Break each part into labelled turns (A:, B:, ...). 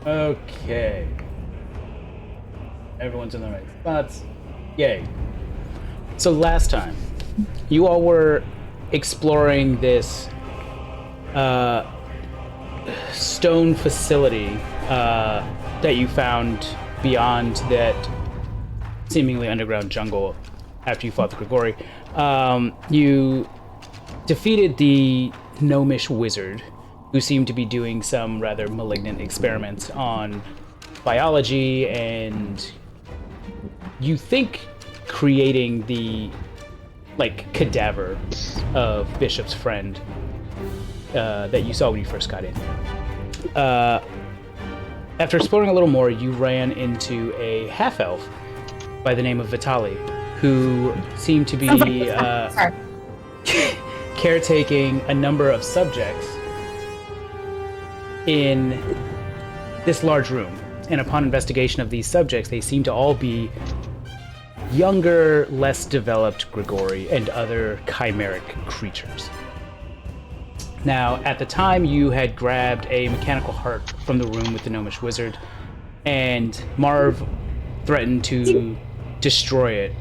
A: Okay. Everyone's in the right spots. Yay. So last time, you all were exploring this stone facility that you found beyond that seemingly underground jungle after you fought the Grigori. You defeated the gnomish wizard, who seemed to be doing some rather malignant experiments on biology and you think creating the cadaver of Bishop's friend that you saw when you first got in. After exploring a little more, you ran into a half-elf by the name of Vitali, who seemed to be caretaking a number of subjects in this large room. And upon investigation of these subjects, they seem to all be younger, less developed Grigori and other chimeric creatures. Now, at the time, you had grabbed a mechanical heart from the room with the gnomish wizard, and Marv threatened to destroy it.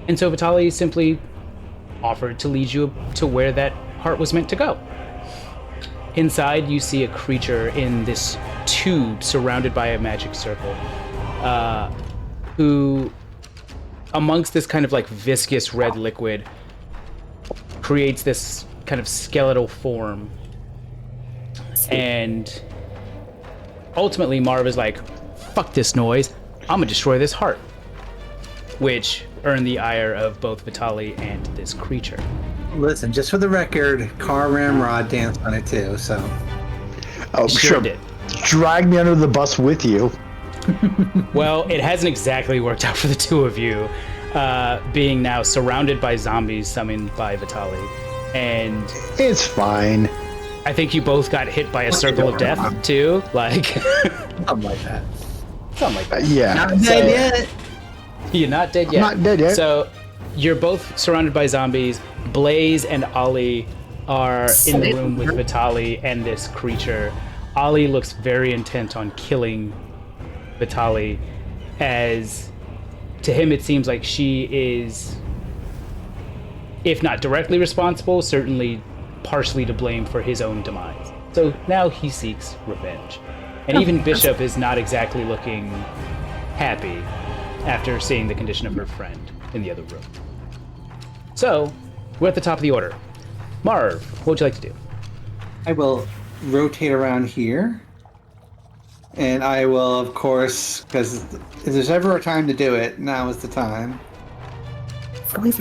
A: And so Vitali simply offered to lead you to where that heart was meant to go. Inside, you see a creature in this tube surrounded by a magic circle, who, amongst this kind of viscous red liquid, creates this kind of skeletal form. And ultimately, Marv is like, fuck this noise, I'm gonna destroy this heart. Which earned the ire of both Vitali and this creature.
B: Listen, just for the record, Car Ramrod danced on it too, so.
C: Oh,
A: sure did.
C: Drag me under the bus with you.
A: Well, it hasn't exactly worked out for the two of you, being now surrounded by zombies summoned by Vitali. And
C: it's fine.
A: I think you both got hit by a circle of death, too.
B: Something like that.
A: Something like that.
C: Yeah.
B: Not dead yet.
A: You're not dead yet.
C: I'm not dead yet.
A: So, you're both surrounded by zombies. Blaze and Ollie are in the room with Vitali and this creature. Ollie looks very intent on killing Vitali, as to him it seems like she is, if not directly responsible, certainly partially to blame for his own demise. So now he seeks revenge. And even Bishop is not exactly looking happy after seeing the condition of her friend in the other room. So, we're at the top of the order. Marv, what would you like to do?
B: I will rotate around here. And I will, of course, because if there's ever a time to do it, now is the time. Spirit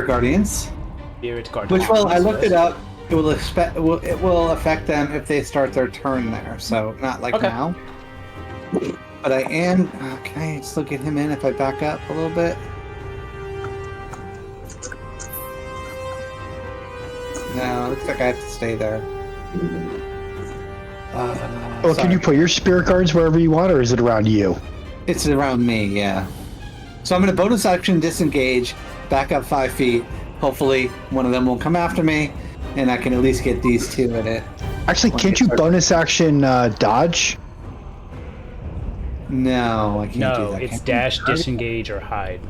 B: Guardians.
A: Spirit Guardians.
B: Which will, I looked it up. It will affect them if they start their turn there. So not now. But I am. Can I still get him in if I back up a little bit? No, looks like I have to stay there.
C: Can you put your spirit cards wherever you want, or is it around you?
B: It's around me, yeah. So I'm going to bonus action disengage, back up 5 feet. Hopefully one of them will come after me, and I can at least get these two in it.
C: Actually, can't you bonus action dodge?
B: No, I can't do
A: No,
B: that.
A: it's dash, disengage, or hide.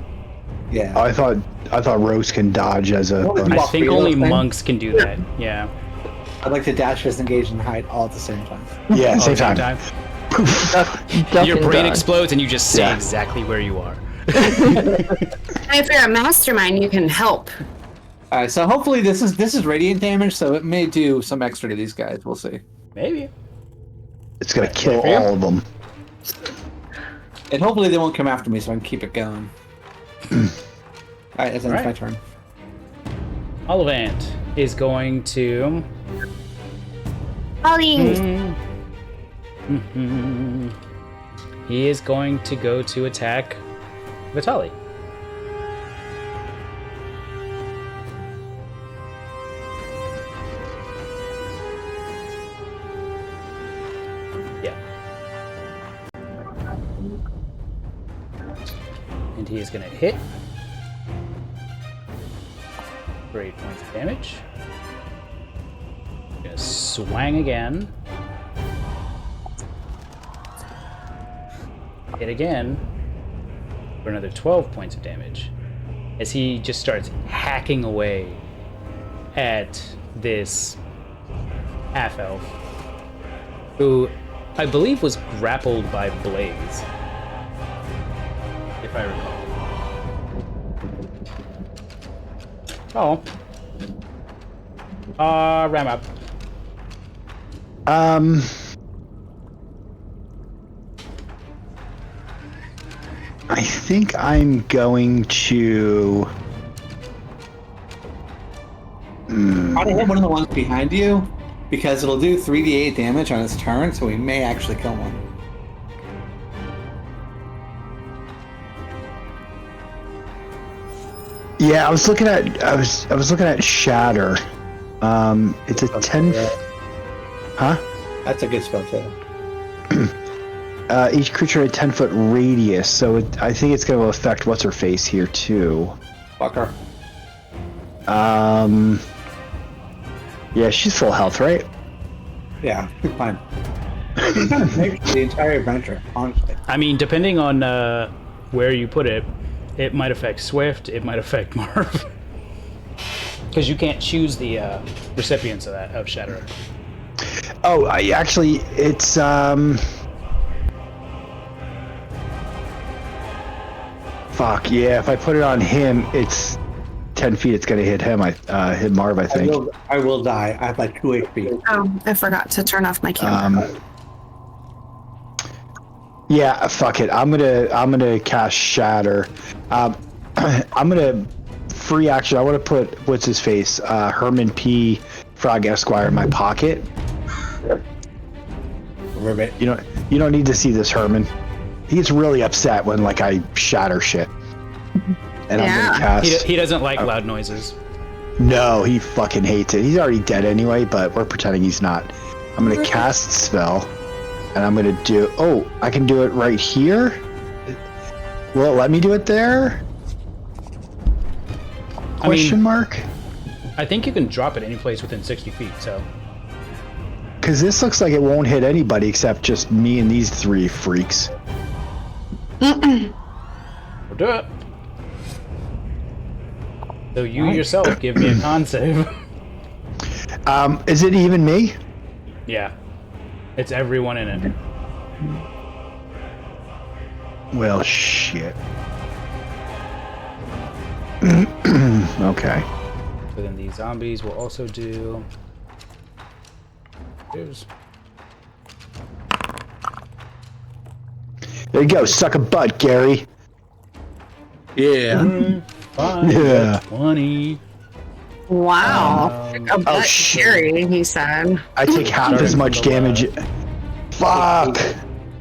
B: Yeah.
C: I thought Rose can dodge as a bonus.
A: I think only monks can do that, yeah.
B: I'd like to dash, disengage, and hide all at the same time.
C: Yeah, same time.
A: Your brain explodes and you just see exactly where you are.
D: If you're a mastermind, you can help.
B: All right, so hopefully this is radiant damage, so it may do some extra to these guys. We'll see.
A: Maybe.
C: It's gonna kill all of them.
B: And hopefully they won't come after me, so I can keep it going. All right, that's my turn.
A: Olivant is going to.
D: Ollie.
A: He is going to go to attack Vitali. Yeah. And he is going to hit for 8 points of damage. gonna swang again. Hit again for another 12 points of damage as he just starts hacking away at this half-elf who I believe was grappled by Blaze, if I recall. Ram up.
C: I think I'm going to.
B: Try to hit one of the ones behind you, because it'll do 3d8 damage on its turn, so we may actually kill one.
C: Yeah, I was looking at Shatter. It's a 10. Huh?
B: That's a good spell too.
C: Each creature at 10-foot radius, so I think it's going to affect what's her face here too.
B: Fucker.
C: Yeah, she's full health, right?
B: Yeah, fine. He's gonna take the entire adventure, honestly.
A: I mean, depending on where you put it, it might affect Swift, it might affect Marv. Because you can't choose the recipients of that, of Shatter.
C: Oh, it's fuck yeah! If I put it on him, it's 10 feet. It's gonna hit him. Hit Marv, I think.
B: I will die. I have like 2 HP.
D: Oh, I forgot to turn off my camera.
C: Yeah, fuck it. I'm gonna cast Shatter. I'm gonna free action. I want to put what's his face, Herman P. Frog Esquire in my pocket.
B: Ribbit.
C: You don't need to see this, Herman. He gets really upset when like I shatter shit. And I'm gonna cast.
A: He doesn't like loud noises.
C: No, he fucking hates it. He's already dead anyway, but we're pretending he's not. I'm gonna cast spell, and I'm gonna do. Oh, I can do it right here. Will it let me do it there? Question mark.
A: I think you can drop it any place within 60 feet. So.
C: Because this looks like it won't hit anybody except just me and these 3 freaks.
A: We'll do it. So you yourself give me a con save.
C: Is it even me?
A: Yeah. It's everyone in it.
C: Well, shit. Okay.
A: So then these zombies will also do... Here's...
C: There you go. Suck a butt, Gary.
B: Yeah.
A: 5,
C: Yeah.
A: 20.
D: Wow. A butt scary, he said.
C: I take half as much damage. Fuck.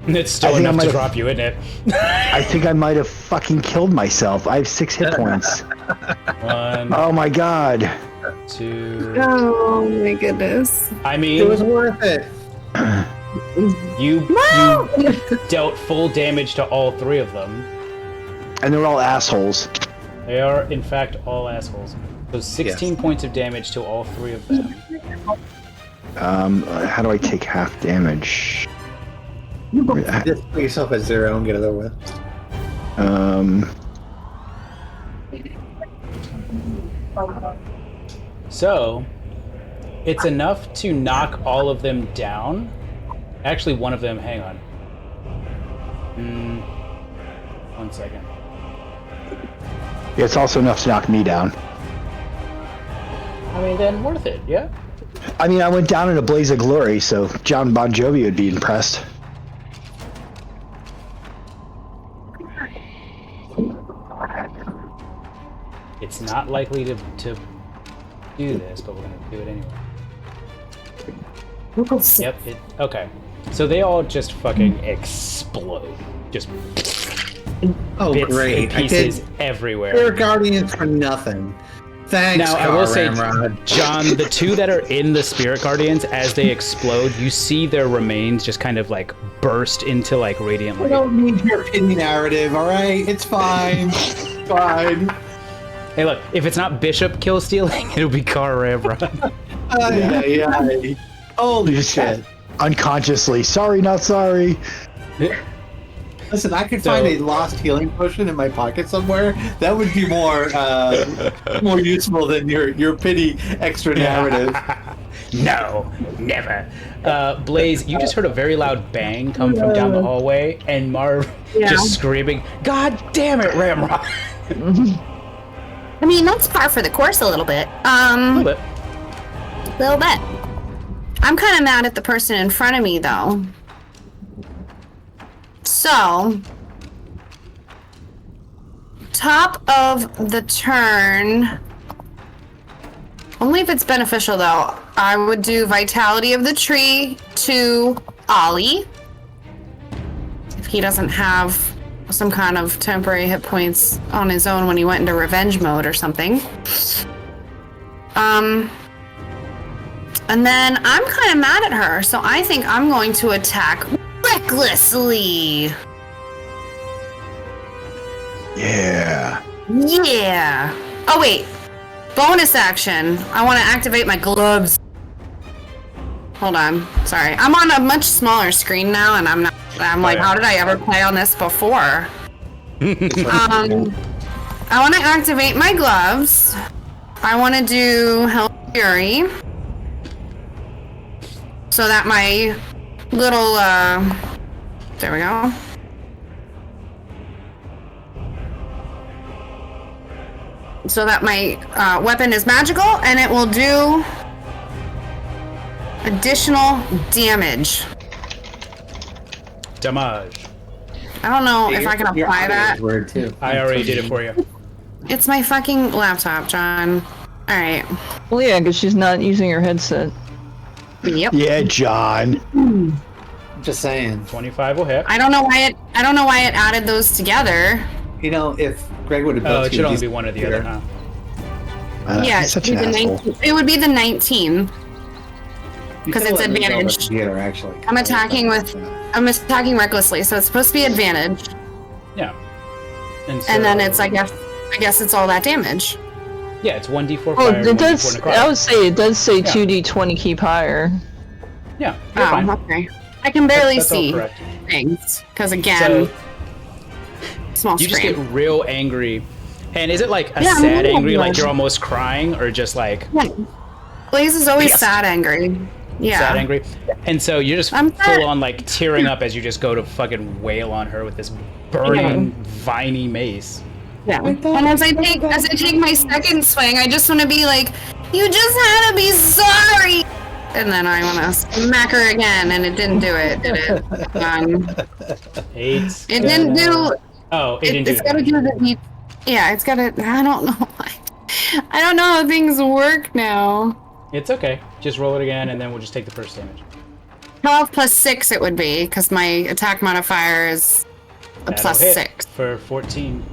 A: It's still enough to drop you, isn't it?
C: I think I might have fucking killed myself. I have 6 hit points.
A: 1,
C: Oh my god.
A: 2.
D: Oh my goodness.
A: I mean,
B: It was worth it.
A: you dealt full damage to all 3 of them.
C: And they're all assholes.
A: They are, in fact, all assholes. So 16 points of damage to all 3 of them.
C: How do I take half damage?
B: Just put yourself at 0 and get it over with.
A: So, it's enough to knock all of them down. Actually, one of them, hang on. 1 second.
C: It's also enough to knock me down.
A: I mean, then worth it, yeah?
C: I mean, I went down in a blaze of glory, so John Bon Jovi would be impressed.
A: It's not likely to do this, but we're going to do it anyway. Yep, okay. So they all just fucking explode. Just
B: Oh,
A: bits
B: great.
A: and pieces everywhere.
B: They're guardians for nothing. Thanks,
A: Now, I will say,
B: Ramrod.
A: John, the 2 that are in the Spirit Guardians, as they explode, you see their remains just kind of like burst into like radiant
B: I
A: light.
B: don't need your pity narrative, alright? It's fine. Fine.
A: Hey, look, if it's not Bishop kill stealing, it'll be Car Ramrod.
B: Yeah. Holy
C: Just
B: shit.
C: unconsciously. Sorry, not sorry.
B: Listen, I could find a lost healing potion in my pocket somewhere. That would be more useful than your pity extra narrative.
A: No, never. Blaze, you just heard a very loud bang come from down the hallway, and Marv just screaming, "God damn it, Ramrod!"
D: I mean, that's par for the course a little bit.
A: A little bit.
D: Little bit. I'm kind of mad at the person in front of me, though. So, top of the turn. Only if it's beneficial, though. I would do Vitality of the Tree to Ollie. If he doesn't have some kind of temporary hit points on his own when he went into revenge mode or something. And then I'm kind of mad at her, so I think I'm going to attack recklessly.
C: Yeah.
D: Yeah. Oh, wait. Bonus action. I want to activate my gloves. Hold on. Sorry. I'm on a much smaller screen now, and I'm like, how did I ever play on this before? I want to activate my gloves. I want to do Hell Fury. So that my little, there we go. So that my weapon is magical, and it will do additional damage.
A: Damage.
D: I don't know if I can apply that.
B: Word too.
A: I already did it for you.
D: It's my fucking laptop, John. All right.
E: Well, yeah, because she's not using her headset.
D: Yep.
C: Yeah, John.
B: Just saying.
A: 25 will hit.
D: I don't know why it added those together.
B: You know, if Greg would have built
A: It should only be one or the other, huh?
D: Yeah,
C: He's such an asshole.
D: it would be the 19. Because it's advantage.
B: Computer, actually.
D: I'm attacking recklessly, so it's supposed to be advantage.
A: Yeah.
D: And then it's I guess it's all that damage.
A: Yeah, it's 1d4
E: Oh,
A: fire,
E: it
A: 1d4
E: does.
A: necrotic.
E: I would say it does say 2d20 keep higher.
A: Yeah, you're fine.
D: Okay. I can barely
A: That's all
D: see
A: correct.
D: things because again, small
A: You just
D: screen.
A: get real angry. And is it like a
D: Yeah, I'm
A: sad
D: real
A: angry, like
D: angry.
A: you're almost crying, or just like
D: Blaze is always
A: Yes.
D: sad angry. Yeah.
A: sad angry? And so you're just
D: I'm sad.
A: full on like tearing up as you just go to fucking wail on her with this burning, viney mace.
D: Yeah. And as I take my second swing, I just want to be like, you just had to be sorry. And then I want to smack her again, and it didn't do it, did it?
A: It
D: Didn't do.
A: Oh, it didn't do
D: It's got to do the deep. Yeah, it's got to. I don't know. I don't know how things work now.
A: It's okay. Just roll it again, and then we'll just take the first damage.
D: 12 plus 6 it would be, because my attack modifier is a
A: That'll
D: plus
A: hit
D: 6.
A: for 14.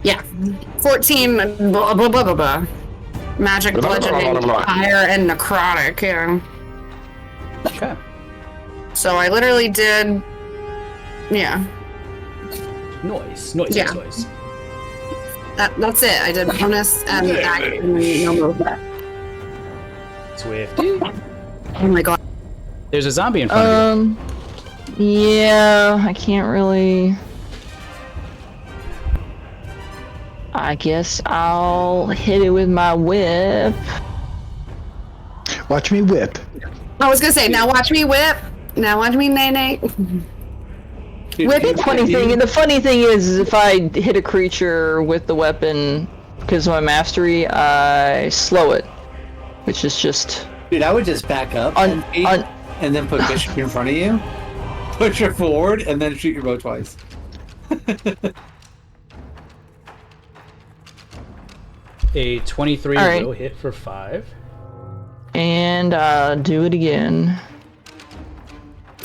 D: Yeah. 14, blah, blah, blah, blah, blah. Magic, bludgeoning, fire, and necrotic, yeah.
A: Okay.
D: So I literally did, yeah.
A: Noise.
D: Yeah. That's it. I did bonus and action and no movement.
A: Swift.
D: Oh my god.
A: There's a zombie in front of you.
E: Yeah, I can't really. I guess I'll hit it with my whip.
C: Watch me whip.
D: I was gonna say, now watch me whip. Now watch me nay-nay. Whip it.
E: The funny thing is if I hit a creature with the weapon, because of my mastery, I slow it, which is just.
B: Dude, I would just back up and then put Bishop in front of you, push her forward, and then shoot your bow twice.
A: A 23
E: All right.
A: will hit for 5.
E: And do it again.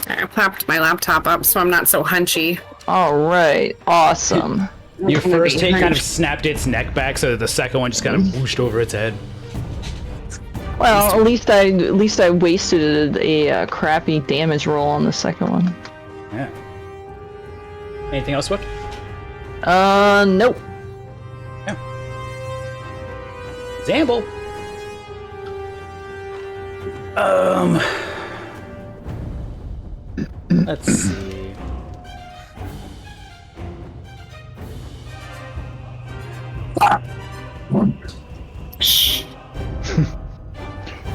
D: I popped my laptop up so I'm not so hunchy.
E: All right, awesome.
A: Your
D: I'm gonna
A: first
D: be
A: hit kind of
D: hunched.
A: snapped its neck back, so the second one just kind of whooshed over its head.
E: Well, at least I wasted a crappy damage roll on the second one.
A: Yeah. Anything else, Swift?
E: Nope.
A: Zamble. Let's see.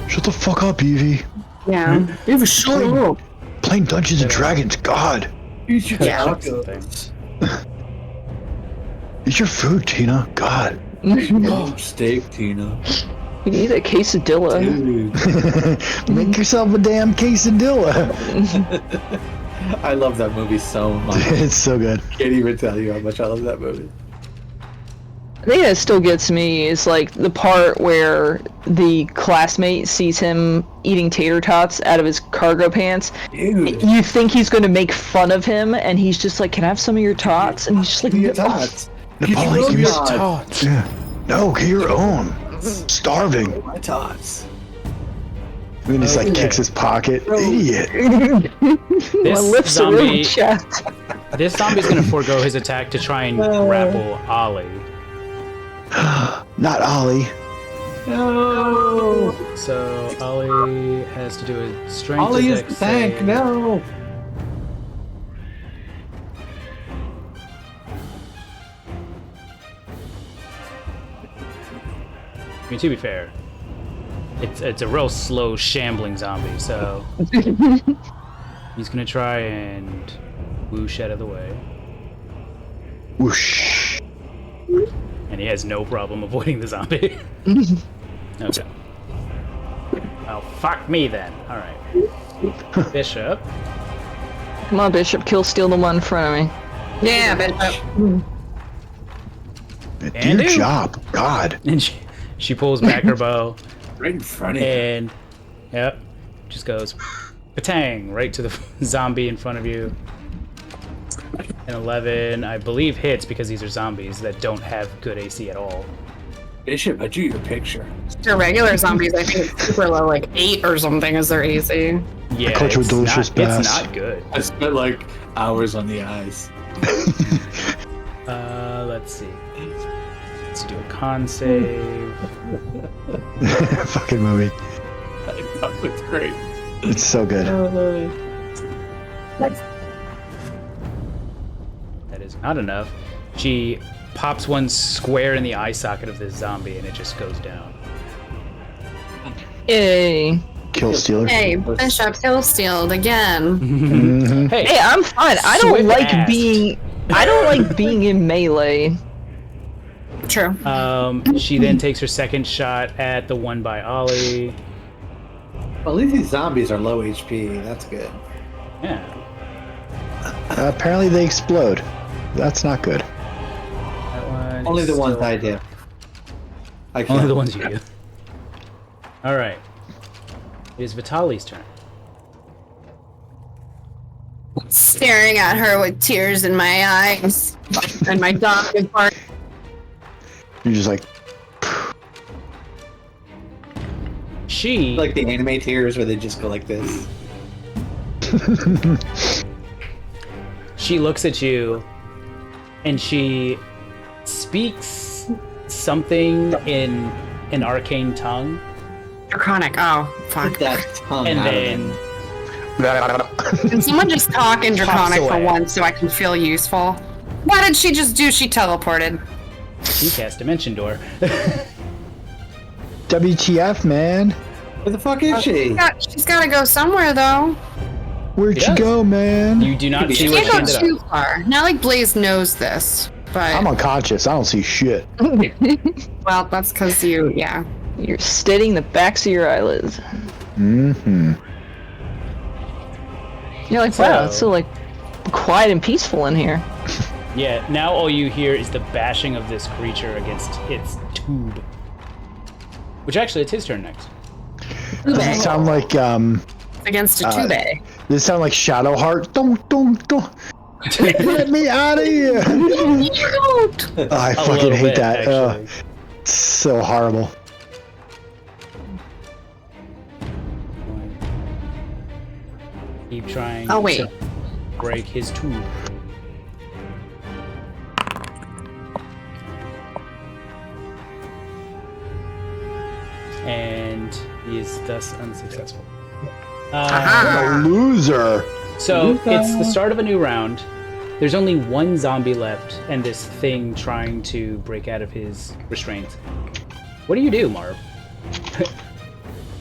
C: Shut the fuck up, Evie.
D: Yeah.
E: You've shut up.
C: Playing Dungeons and Dragons, God.
D: Yeah.
A: Check something.
C: Eat your food, Tina. God.
B: Steak, Tina.
E: You need a quesadilla.
C: Make yourself a damn quesadilla.
B: I love that movie so much.
C: It's so good.
B: Can't even tell you how much I love that movie.
E: The thing that still gets me is like the part where the classmate sees him eating tater tots out of his cargo pants.
B: Dude.
E: You think he's going to make fun of him, and he's just like, "Can I have some of your tots?" And he's just like,
B: Your
E: "No."
B: tots.
C: Napoleon, give me
B: Tots.
A: Tots.
C: Yeah. No, get your own. Starving.
B: My tots.
C: And then he's like kicks his pocket. Idiot.
E: My
A: This
E: lips are really
A: zombie,
E: chapped.
A: this zombie's gonna forego his attack to try and grapple Ollie.
C: Not Ollie.
B: No.
A: So Ollie has to do a strength
B: Ollie is
A: dex
B: the tank.
A: save.
B: No.
A: I mean, to be fair, it's a real slow, shambling zombie. So he's gonna try and whoosh out of the way,
C: Whoosh.
A: and he has no problem avoiding the zombie. Okay. Well, fuck me then. All right. Bishop.
E: Come on, Bishop, kill steal the one in front of me.
D: Yeah, Bishop.
C: Do
A: And
C: your
A: do.
C: job. God.
A: And she pulls back her bow
B: Right in front of you.
A: and, yep, just goes patang right to the zombie in front of you. An 11, I believe, hits because these are zombies that don't have good AC at all.
B: Bishop, I drew your picture.
D: Your regular zombies, I think it's super low, like 8 or something is their AC.
A: Yeah,
C: caught you a
A: it's
C: delicious
A: not,
C: bass.
A: It's not good.
B: I spent like hours on the eyes.
A: Let's see. Let's do a con save.
C: Fucking movie.
B: I thought it was great.
C: It's so good.
A: That is not enough. She pops one square in the eye socket of this zombie and it just goes down.
E: Yay.
C: Kill Stealer.
D: Hey, Bishop Hillstealed again.
C: Mhm.
E: Hey, I'm fine. I don't
A: Swift
E: like
A: ass.
E: being in melee.
D: True.
A: She then takes her second shot at the one by Ollie.
B: Well, at least these zombies are low HP. That's good.
A: Yeah.
C: Apparently they explode. That's not good.
A: That one
B: Only
A: is
B: the ones
A: still-
B: I do. I
A: Only
B: can't.
A: the ones you do. Alright. It is Vitali's turn.
D: Staring at her with tears in my eyes. And my dog is barking.
C: You're just like,
A: She
B: Like the anime tears where they just go like this.
A: she looks at you and she speaks something in an arcane tongue,
D: Draconic. Oh, fuck.
B: Get that tongue
A: and
B: out of
A: then
D: Can someone just talk in Draconic for
A: away.
D: once so I can feel useful? What did she just do? She teleported.
A: she cast Dimension Door.
C: WTF, man?
B: Where the fuck is she?
D: She's got to go somewhere, though.
C: Where'd
A: Yes.
C: you go, man?
A: You do not
B: She
A: see
D: She
A: where
D: can't
A: she
D: go
A: ended
D: too
A: up.
D: far. Not like Blaze knows this, but
C: I'm unconscious. I don't see shit.
D: well, that's because yeah.
E: You're steadying the backs of your eyelids.
C: Mm-hmm.
E: You're like, wow, it's so like quiet and peaceful in here.
A: Yeah, now all you hear is the bashing of this creature against its tube. Which actually, it's his turn next.
C: Does it sound like
D: Against a tube.
C: does it sound like Shadowheart? Don't let me out of here. I
A: A
C: fucking
A: little
C: hate
A: bit,
C: that.
A: actually.
C: It's so horrible.
A: Keep trying
D: Oh, wait.
A: to break his tube. and he is thus unsuccessful.
C: A loser.
A: So it's the start of a new round. There's only one zombie left, and this thing trying to break out of his restraint. What do you do, Marv?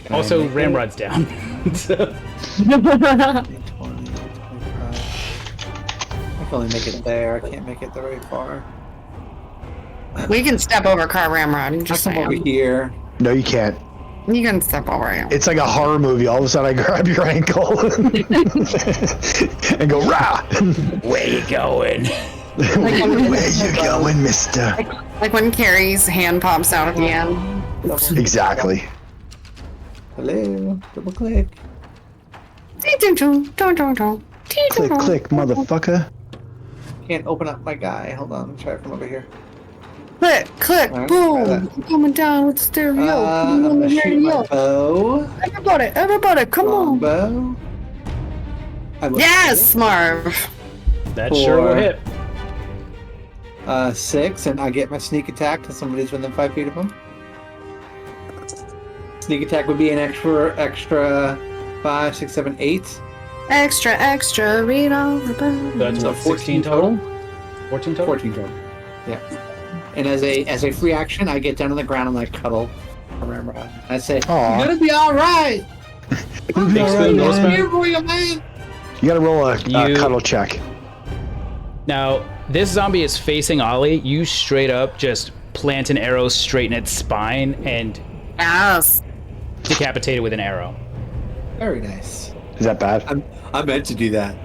A: Also, Ramrod's down. So.
B: 20, 25. I can only make it there. I can't make it very far.
D: We can step over Car Ramrod.
B: I
D: Just
B: come over
D: saying.
B: here.
C: No, you can't.
D: You can step over him.
C: It's like a horror movie. All of a sudden, I grab your ankle and go, rah!
A: Where you going?
C: Where you going, mister?
D: Like when Carrie's hand pops out at the end.
C: Exactly.
B: Hello. Double click.
C: Click, click, motherfucker.
B: Can't open up my guy. Hold on. Try it from over here.
D: Click, click,
B: Alright,
D: boom!
B: try
D: I'm coming down with the stereo.
B: I'm gonna shoot my bow.
D: Everybody, come on!
B: Bow.
D: Yes, Marv!
A: That sure will hit.
B: 6, and I get my sneak attack to somebody's within 5 feet of him. Sneak attack would be an extra 5, 6, 7, 8.
D: Extra, read all about.
A: That's
B: So
A: what, 16 total? 14 total?
B: 14 total. Yeah. And as a free action, I get down on the ground and I cuddle a Ramrod. I say,
C: Aw.
B: "You're gonna be all right.
A: Thanks for the nose
B: I'm here
A: bone.
B: for you, man."
C: You gotta roll a
A: You-
C: cuddle check.
A: Now, this zombie is facing Ollie. You straight up just plant an arrow straight in its spine and
D: Yes.
A: decapitate it with an arrow.
B: Very nice.
C: Is that bad?
B: I meant to do that.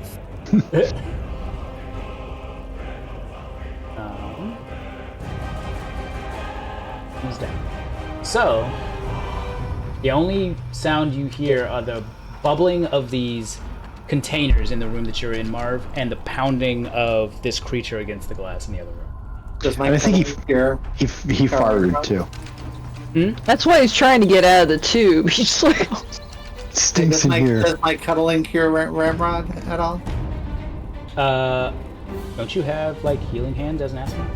A: He's down. So, the only sound you hear are the bubbling of these containers in the room that you're in, Marv, and the pounding of this creature against the glass in the other room.
B: Does my
C: And I think
B: here?
C: he farted too.
E: That's why he's trying to get out of the tube. He's just like,
C: Stinks in here.
B: Does my cuddling cure Ramrod at all?
A: Don't you have, like, healing hand as an asthma?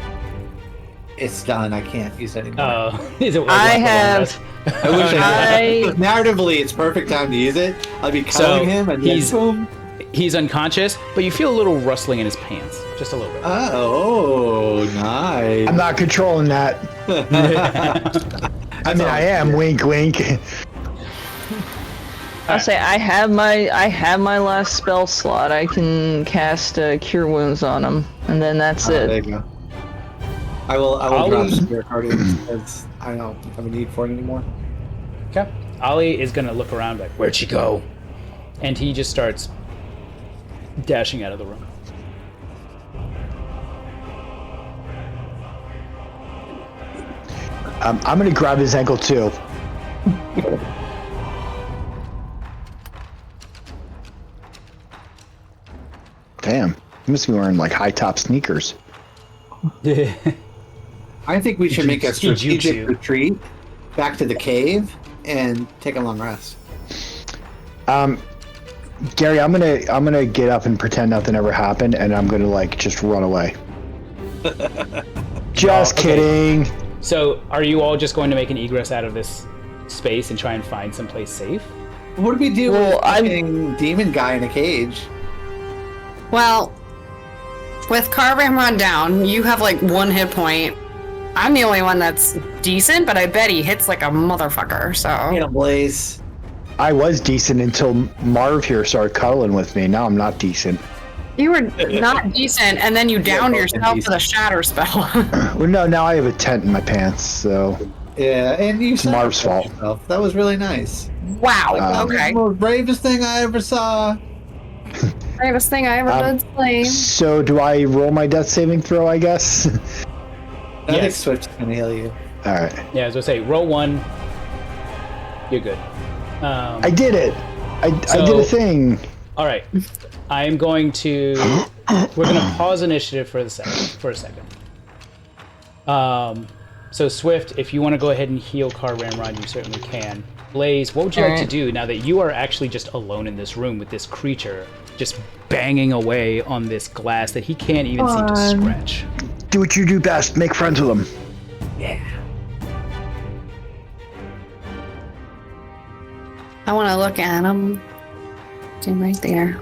B: It's done. I can't use it anymore.
A: Is it
E: I have-
B: I wish I
E: I-
B: narratively, it's perfect time to use it. I'll be cuddling him and then
A: he's
B: boom.
A: he's unconscious, but you feel a little rustling in his pants, just a little bit.
B: Oh, nice.
C: I'm not controlling that. I mean, I am. Wink, wink.
E: I'll say I have my last spell slot. I can cast Cure Wounds on him, and then that's
B: There
E: it.
B: you go. I will drop
A: Ollie-
B: Spirit Guardian because I don't have a need for it anymore.
A: Okay. Ollie is gonna look around like, where'd she go? And he just starts dashing out of the room.
C: I'm gonna grab his ankle too. Damn, he must be wearing like high top sneakers.
B: I think we should make a
A: Jujutsu.
B: strategic retreat back to the cave and take a long rest.
C: Gary, I'm gonna get up and pretend nothing ever happened, and I'm gonna like just run away. Just
A: Oh, okay.
C: kidding.
A: So, are you all just going to make an egress out of this space and try and find someplace safe?
B: What do we do
E: Well,
B: with fucking demon guy in a cage?
D: Well, with Car Ramrod down, you have like 1 hit point. I'm the only one that's decent, but I bet he hits like a motherfucker, so.
B: In a blaze.
C: I was decent until Marv here started cuddling with me. Now I'm not decent.
D: You were not decent, and then you downed
B: both
D: yourself with
B: decent.
D: a shatter spell.
C: Well, no, now I have a tent in my pants, so
B: Yeah, and you
C: Marv's fault.
B: sacrificed yourself. That was really nice.
D: Wow,
B: That was
D: okay.
B: the most bravest thing I ever saw.
D: Bravest thing I ever did slay.
C: So do I roll my death saving throw, I guess?
B: I think
A: Yes.
B: Switch can heal you.
C: All right.
A: Yeah, as I say, roll 1. You're good.
C: I did it. I did a thing.
A: All right. I'm going to. We're going to pause initiative for a second. So Swift, if you want to go ahead and heal Car Ramrod, you certainly can. Blaze, what would you like to
E: Alright.
A: do now that you are actually just alone in this room with this creature just banging away on this glass that he can't even seem to scratch?
C: Do what you do best. Make friends with them.
D: I want to look at them. Right there.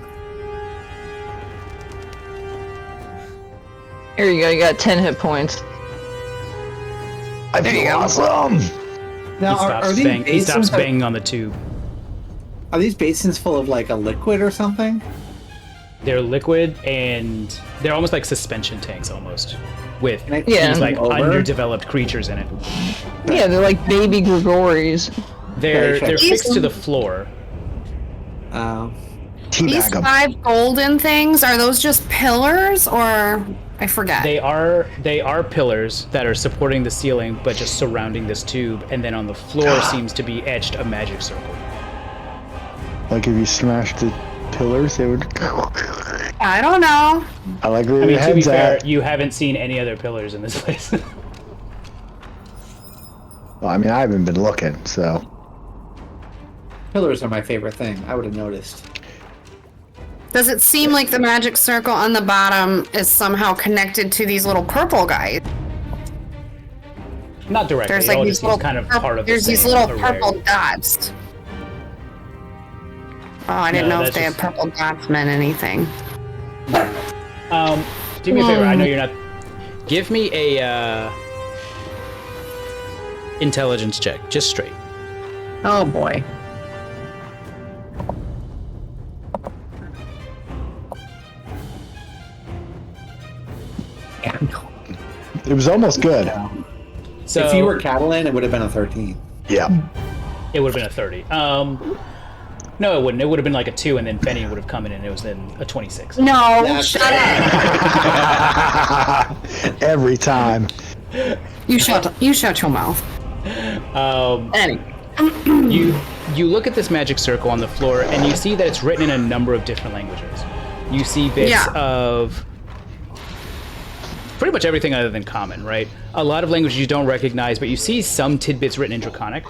E: Here you go. You got 10 hit points.
C: I feel awesome.
B: Now, are these
A: He
B: basins?
A: stops banging on the tube.
B: Are these basins full of like a liquid or something?
A: They're liquid and they're almost like suspension tanks, almost with
B: Can I
E: Yeah.
A: these like
B: over?
A: underdeveloped creatures in it.
E: Yeah, they're like baby Gregories.
A: They're
B: Okay,
A: they're
B: sure.
A: fixed to the floor.
C: Teabag
D: These
C: 'em.
D: 5 golden things, are those just pillars or I forget?
A: They are pillars that are supporting the ceiling, but just surrounding this tube, and then on the floor seems to be etched a magic circle.
C: Like if you smashed the pillars, they would.
D: I don't know.
C: I like where
A: I
C: your
A: mean, to be
C: head's
A: fair,
C: at.
A: you haven't seen any other pillars in this place.
C: Well, I mean, I haven't been looking, so.
B: Pillars are my favorite thing. I would have noticed.
D: Does it seem like the magic circle on the bottom is somehow connected to these little purple guys?
A: Not directly.
D: There's
A: It
D: like
A: all
D: these
A: just seems
D: little
A: kind of
D: purple,
A: part of the
D: there's these
A: same
D: little
A: array.
D: purple dots. Oh, I didn't
A: No,
D: know if
A: that's
D: they
A: just-
D: had purple dots meant anything.
A: Do me a favor. I know you're not. Give me a intelligence check, just straight.
D: Oh boy.
C: It was almost good.
A: So
B: If you were Catalan, it would have been a 13.
C: Yeah.
A: it would have been a 30. No, it wouldn't. It would have been like a 2, and then Fenny would have come in, and it was then a 26.
D: No,
B: That's-
D: shut up.
C: Every time.
D: You shut your mouth. Anyway.
A: You look at this magic circle on the floor, and you see that it's written in a number of different languages. You see bits
D: Yeah.
A: of pretty much everything other than common, right? A lot of languages you don't recognize, but you see some tidbits written in Draconic.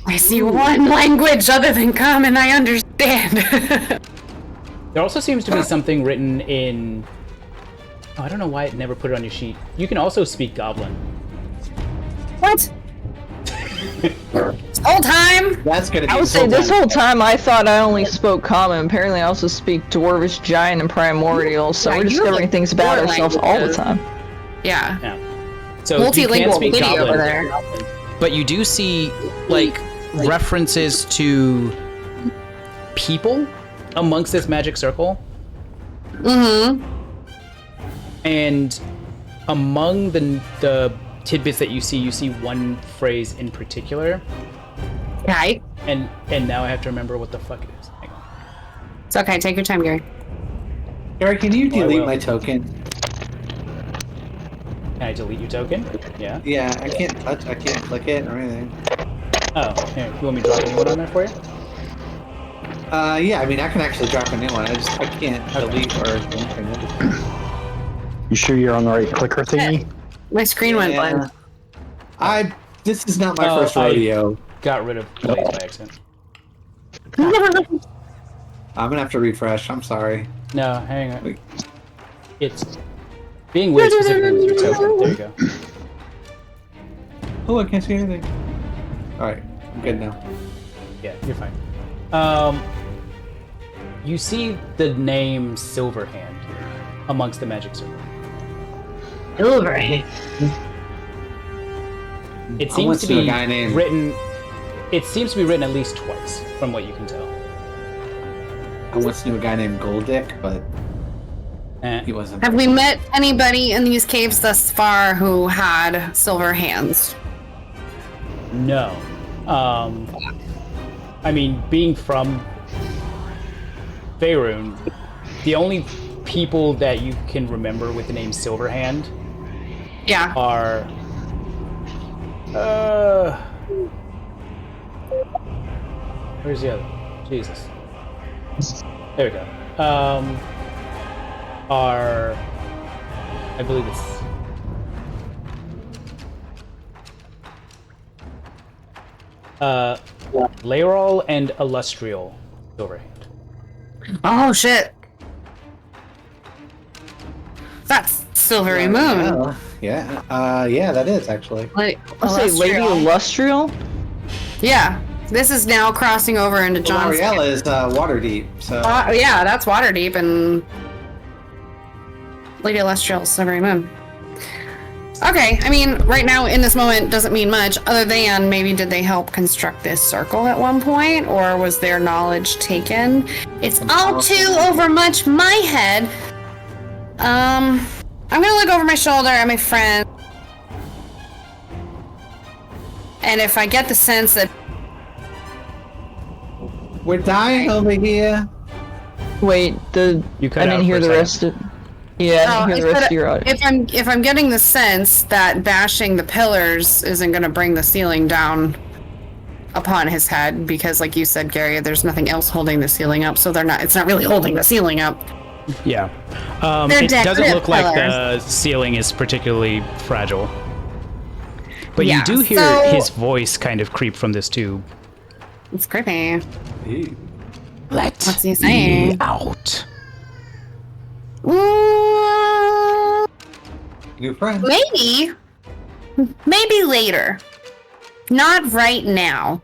D: I see one language other than common I understand.
A: There also seems to be something written in... Oh, I don't know why it never put it on your sheet. You can also speak Goblin.
D: What? This whole time?
B: That's gonna be.
E: I would say this whole time I thought I only spoke common. Apparently I also speak Dwarvish, Giant, and Primordial, so
D: Yeah,
E: we're
D: you
E: discovering
D: have,
E: things about
D: four
E: ourselves all the
D: languages.
E: time.
D: Yeah.
A: Yeah. So you can
D: Multilingual
A: speak
D: kitty
A: Goblin,
D: over there.
A: but you do see like references to people amongst this magic circle.
D: Mm-hmm.
A: And among the tidbits that you see one phrase in particular.
D: Right.
A: And now I have to remember what the fuck it is. Hang on.
D: It's okay. Take your time, Gary.
B: Gary, can you
A: Oh, I
B: delete
A: will.
B: my token?
A: Can I delete your token? Yeah.
B: Yeah, I can't click it or anything.
A: Oh, here. You want me to drop a new one on there for you?
B: Yeah, I mean, I can actually drop a new one. I can't delete or anything.
C: You sure you're on the right clicker thingy?
D: My screen went blank.
B: This is not my
A: Oh,
B: first rodeo.
A: Got rid of Blaze by accident.
B: I'm gonna have to refresh. I'm sorry.
A: No, hang on. It's being weird specifically with your token. There you go.
B: Oh, I can't see anything. All right, I'm good now.
A: Yeah, you're fine. You see the name Silverhand amongst the magic circle.
D: Silverhand.
A: It
B: I
A: seems
B: once
A: to
B: knew a
A: be
B: guy named-
A: written. It seems to be written at least twice, from what you can tell.
B: I once knew a guy named Goldick, but he wasn't.
D: Have we met anybody in these caves thus far who had silver hands?
A: No. I mean, being from Faerun, the only people that you can remember with the name Silverhand
D: Yeah.
A: are where's the other? Jesus. There we go. Are I believe it's Laerol and Illustrial Silverhand.
D: Oh shit. That's Silvery Moon.
B: Yeah, yeah, that is actually.
D: Like,
E: I'll say Lady Illustrial.
D: Yeah. This is now crossing over into John's.
B: L'Oreal is water deep, so.
D: Yeah, that's water deep and Lady Alestriel's Silvery Moon. Okay, I mean, right now in this moment doesn't mean much other than maybe did they help construct this circle at one point, or was their knowledge taken? It's all too over much my head. I'm gonna look over my shoulder at my friend, and if I get the sense that
B: We're dying over here.
E: Wait, I didn't hear the rest of. Yeah, I didn't hear the rest of your audio.
D: if I'm getting the sense that bashing the pillars isn't gonna bring the ceiling down upon his head, because like you said, Gary, there's nothing else holding the ceiling up, so it's not really holding the ceiling up.
A: Yeah. It doesn't look like the ceiling is particularly fragile. But you do hear his voice kind of creep from this tube.
D: It's creepy.
A: What's
D: he saying?
A: Out.
B: New friend.
D: Maybe later. Not right now.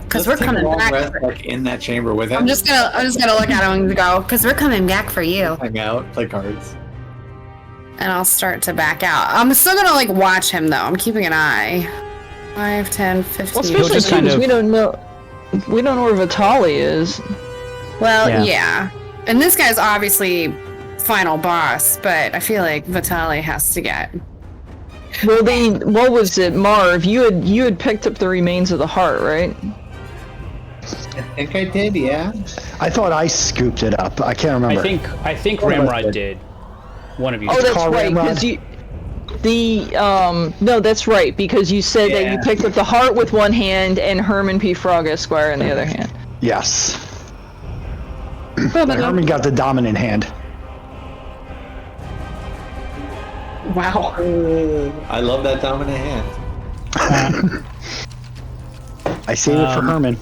D: Because we're coming back.
B: Like in that chamber with him.
D: I'm just gonna look at him and go, because we're coming back for you.
B: Hang out, play cards.
D: And I'll start to back out. I'm still gonna like watch him though. I'm keeping an eye. 5, 10, 15.
E: Well, especially because we don't know where Vitali is.
D: Well, yeah. And this guy's obviously final boss, but I feel like Vitali has to get.
E: Well, what was it, Marv? You had picked up the remains of the heart, right?
B: I think I did, yeah.
C: I thought I scooped it up. I can't remember.
A: I think Ramrod did. One of you.
E: Oh, that's right. No, that's right, because you said that you picked up the heart with one hand and Herman P. Frog Esquire in the other hand.
C: Yes. Herman got the dominant hand.
D: Wow.
B: I love that dominant hand.
C: I saved it for Herman.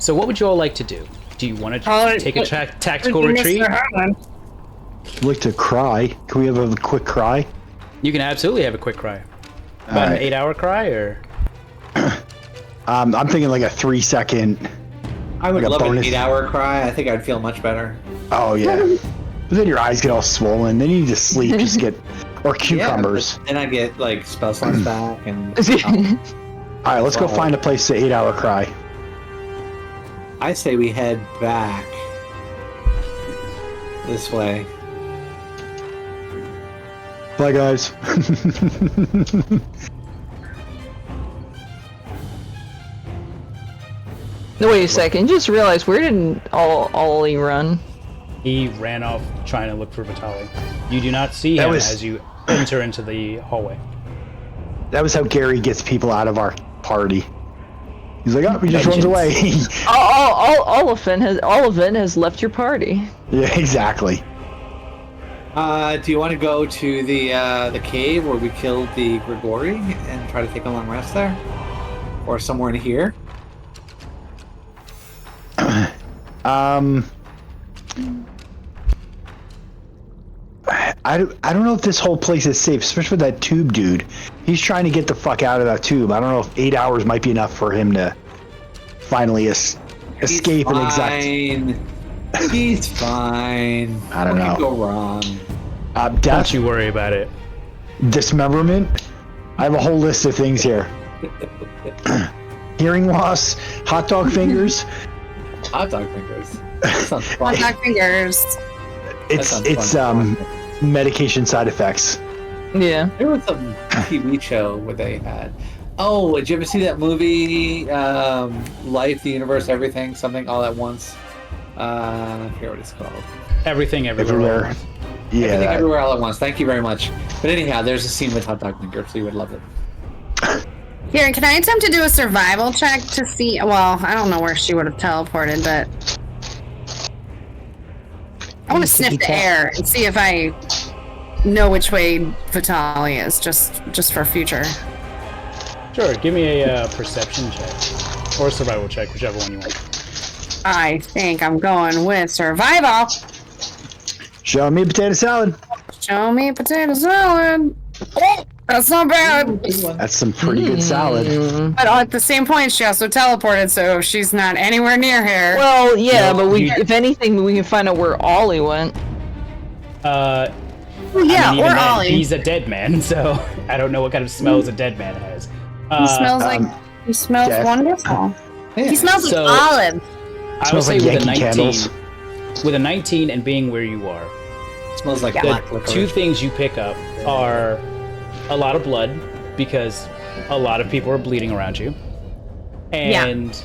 A: So what would you all like to do? Do you want to take a tactical retreat?
C: I'd like to cry. Can we have a quick cry?
A: You can absolutely have a quick cry. About an 8-hour cry, or?
C: I'm thinking like a 3-second.
B: I would
C: like
B: love an
C: bonus.
B: 8-hour cry. I think I'd feel much better.
C: Oh yeah. But then your eyes get all swollen. Then you need to sleep. Just get or cucumbers.
B: Yeah, then I get like spell slots back and.
C: All right, let's go find a place to 8-hour cry.
B: I say we head back this way.
C: Bye, guys.
E: No, wait a second. Just realized, where did Ollie run?
A: He ran off trying to look for Vitali. You do not see him as you enter into the hallway.
C: That was how Gary gets people out of our party. He's like, oh, he just runs away.
E: Oliphant has left your party.
C: Yeah, exactly.
B: Do you want to go to the cave where we killed the Grigori and try to take a long rest there? Or somewhere in here?
C: I don't know if this whole place is safe, especially with that tube dude. He's trying to get the fuck out of that tube. I don't know if 8 hours might be enough for him to finally escape and exact.
B: He's fine.
C: I don't know.
B: What could go wrong?
A: Don't
C: Death,
A: you worry about it.
C: dismemberment. I have a whole list of things here. Hearing loss, hot dog fingers.
B: Hot dog fingers. That sounds fun.
D: Hot dog fingers.
C: It's medication side effects.
E: Yeah.
B: There was some TV show where they had. Oh, did you ever see that movie, Life, the Universe, Everything, something all at once? I forget what it's called.
A: Everything, everywhere.
C: Yeah.
B: Everything, everywhere, all at once. Thank you very much. But anyhow, there's a scene with hot dog fingers, so you would love it.
D: Here, can I attempt to do a survival check to see? Well, I don't know where she would have teleported, but I want to sniff the air and see if I know which way Vitali is, just for future.
A: Sure, give me a perception check. Or a survival check, whichever one you want.
D: I think I'm going with survival.
C: Show me potato salad.
D: Show me potato salad. Oh, That's not bad.
C: That's some pretty good salad.
D: But at the same point, she also teleported, so she's not anywhere near here.
E: Well, yeah,
A: No,
E: but
A: you-
E: if anything, we can find out where Ollie went.
D: Yeah,
A: even
D: or
A: then,
D: Ollie.
A: he's a dead man, so I don't know what kind of smells a dead man has.
D: He smells like he smells
C: yeah.
D: wonderful.
B: Yeah.
D: He smells
A: So-
D: like olive.
A: I would
C: Smells
A: say
C: like
A: with a
C: Yankee
A: 19,
C: candles.
A: with a 19 and being where you are,
B: Smells like
D: Yeah.
B: black
A: the
B: licorice.
A: two things you pick up are a lot of blood because a lot of people are bleeding around you, and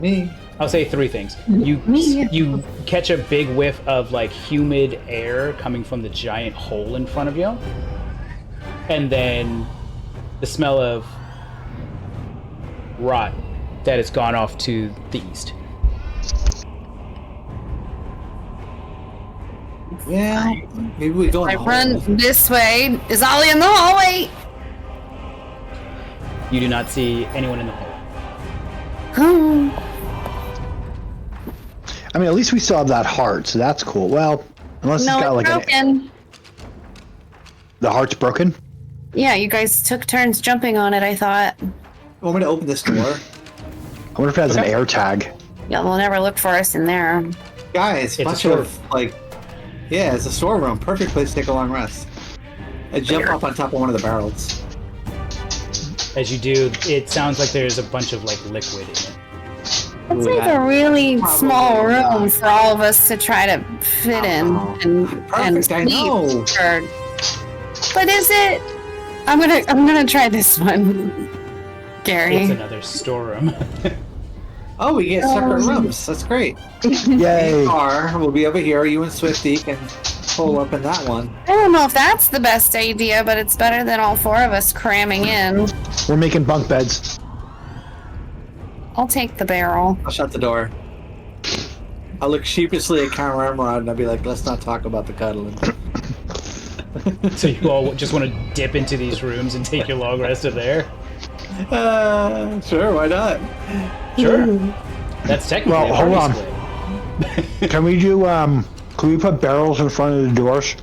B: Me.
A: I'll say three things. You catch a big whiff of like humid air coming from the giant hole in front of you, and then the smell of rot that has gone off to the east.
B: Yeah. Maybe we go. in
D: I
B: the
D: run
B: hallway.
D: this way. Is Ollie in the hallway?
A: You do not see anyone in the hole.
C: I mean, at least we still have that heart, so that's cool. Well, unless
D: No,
C: it's got
D: it's
C: like
D: broken.
C: the heart's broken.
D: Yeah, you guys took turns jumping on it, I thought.
B: Want me to open this door?
C: I wonder if it has an air tag.
D: Yeah, they'll never look for us in there.
B: Guys,
A: It's a
B: bunch
A: store.
B: of like. Yeah, it's a storeroom. Perfect place to take a long rest. I jump up on top of one of the barrels.
A: As you do, it sounds like there's a bunch of like liquid in it.
D: It's
B: Ooh,
D: like
B: that-
D: a really
B: probably
D: small room
B: not.
D: for all of us to try to fit in
B: Oh,
D: and
B: perfect, I
D: sleep.
B: know.
D: But is it? I'm gonna try this one,
A: It's
D: Gary.
A: another storeroom.
B: Oh, we get separate rooms. That's great.
C: Yay!
B: Car will be over here. You and Swifty can pull up in that one.
D: I don't know if that's the best idea, but it's better than all four of us cramming in.
C: We're making bunk beds.
D: I'll take the barrel.
B: I'll shut the door. I'll look sheepishly at Cameron and I'll be like, let's not talk about the cuddling.
A: So you all just want to dip into these rooms and take your long rest of there?
B: Sure, why not?
A: Sure. That's technically
C: Well,
A: a
C: hold
A: party
C: on.
A: split.
C: Can we do? Can we put barrels in front of the doors?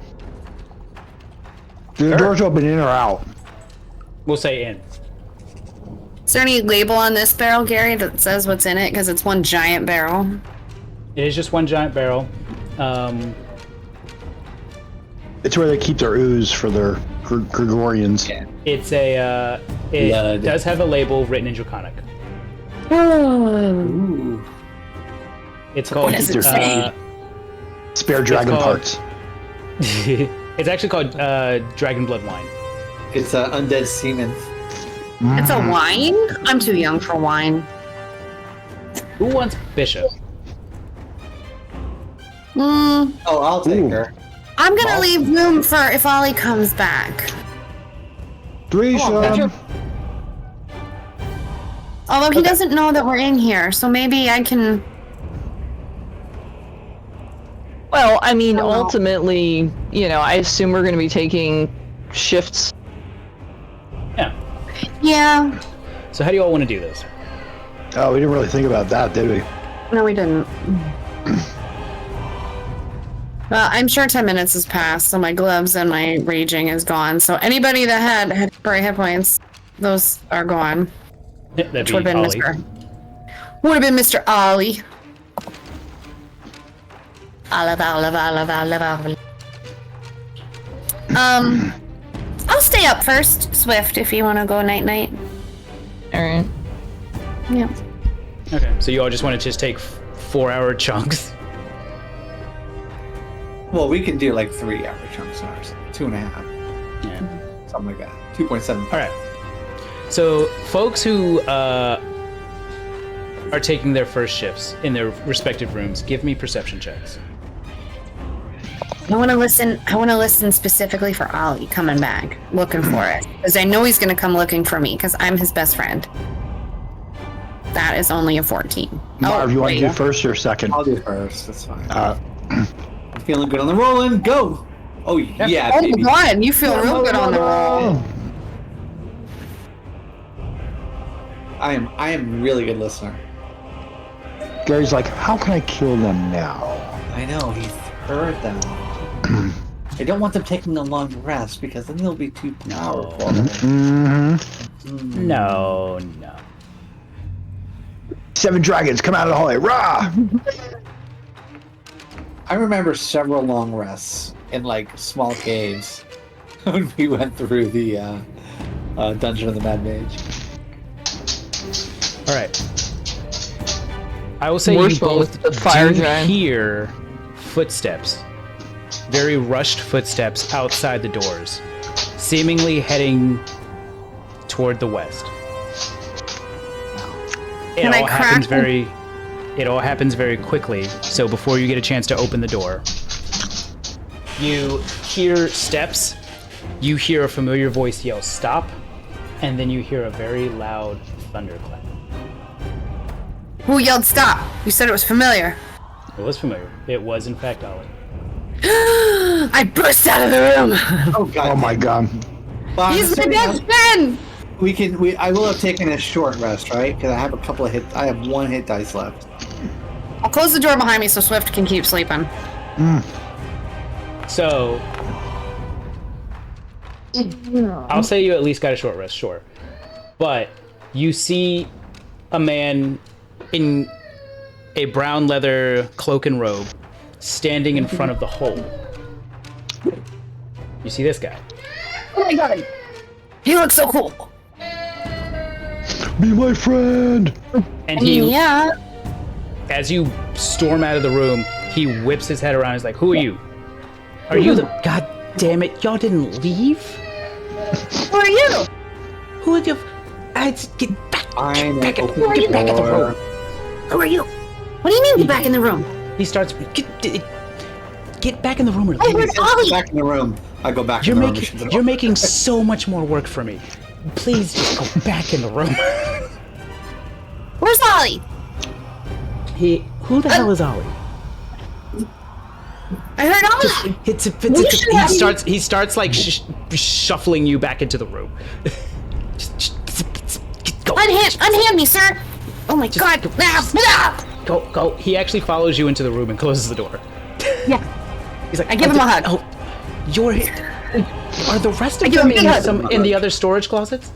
C: Do the doors open in or out?
A: We'll say in.
D: Is there any label on this barrel, Gary, that says what's in it? Because it's one giant barrel.
A: It is just one giant barrel.
C: It's where they keep their ooze for their Gregorians.
B: Yeah.
A: It's a. It
B: Blood.
A: does have a label written in Draconic.
B: Ooh.
A: It's called.
D: What does it say?
C: Spare dragon
A: called-
C: parts.
A: It's actually called Dragon Blood Wine.
B: It's undead semen.
D: It's a wine? I'm too young for wine.
A: Who wants Bishop?
D: Mm,
B: Oh, I'll take
C: Ooh.
B: her.
D: I'm gonna leave room for if Ollie comes back.
C: Threesome.
D: Although he doesn't know that we're in here, so maybe I can.
E: Well, I mean,
D: Oh, no.
E: ultimately, I assume we're going to be taking shifts.
A: Yeah.
D: Yeah.
A: So how do you all want to do this?
C: Oh, we didn't really think about that, did we?
D: No, we didn't. Well, I'm sure 10 minutes has passed, so my gloves and my raging is gone. So anybody that had temporary hit points, those are gone.
A: That'd
D: Which
A: be
D: would have been
A: Ollie.
D: Would have been Mr. Ollie. Olive. I'll stay up first, Swift, if you want to go night.
E: All right.
D: Yeah.
A: Okay. So you all just want to just take 4-hour chunks.
B: Well, we can do like 3-hour chunks or something. 2.5.
A: Yeah.
B: Something like that. 2.7.
A: All right. So, folks who are taking their first shifts in their respective rooms, give me perception checks.
D: I want to listen specifically for Ollie coming back, looking for it. Because I know he's going to come looking for me, because I'm his best friend. That is only a 14.
C: Marv, you want to
D: wait.
C: do first or second?
B: I'll do first. That's fine.
C: Uh,
B: I'm feeling good on the rolling. Go! Oh, yeah,
D: Oh,
B: baby.
D: God, you feel real good on the roll.
B: I am really good listener.
C: Gary's like, how can I kill them now?
B: I know, he's heard them. I don't want them taking a long rest because then they'll be too powerful.
A: No.
C: 7 dragons come out of the hallway. Rah!
B: I remember several long rests in like small caves when we went through the Dungeon of the Mad Mage.
A: All right. I will say
E: Worst
A: you
E: one
A: both
E: with the fire
A: do
E: giant.
A: hear footsteps, very rushed footsteps outside the doors, seemingly heading toward the west. It
D: Can I
A: all happens
D: crack
A: very. It all happens very quickly. So before you get a chance to open the door, you hear steps. You hear a familiar voice yell "Stop," and then you hear a very loud thunderclap.
D: Who yelled stop? You said it was familiar.
A: It was familiar. It was in fact Ollie.
D: I burst out of the room.
B: Oh god!
C: Oh my god.
B: Well, I'm
D: He's my
B: assuming
D: best friend.
B: I will have taken a short rest, right? Because I have a couple of I have 1 hit dice left.
D: I'll close the door behind me so Swift can keep sleeping.
A: So, I'll say you at least got a short rest, sure. But you see a man in a brown leather cloak and robe standing in front of the hole. You see this guy.
D: Oh my god. He looks so cool.
C: Be my friend!
A: And he,
D: Yeah.
A: as you storm out of the room, he whips his head around. He's like, "Who are you? Are you the... God damn it, y'all didn't leave?
D: Who are you?
A: Who are you? Get back,
B: Fine,
A: get back,
B: open
A: get
B: the
A: back in the
B: door.
A: room."
D: Who are you? What do you mean get back in the room?
A: He starts, get back in the room or
D: I
A: leave.
D: heard Ollie.
B: Back in the room. I go back
A: You're
B: in the room.
A: making you're making so much more work for me. Please just go back in the room.
D: Where's Ollie?
A: Who the hell is Ollie?
D: I heard Ollie.
A: He starts like shuffling you back into the room. Go.
D: Unhand me, sir. Oh my god.
A: Go. He actually follows you into the room and closes the door.
D: Yeah.
A: He's like,
D: I give him a hug.
A: Oh, you're here. Are the rest of
D: I give
A: them
D: him a big hug.
A: in the other storage closets?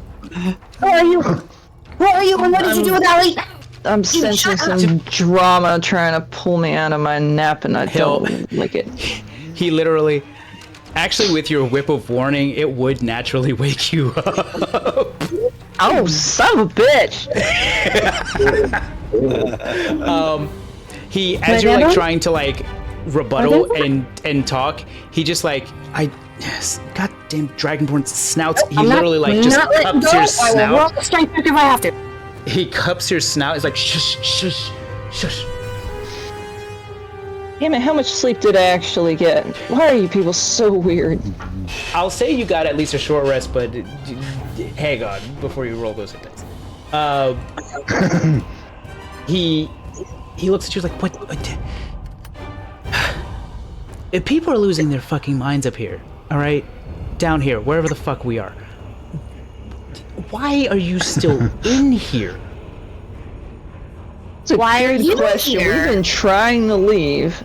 D: Who are you? Who are you and what did you do with Ollie?
E: I'm sensing some drama trying to pull me out of my nap, and I
A: He'll-
E: don't like it.
A: He literally, actually, with your whip of warning, it would naturally wake you up.
E: Oh, son of a bitch!
A: He, as you're like trying to like rebuttal and talk, he just like, goddamn dragonborn snouts. He literally like just cups your
D: I will
A: snout.
D: roll the strength check if I have to.
A: He cups your snout. He's like, shush, shush, shush.
E: Damn it, how much sleep did I actually get? Why are you people so weird?
A: I'll say you got at least a short rest, but hang on before you roll those hit dice. He looks at you like, what? If people are losing their fucking minds up here, all right, down here, wherever the fuck we are, why are you still in here?
D: Why are you
E: Question.
D: here?
E: We've been trying to leave.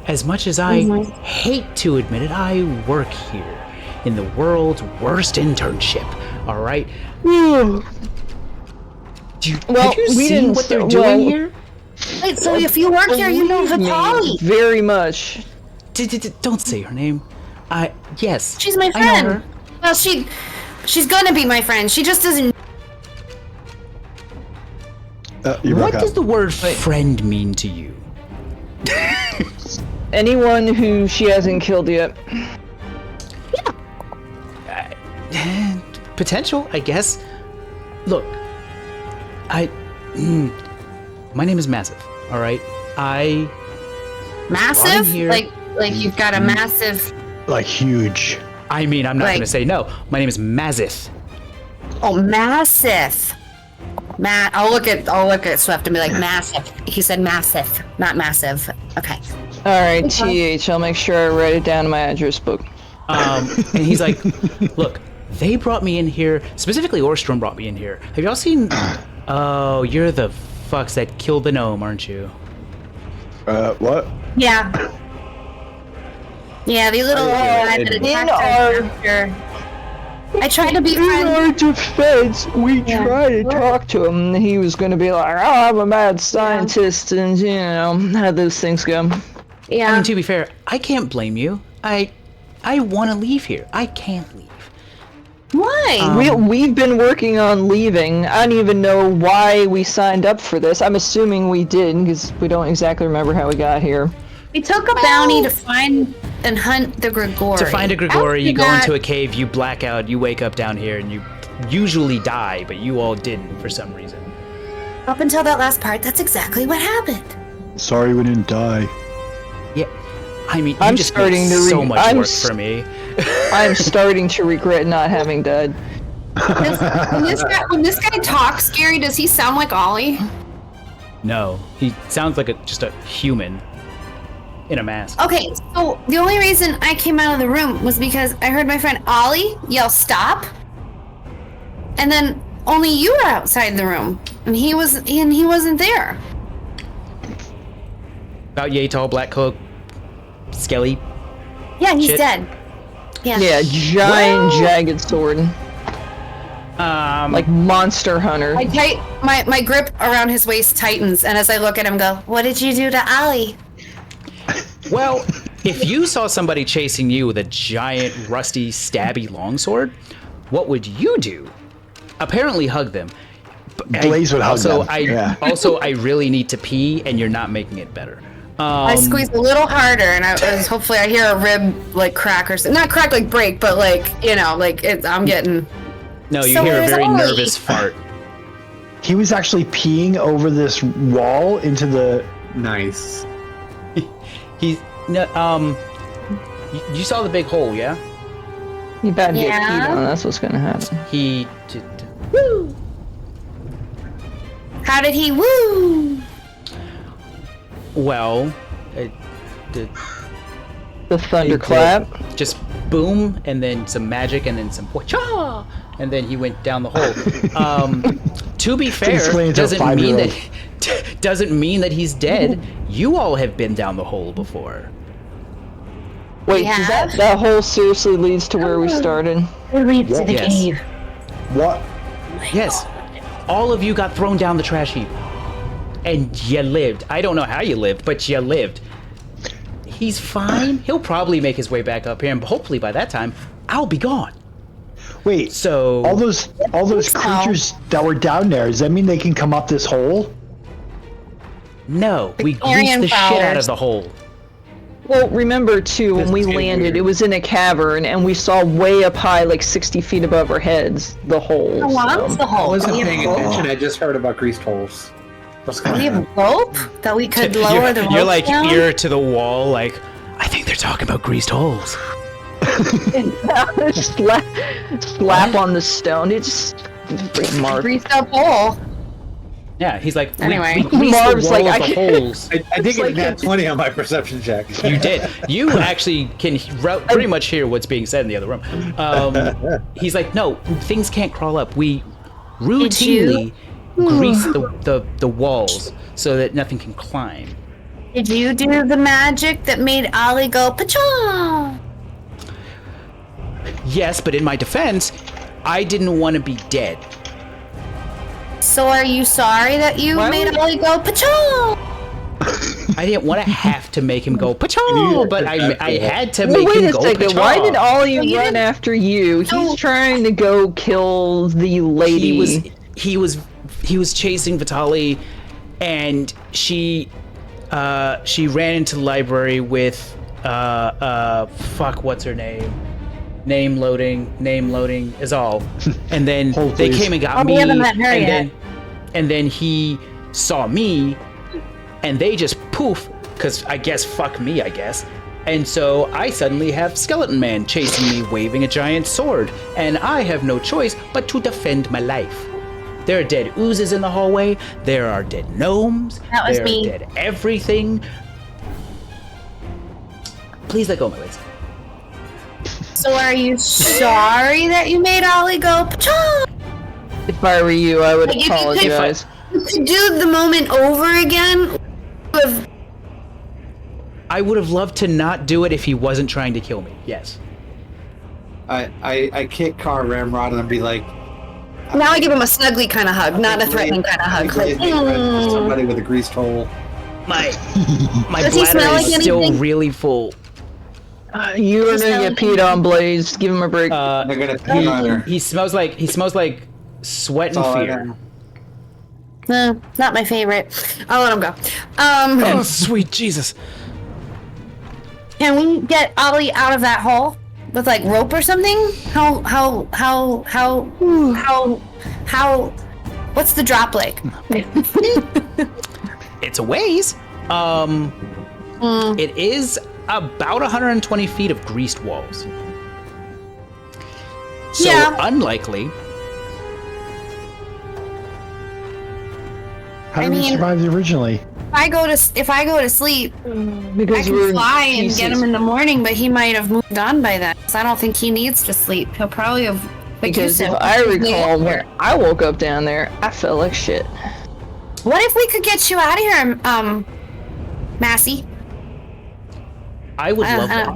A: As much as I hate to admit it, I work here in the world's worst internship. All right. Did you
E: we
A: see
E: didn't
A: what they're
E: st-
A: doing
E: well-
A: here?
D: Wait, so if you work here, you know
E: Believe me,
D: Vitali.
E: very much.
A: Don't say her name. Yes.
D: She's my
A: I know
D: friend.
A: her.
D: Well, she's gonna be my friend. She just doesn't.
C: You
A: What
C: broke
A: does
C: up.
A: the word friend mean to you?
E: Anyone who she hasn't killed yet.
A: Potential, I guess. Look, my name is Massive. All right,
D: Massive?
A: here.
D: Like you've got a massive.
C: Like huge.
A: I mean, I'm not
D: Like-
A: gonna say no. My name is Mazith.
D: Oh, massive. I'll look at Swift and be like, massive. He said massive, not massive. Okay.
E: Alright, TH, I'll make sure I write it down in my address book.
A: And he's like, look, they brought me in here. Specifically, Orstrom brought me in here. Have y'all seen? Oh, you're the fucks that killed the gnome, aren't you?
C: What?
D: Yeah. Yeah, the little guy that attacked her. I tried to be
E: In our defense, we tried to talk to him, and he was going to be like, "Oh, I'm a mad scientist," and how those things go.
D: Yeah.
A: I mean, to be fair, I can't blame you. I want to leave here. I can't leave.
D: Why?
E: We've been working on leaving. I don't even know why we signed up for this. I'm assuming we did, because we don't exactly remember how we got here.
D: We took a bounty to find and hunt the Grigori.
A: To find a Grigori, you go into a cave, you black out, you wake up down here, and you usually die, but you all didn't for some reason.
D: Up until that last part, that's exactly what happened.
C: Sorry we didn't die.
A: Yeah, I mean, you
E: I'm
A: just
E: starting
A: made
E: to
A: so much work for me.
E: I'm starting to regret not having died.
D: When this guy talks, Gary, does he sound like Ollie?
A: No, he sounds like just a human in a mask.
D: Okay, so the only reason I came out of the room was because I heard my friend Ollie yell "stop," and then only you were outside the room, and he wasn't there.
A: About yay tall, black cloak, skelly.
D: Yeah, he's
A: Shit.
D: dead. Yeah.
E: Yeah, giant, jagged sword. Like Monster Hunter.
D: My grip around his waist tightens, and as I look at him, go, "What did you do to Ollie?"
A: Well, if you saw somebody chasing you with a giant, rusty, stabby longsword, what would you do? Apparently hug them.
C: Blaze would hug them.
A: Also, I really need to pee, and you're not making it better.
D: I squeezed a little harder, and hopefully I hear a rib like crack or something. Not crack like break, but like I'm getting.
A: No, you
D: So
A: hear a
D: where's
A: very
D: Ollie?
A: nervous fart.
C: He was actually peeing over this wall into the.
B: Nice.
A: He's you saw the big hole, yeah?
E: You about to get
D: Yeah.
E: peed on, that's what's gonna happen.
A: He
D: Woo! How did he woo?
A: well,
E: The thunderclap.
A: just boom, and then some magic, and then some cha, and then he went down the hole. To be fair,
C: explain to a
A: doesn't mean that he's dead. You all have been down the hole before.
E: Wait,
D: Yeah.
E: does that hole seriously leads to where we started?
D: It leads to the
A: Yes.
D: cave.
C: What?
A: Yes, all of you got thrown down the trash heap, and you lived. I don't know how you lived, but you lived. He's fine. He'll probably make his way back up here, and hopefully by that time, I'll be gone.
C: Wait.
A: So
C: All those creatures that were down there. Does that mean they can come up this hole?
A: no, we
D: Victorian
A: greased the shit out of
D: powers.
A: the hole.
E: Well, remember too, when we
B: That's too
E: landed,
B: weird.
E: it was in a cavern, and we saw way up high, like 60 feet above our heads, the hole.
D: How long's
E: so-
D: the
B: I
D: hole?
B: wasn't
D: Do we have
B: paying
D: rope?
B: attention. I just heard about greased holes. What's
D: Do
B: going
D: we
B: on?
D: have rope that we could lower the rope
A: You're like
D: down?
A: ear to the wall, like I think they're talking about greased holes.
E: slap on the stone. It's just Marv.
D: Greased up hole.
A: Yeah, he's like,
D: Anyway.
A: we greased
E: Marv's
A: the
E: like,
A: wall
E: I
A: of the
E: can't-
A: holes.
B: I did get a nat 20 on my perception check.
A: You did. You actually can pretty much hear what's being said in the other room. He's like, no, things can't crawl up. We routinely grease the walls so that nothing can climb.
D: Did you do the magic that made Ollie go pacha?
A: Yes, but in my defense, I didn't want to be dead.
D: So are you sorry that you
E: Why
D: made
E: would-
D: Ollie go pacha?
A: I didn't want to have to make him go pachow, but I had to
E: Well,
A: make
E: wait
A: him
E: a
A: go
E: second.
A: pachow.
E: Why did Ollie
D: you
E: run
D: didn't-
E: after you? He's
D: No.
E: trying to go kill the lady.
A: He was chasing Vitali, and she ran into the library with fuck, what's her name? Name loading is all. And then
C: Hold,
A: they
C: please.
A: came and got
D: Oh, we
A: me,
D: haven't met her yet.
A: and then he saw me, and they just poof, because I guess fuck me, I guess. And so I suddenly have Skeleton Man chasing me, waving a giant sword, and I have no choice but to defend my life. There are dead oozes in the hallway. There are dead gnomes.
D: That was
A: there
D: me.
A: are dead everything. Please let go of my waist.
D: So are you sorry that you made Ollie go pacha?
E: If I were you, I would
D: Like, if you could-
E: apologize.
D: You could do the moment over again. With
A: I would have loved to not do it if he wasn't trying to kill me. Yes.
B: I kick Car Ramrod and be like.
D: Now I give him a snuggly kind of hug, not a threatening kind of hug. Like,
B: somebody with a greased hole.
A: My
D: Does he
A: bladder
D: smell like
A: is still
D: anything?
A: really full.
E: You are gonna get peed on, Blaze. Give him a break.
B: They're gonna pee on her.
A: He smells like sweat and fear.
D: Not my favorite. I'll let him go.
A: Oh, sweet Jesus.
D: Can we get Ollie out of that hole with like rope or something? What's the drop like?
A: It's a ways. It is about 120 feet of greased walls. So
D: Yeah.
A: unlikely.
C: How did
D: I
C: we
D: mean-
C: survive originally?
D: If I go to sleep, I
E: Because
D: can
E: we're
D: fly and get
E: pieces.
D: him in the morning, but he might have moved on by then. So I don't think he needs to sleep. He'll probably have. Like you
E: Because
D: said,
E: if I recall, when I woke up down there, I felt like shit.
D: what if we could get you out of here, Massey?
A: I would love that.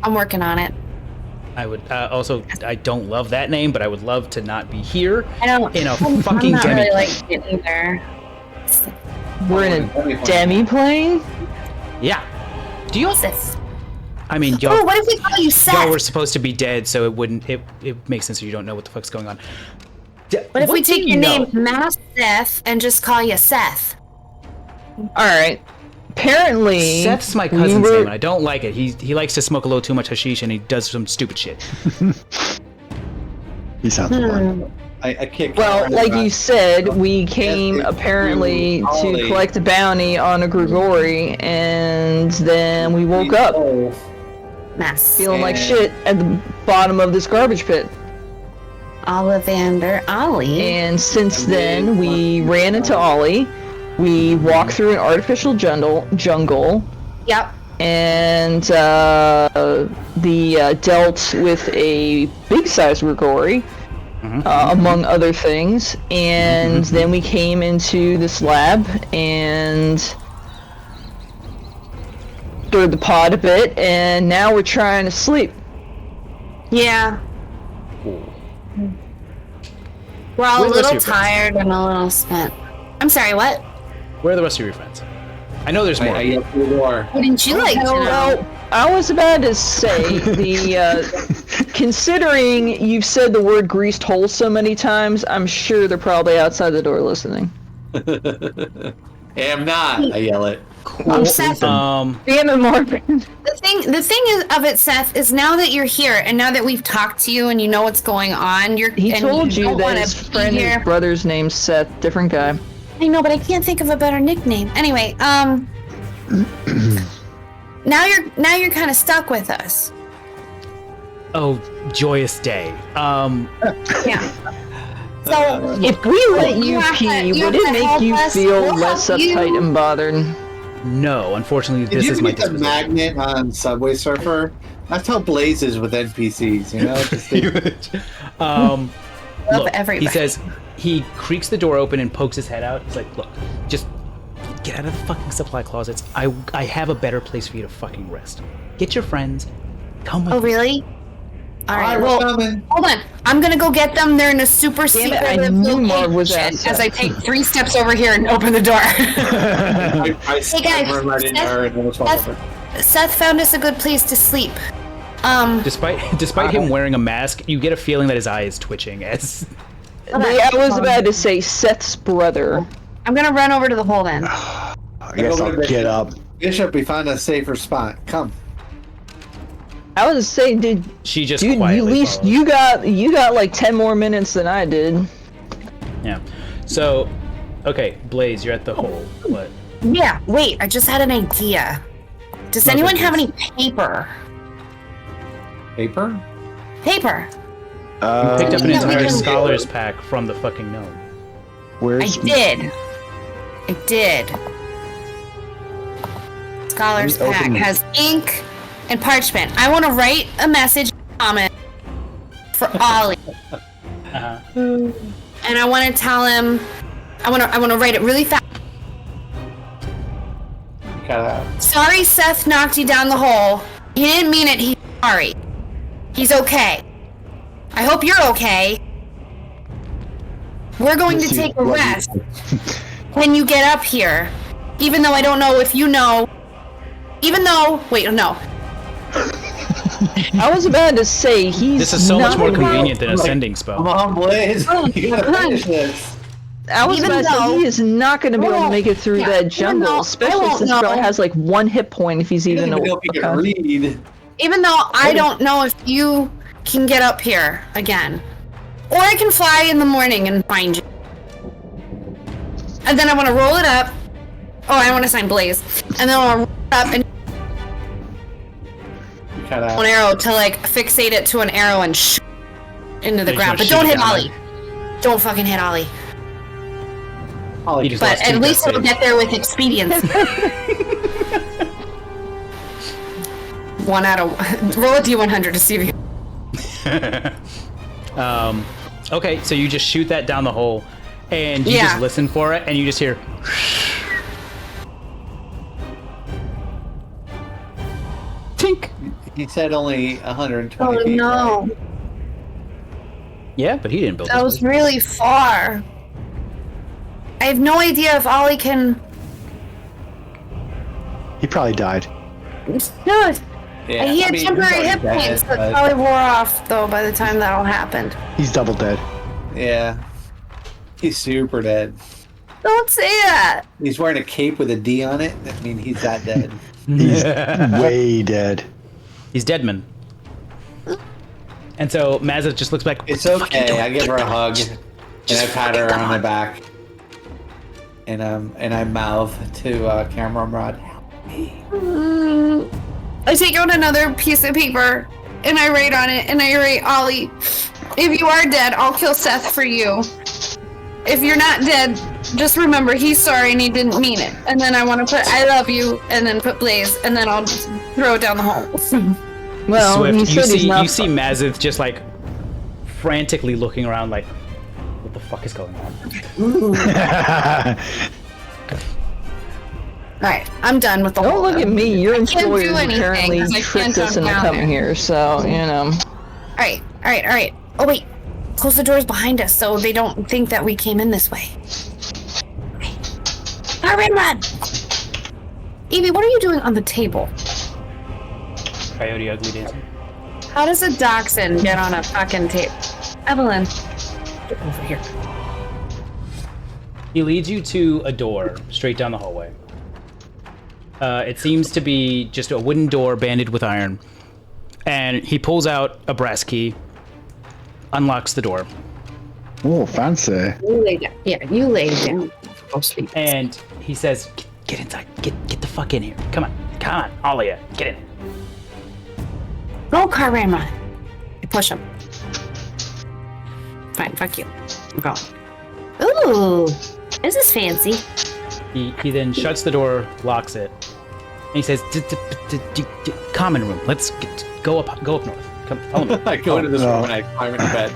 D: I'm working on it.
A: I would also. I don't love that name, but I would love to not be here
D: I don't.
A: in a
D: I'm
A: fucking
D: not
A: demi.
D: really like it either.
E: We're in a demi-plane?
A: Yeah. Do you?
D: What's this?
A: I mean,
D: Oh,
A: y'all.
D: what if we call you Seth?
A: Y'all were supposed to be dead, so it wouldn't. It makes sense if you don't know what the fuck's going on.
D: What if we
A: do
D: take
A: you
D: your
A: know?
D: name, Mass Seth, and just call you Seth?
E: Alright. Apparently...
A: Seth's my cousin's name, and I don't like it. He likes to smoke a little too much hashish, and he does some stupid shit.
C: He sounds fun.
B: I kick.
E: Well,
B: Car
E: like
B: Ramrod.
E: you said, we came
B: Yes,
E: apparently to
B: Ollie.
E: collect a bounty on a Grigori, and then we woke up
B: Oh,
D: Mass.
E: feeling like
B: And-
E: shit at the bottom of this garbage pit.
D: Ollivander Ollie.
E: And since
B: And
E: then,
B: then
E: we
B: what-
E: ran into Ollie. We walked through an artificial jungle,
D: Yep.
E: and dealt with a big-sized Grigori, among other things. And then we came into this lab and stirred the pot a bit, and now we're trying to sleep.
D: Yeah. We're all
A: Where's
D: a
A: the rest
D: little
A: of your friends?
D: tired and a little spent. I'm sorry, what?
A: Where are the rest of your friends? I know there's more.
B: I yelled through the door.
D: Wouldn't you like to know?
E: Well, I was about to say considering you've said the word greased hole so many times, I'm sure they're probably outside the door listening.
B: Hey, I'm not. I yell it.
E: I'm
D: Seth,
E: Damn it, Marvin.
D: the thing is of it, Seth, is now that you're here and now that we've talked to you and you know what's going on,
E: He
D: and
E: told you
D: don't
E: that
D: wanna
E: his
D: be
E: friend,
D: here.
E: his brother's name's Seth, different guy.
D: I know, but I can't think of a better nickname. Anyway, now you're kind of stuck with us.
A: Oh, joyous day.
D: Yeah. So
E: If we let you
D: have to-
E: pee,
D: you
E: would
D: have
E: it
D: to
E: make
D: help
E: you
D: us.
E: feel
D: We'll
E: less
D: help you.
E: uptight and bothered?
A: No, unfortunately,
B: Did
A: this
B: you
A: is my
B: get the
A: disposition.
B: magnet on Subway Surfer? That's how Blaze is with NPCs, you know? Just
A: Love he
D: everybody.
A: says he creaks the door open and pokes his head out. He's like, "Look, just get out of the fucking supply closets. I have a better place for you to fucking rest. Get your friends. Come with
D: Oh,
A: me."
D: really? All right.
B: Alright,
D: Well,
B: we're coming.
D: hold on. I'm gonna go get them. They're in a super
E: Damn
D: secret
E: it, I knew Marv was
D: location
E: outside.
D: as I take 3 steps over here and open the door.
B: I
D: Hey, guys,
B: run right into her and almost walk
D: Seth-
B: over.
D: Seth found us a good place to sleep.
A: Despite him wearing a mask, you get a feeling that his eye is twitching as
E: I was about to say Seth's brother.
D: I'm gonna run over to the hole then.
C: I guess I'll get up.
B: Bishop, we found a safer spot. Come.
E: I was saying,
A: she just
E: dude,
A: quietly
E: at least
A: follows.
E: you got like 10 more minutes than I did.
A: Yeah. So, okay, Blaze, you're at the hole. What?
D: Yeah. Wait. I just had an idea. Does
A: No,
D: anyone
A: thank
D: have
A: you.
D: any paper?
B: Paper?
D: Paper.
A: You picked up an
D: Yeah, we
A: entire
D: can-
A: scholar's pack from the fucking gnome.
D: I
C: Where's
D: did. Scholar's
C: Let me
D: pack
C: open it.
D: has ink and parchment. I want to write a message comment for Ollie,
A: Uh-huh.
D: and I want to tell him. I want to write it really fast.
B: cut out.
D: Sorry Seth knocked you down the hole. He didn't mean it, he's sorry. He's okay. I hope you're okay. We're going to take a rest. When you get up here. Even though I don't know if you know. Wait, no.
E: I was about to say he's.
A: This is so much more
E: not-
A: convenient than ascending
B: Come
A: spell.
B: on, Blaze. You gotta finish this.
E: I was
D: Even
E: about to say
D: though-
E: he is not going to be able to make it through
D: Yeah,
E: that
D: even
E: jungle,
D: though I
E: especially
D: won't
E: since he
D: know.
E: probably has like 1 hit point if he's
B: He
E: even
B: doesn't even know if he can read.
D: Even though I don't know if you can get up here again. Or I can fly in the morning and find you. And then I want to roll it up. Oh, I want to sign Blaze. And then I want to roll it up and
B: Cut out.
D: an arrow to like fixate it to an arrow and shoot into the
A: You just
D: ground.
A: wanna
D: But
A: shoot
D: don't
A: it
D: hit
A: down
D: Ollie. Don't fucking hit Ollie.
A: You just
D: But
A: lost
D: at
A: two
D: least
A: death
D: it'll
A: saves.
D: get there with expedience. 1 out of roll a d100 to see if you.
A: Okay, so you just shoot that down the hole, and you
D: Yeah.
A: just listen for it, and you just hear. Tink.
B: He said only 120
D: Oh
B: feet.
D: no,
B: Right?
A: Yeah, but he didn't build
D: that
A: this
D: was
A: place.
D: really far. I have no idea if Ollie can.
C: He probably died.
D: Good.
B: Yeah,
D: He
B: I
D: had
B: mean,
D: temporary
B: he's
D: hit
B: already
D: points
B: dead,
D: that
B: but-
D: probably wore off though by the time that all happened.
C: He's double dead.
B: Yeah. He's super dead.
D: Don't say that.
B: He's wearing a cape with a D on it. I mean, he's that dead.
C: He's way dead.
A: He's Deadman. And so Mazza just looks back.
B: It's okay. I give her a hug, and I pat her on the back, and I mouth to Camera Rod.
D: I take out another piece of paper and I write on it and I write, Ollie, if you are dead, I'll kill Seth for you. If you're not dead, just remember he's sorry and he didn't mean it. And then I want to put I love you and then put Blaze and then I'll just throw it down the hole.
E: Well,
A: Swift,
E: he
A: you
E: said he's
A: see,
E: not.
A: you see Mazith just like frantically looking around, like, what the fuck is going on?
D: Alright, I'm done with the
E: Don't
D: whole
E: look at me. Your
D: can't do
E: employers
D: anything,
E: apparently
D: 'cause I
E: tricked
D: can't
E: us
D: jump
E: into
D: down
E: coming
D: there.
E: here, so you know.
D: Alright. Oh wait, close the doors behind us so they don't think that we came in this way. Okay. Alright, run! Evie, what are you doing on the table?
A: Coyote ugly dancing.
D: How does a dachshund get on a fucking table? Evelyn, get over here.
A: He leads you to a door straight down the hallway. It seems to be just a wooden door banded with iron. And he pulls out a brass key, unlocks the door,
C: Oh, fancy.
D: You lay down. Yeah, you lay down. Go sleep.
A: and he says, get inside. Get the fuck in here. Come on, all of you. Get in.
D: Go, Karama. I push him. Fine, fuck you. I'm going. Ooh, this is fancy.
A: He then shuts the door, locks it, and he says, "Common room. Let's go up north. Come, follow me."
B: I go into this room and I climb into bed.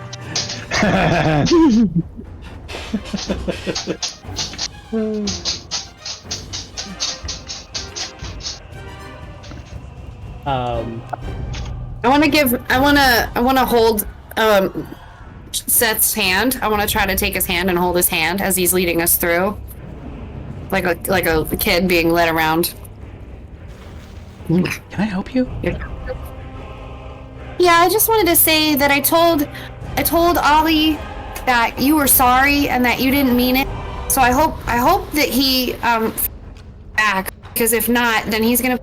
D: I want to hold Seth's hand. I want to try to take his hand and hold his hand as he's leading us through, like a kid being led around.
A: Can I help you?
D: Yeah, I just wanted to say that I told Ollie that you were sorry and that you didn't mean it. So I hope that he back, because if not, then he's gonna.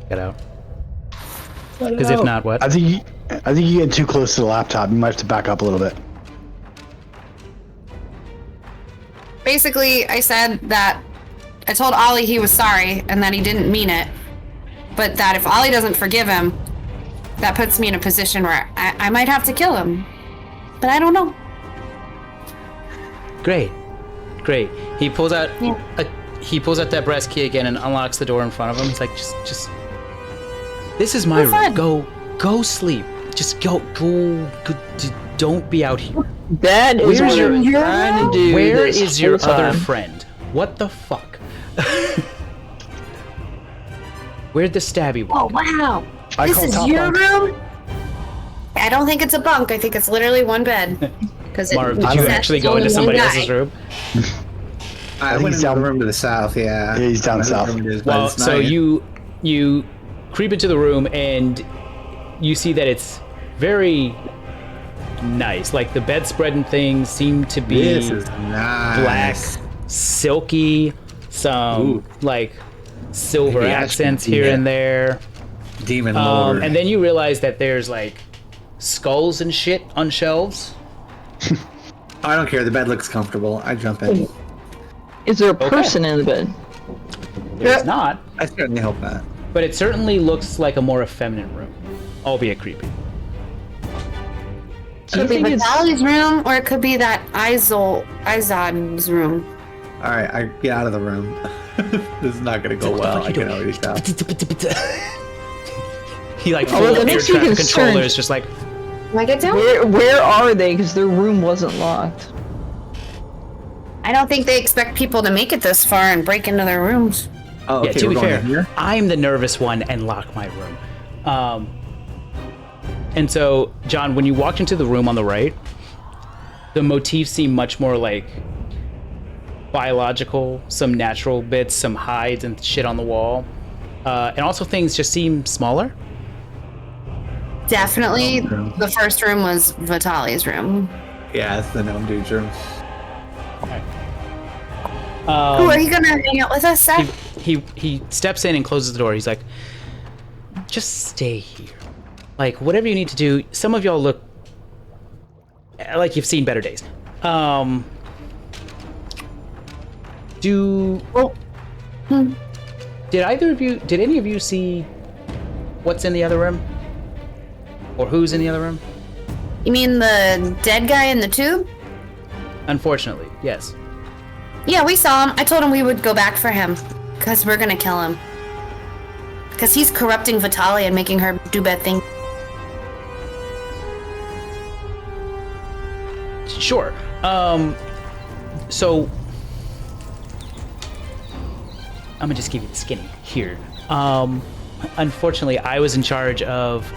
A: Get out. Because if not, what?
C: I think you get too close to the laptop. You might have to back up a little bit.
D: Basically, I said that I told Ollie he was sorry and that he didn't mean it, but that if Ollie doesn't forgive him, that puts me in a position where I might have to kill him. But I don't know.
A: Great. He pulls out
D: Yeah.
A: he pulls out that brass key again and unlocks the door in front of him. He's like, just. This is my
D: Have fun.
A: room. Go sleep. Just go. Don't be out here.
E: That is
A: Where's
E: what
A: your-
E: I'm trying to do.
A: Where
E: this
A: is your
E: whole
A: other
E: time.
A: friend? What the fuck? Where'd the stabby
D: Oh
A: one?
D: wow!
C: I
D: This
C: call
D: is
C: top
D: your
C: bunk.
D: room. I don't think it's a bunk. I think it's literally one bed. Because
A: Marv, did you actually go into somebody else's room?
B: I
C: think
B: went
C: he's
B: into the
C: down-
B: room to the south. Yeah.
C: Yeah, he's down
B: I don't know
C: south.
B: what room it is, but
A: Well,
B: it's
A: so
B: nice.
A: you creep into the room and you see that it's very nice. Like the bedspread and things seem to be
B: This is nice.
A: black, silky, some
B: Ooh.
A: like silver
B: Maybe
A: accents
B: Ashton,
A: here
B: yeah.
A: and there.
B: Demon Lord.
A: And then you realize that there's like skulls and shit on shelves.
B: I don't care. The bed looks comfortable. I jump in.
E: Is there a person in the bed?
A: There's not,
B: I certainly hope not.
A: but it certainly looks like a more effeminate room, albeit creepy.
E: Do you
D: Could be
E: think it's
D: Vitali's room, or it could be that Izod's room.
B: All right, I get out of the room. This is not going to go well. I can already tell.
A: He like
E: well,
A: full
E: that
A: air
E: makes you
A: traffic
E: concerned.
A: controller is just like,
D: Can I get down?
E: where are they? Because their room wasn't locked.
D: I don't think they expect people to make it this far and break into their rooms.
B: Oh,
A: yeah.
B: okay,
A: To
B: we're
A: be
B: going
A: fair,
B: in here.
A: I'm the nervous one and lock my room. And so, John, when you walked into the room on the right, the motifs seem much more like biological, some natural bits, some hides and shit on the wall. And also things just seem smaller.
D: Definitely, the first room was Vitali's room.
B: Yeah, it's the gnome dude's room.
D: Who are you gonna hang out with us, Seth?
A: He steps in and closes the door. He's like, just stay here. Like, whatever you need to do. Some of y'all look like you've seen better days. Did any of you see what's in the other room? Or who's in the other room?
D: You mean the dead guy in the tube?
A: Unfortunately, yes.
D: Yeah, we saw him. I told him we would go back for him. Because we're gonna kill him. Because he's corrupting Vitali and making her do bad things.
A: Sure. So I'm gonna just give you the skinny here. Unfortunately, I was in charge of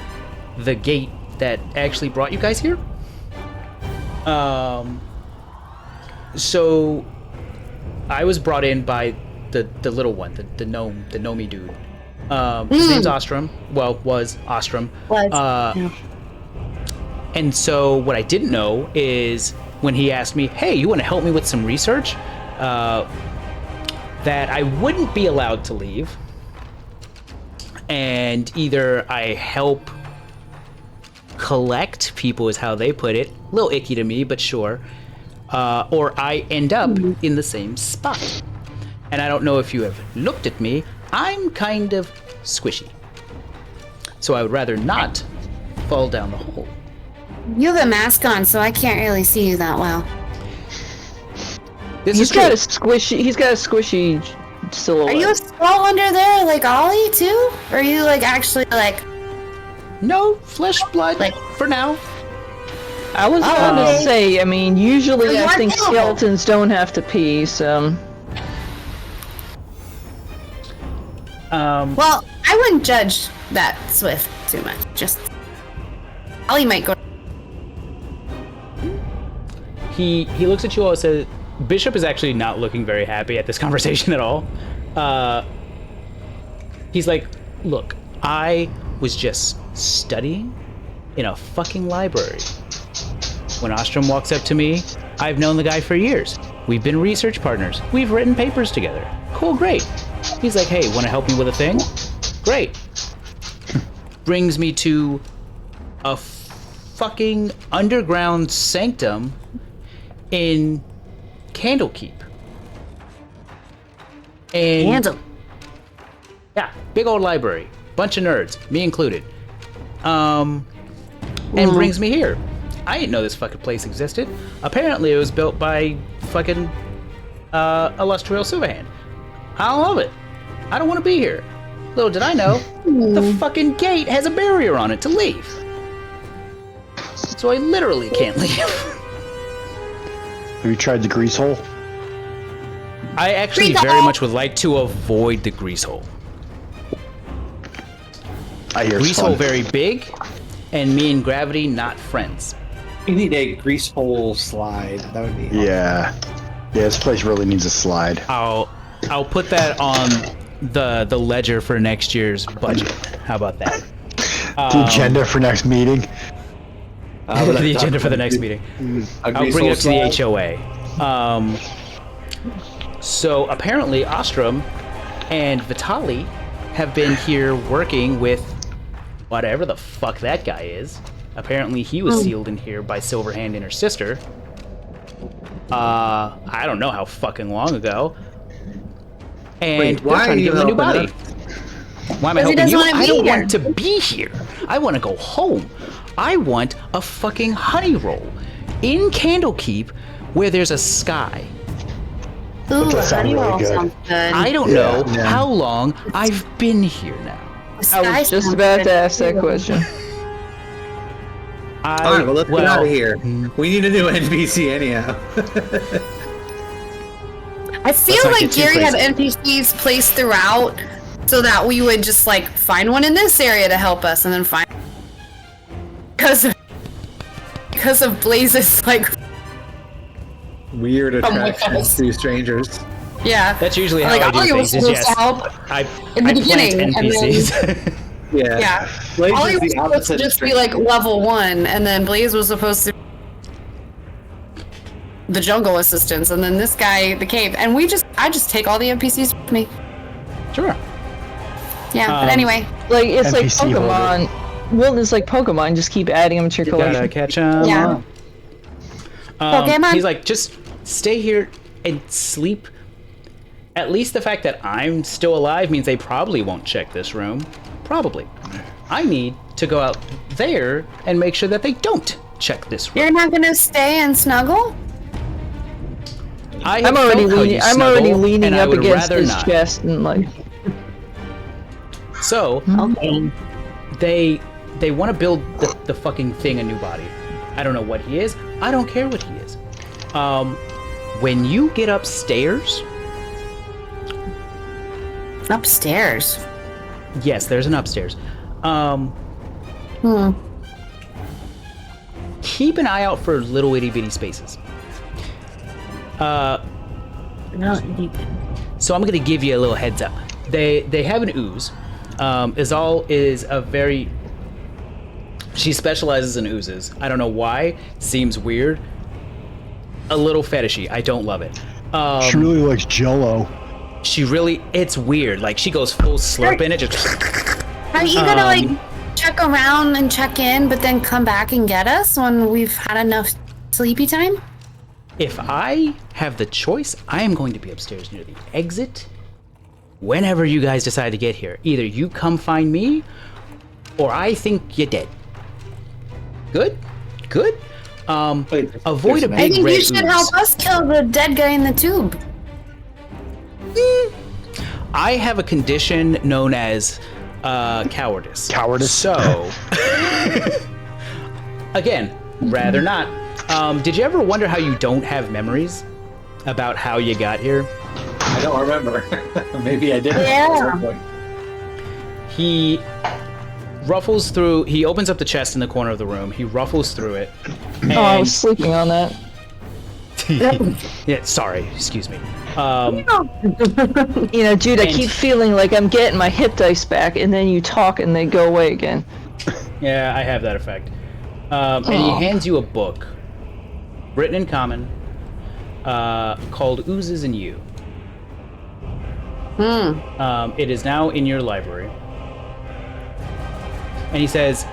A: the gate that actually brought you guys here. So I was brought in by the little one, the gnomey dude. His name's Ostrom. Well, was Ostrom.
D: Yeah.
A: And so what I didn't know is when he asked me, hey, you want to help me with some research? That I wouldn't be allowed to leave. And either I help collect people is how they put it. A little icky to me, but sure. Or I end up in the same spot. And I don't know if you have looked at me. I'm kind of squishy. So I would rather not fall down the hole.
D: You have a mask on, so I can't really see you that well.
A: This
E: He's
A: is
E: got
A: true.
E: a squishy silhouette.
D: Are you a skull under there, like Ollie, too? Or are you, like, actually, like...
A: No flesh, blood,
D: Like-
A: for now.
E: I was going to
D: okay.
E: say, I mean, usually
D: You
E: I
D: are
E: think
D: killable.
E: skeletons don't have to pee, so...
D: Well, I wouldn't judge that Swift too much. Just... Ollie might go...
A: He looks at you all and says, Bishop is actually not looking very happy at this conversation at all. He's like, look, I was just studying in a fucking library. When Ostrom walks up to me, I've known the guy for years. We've been research partners. We've written papers together. Cool, great. He's like, hey, want to help me with a thing? Great. Brings me to a fucking underground sanctum in Candlekeep. And
D: Handle.
A: yeah, big old library, bunch of nerds, me included. And brings me here. I didn't know this fucking place existed. Apparently, it was built by fucking Illustrial Silverhand. I don't love it. I don't want to be here. Little did I know, the fucking gate has a barrier on it to leave. So I literally can't leave.
C: Have you tried the grease hole?
A: I actually very much would like to avoid the grease hole.
C: I hear it's
A: Grease hole
C: fun.
A: very big, and me and Gravity not friends.
B: You need a grease hole slide. That would be awesome.
C: Yeah. Yeah, this place really needs a slide.
A: I'll put that on the ledger for next year's budget. How about that?
C: The agenda for next meeting.
A: The agenda for the next meeting. I'll bring it up to the HOA. So apparently Ostrom and Vitali have been here working with whatever the fuck that guy is. Apparently he was sealed in here by Silverhand and her sister. I don't know how fucking long ago. And
B: Wait,
A: they're
B: why
A: trying to
B: are
A: give him a
B: you
A: new body.
B: helping
A: Why am I
D: Because he
A: helping you?
D: doesn't wanna
A: I
D: be
A: don't
D: here.
A: want to be here. I want to go home. I want a fucking honey roll in Candlekeep where there's a sky.
D: Ooh,
C: that sound
D: honey
C: really
D: roll
C: good.
D: sounds good.
A: I don't
C: Yeah,
A: know
C: yeah.
A: how long I've been here now.
E: I was just about to ask that question.
A: I,
B: All right, well, let's get out of here. We need a new NPC anyhow.
D: I feel
A: Let's not
D: like
A: get too
D: Gary had
A: crazy.
D: NPCs placed throughout so that we would just like find one in this area to help us and then find because of Blaze's like
B: Weird
D: my
B: attractions
D: gosh.
B: to strangers.
D: yeah.
A: That's usually how
D: Like,
A: I
D: Ollie
A: do
D: was
A: things. Is
D: supposed to help
A: I
D: in the
A: I plant
D: beginning, and then-
A: NPCs.
B: Yeah.
D: Yeah.
B: Blaze
D: Ollie
B: is
D: was
B: the
D: supposed
B: opposite
D: to
B: of
D: just be like level 1 and then Blaze was supposed to the jungle assistants and then this guy the cave and I just take all the NPCs with me.
A: Sure.
D: Yeah, but
A: Um,
D: anyway.
E: Like it's like
C: NPC holder.
E: Pokemon. Well, it's like Pokemon. Just keep adding them to your
A: You gotta
E: collection.
A: catch 'em
D: Yeah.
A: all.
D: Pokemon.
A: He's like, just stay here and sleep. At least the fact that I'm still alive means they probably won't check this room. Probably. I need to go out there and make sure that they don't check this room.
D: You're not gonna stay and snuggle?
A: I have
E: I'm already
A: felt how you
E: leaning. I'm already
A: snuggle,
E: leaning
A: and I
E: up
A: would
E: against
A: rather
E: his
A: not.
E: chest and like.
A: So
D: Okay.
A: they want to build the fucking thing a new body. I don't know what he is. I don't care what he is. When you get upstairs,
D: Upstairs.
A: yes, there's an upstairs. Keep an eye out for little itty bitty spaces. So I'm gonna give you a little heads up. They have an ooze. Izal is a very. She specializes in oozes. I don't know why. Seems weird. A little fetishy. I don't love it.
C: She really likes Jello.
A: She really. It's weird. Like she goes full slurp in it. Just.
D: Are you gonna like check around and check in, but then come back and get us when we've had enough sleepy time?
A: If I have the choice, I am going to be upstairs near the exit. Whenever you guys decide to get here, either you come find me, or I think you're dead. Good, good.
B: Wait,
A: Avoid a
B: there's
D: I
A: big
D: think
A: red
D: you should
A: ooze.
D: help us kill the dead guy in the tube.
A: I have a condition known as cowardice.
C: Cowardice?
A: So, again, rather not. Did you ever wonder how you don't have memories about how you got here?
B: I don't remember. Maybe I did.
D: Yeah.
A: He ruffles through. He opens up the chest in the corner of the room. He ruffles through it. And,
E: Oh, I was sleeping on that.
A: yeah, sorry. Excuse me.
E: You know, dude, I
A: And-
E: keep feeling like I'm getting my hit dice back, and then you talk and they go away again.
A: Yeah, I have that effect. And he
E: Aw.
A: hands you a book, written in common, called Oozes and You. It is now in your library. And he says,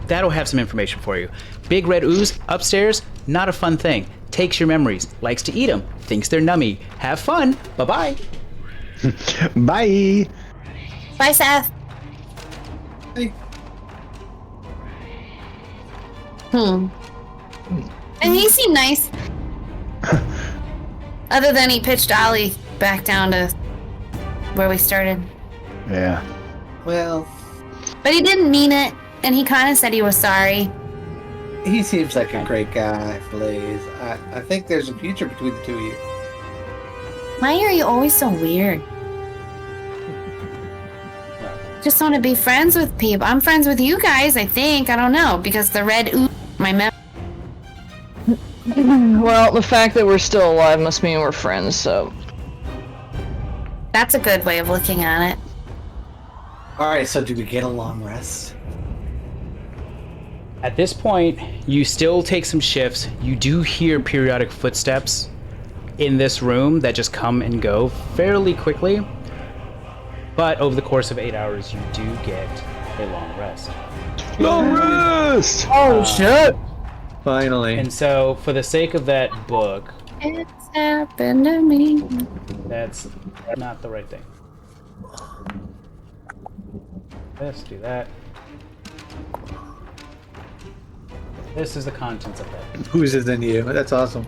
A: that'll have some information for you. Big red ooze upstairs, not a fun thing. Takes your memories, likes to eat them, thinks they're nummy. Have fun. Bye-bye.
C: Bye.
D: Bye, Seth. And he seemed nice. Other than he pitched Ollie back down to where we started.
C: Yeah.
B: Well,
D: But he didn't mean it, and he kind of said he was sorry.
B: He seems like a great guy, Blaze. I think there's a future between the two of you.
D: Why are you always so weird? Just want to be friends with people. I'm friends with you guys, I think. I don't know, because the red my mem.
E: Well, the fact that we're still alive must mean we're friends, so.
D: That's a good way of looking at it.
B: Alright, so do we get a long rest?
A: At this point, you still take some shifts. You do hear periodic footsteps in this room that just come and go fairly quickly. But over the course of 8 hours, you do get a long rest.
C: Long rest!
E: Oh, shit!
F: Finally.
A: And so, for the sake of that book,
D: It's happened to me.
A: that's not the right thing. Let's do that. This is the contents of that.
F: Who's it than you? That's awesome.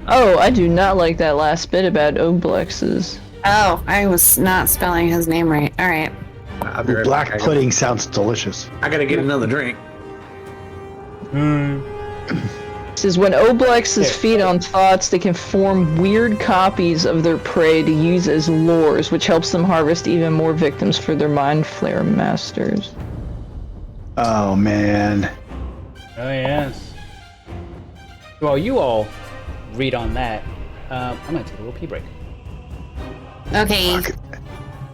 E: Oh, I do not like that last bit about Oblexes.
D: Oh, I was not spelling his name right. All right.
F: I'll be right
C: Black
F: back.
C: pudding sounds delicious.
F: I gotta get another drink.
E: This is when Oblexes feed on thoughts, they can form weird copies of their prey to use as lures, which helps them harvest even more victims for their mind flare masters.
C: Oh man.
A: Oh, yes. While you all read on that, I'm going to take a little pee break.
D: Okay.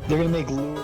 C: They're gonna make lures.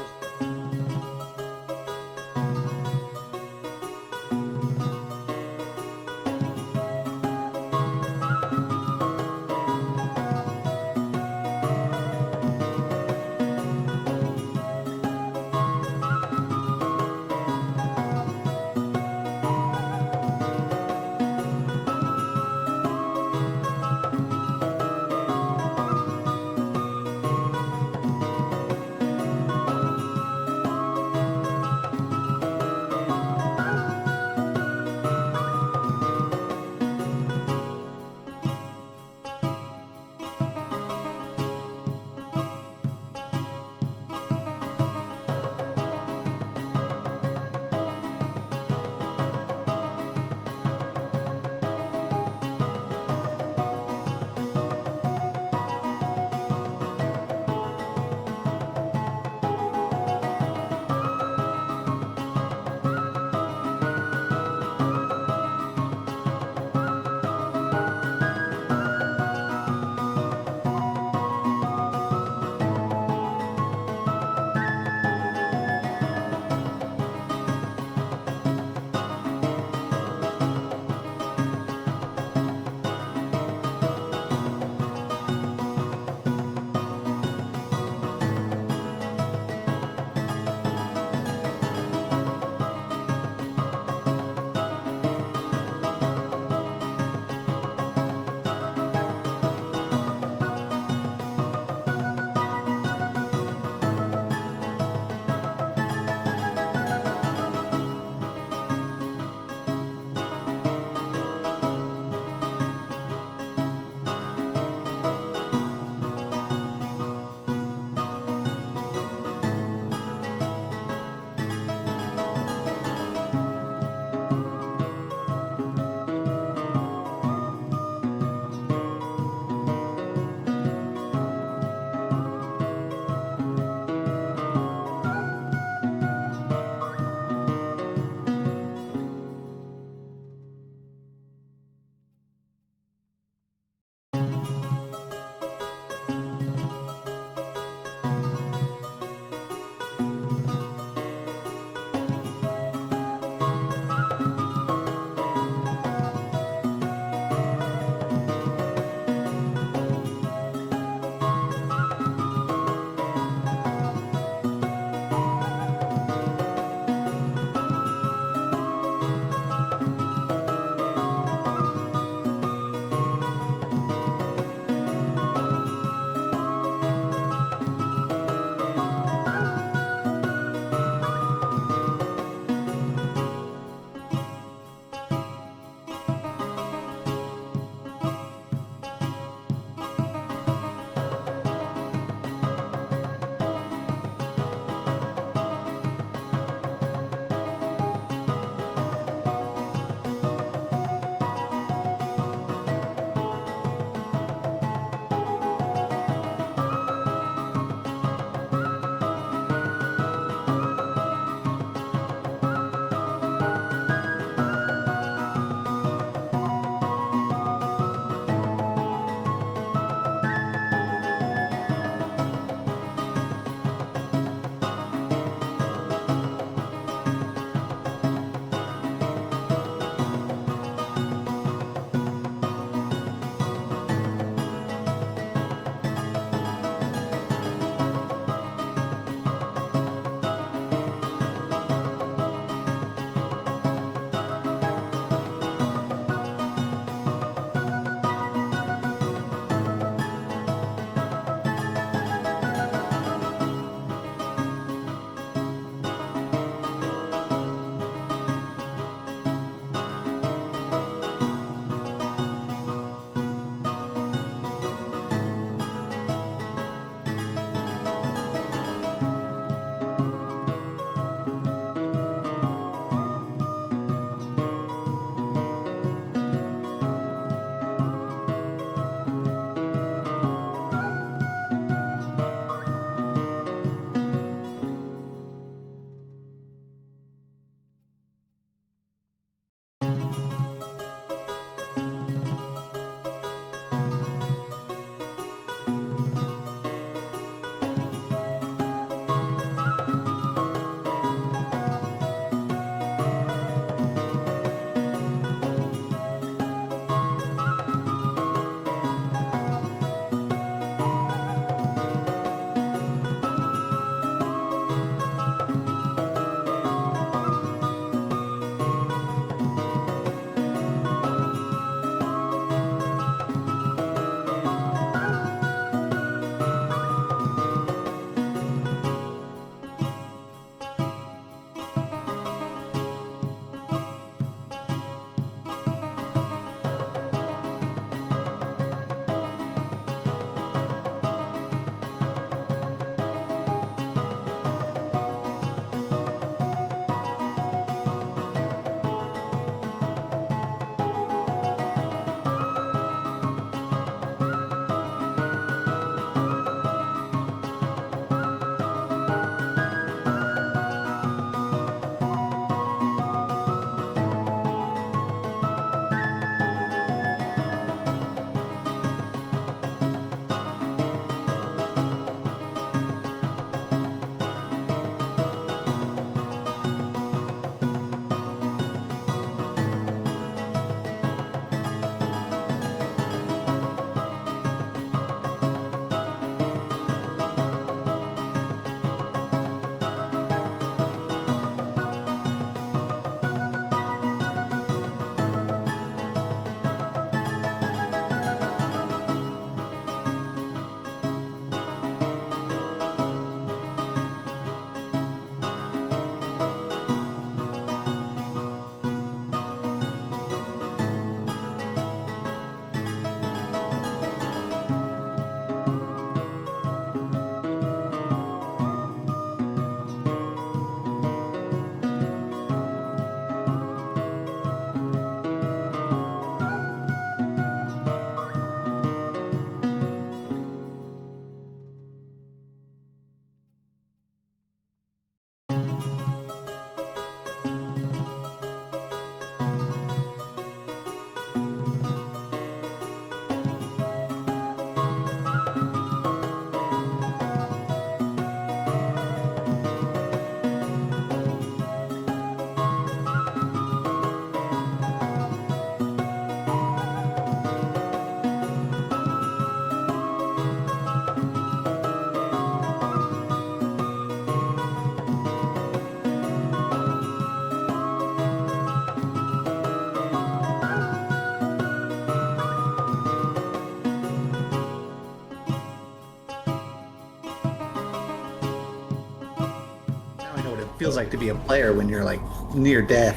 F: feels like to be a player when you're like near death.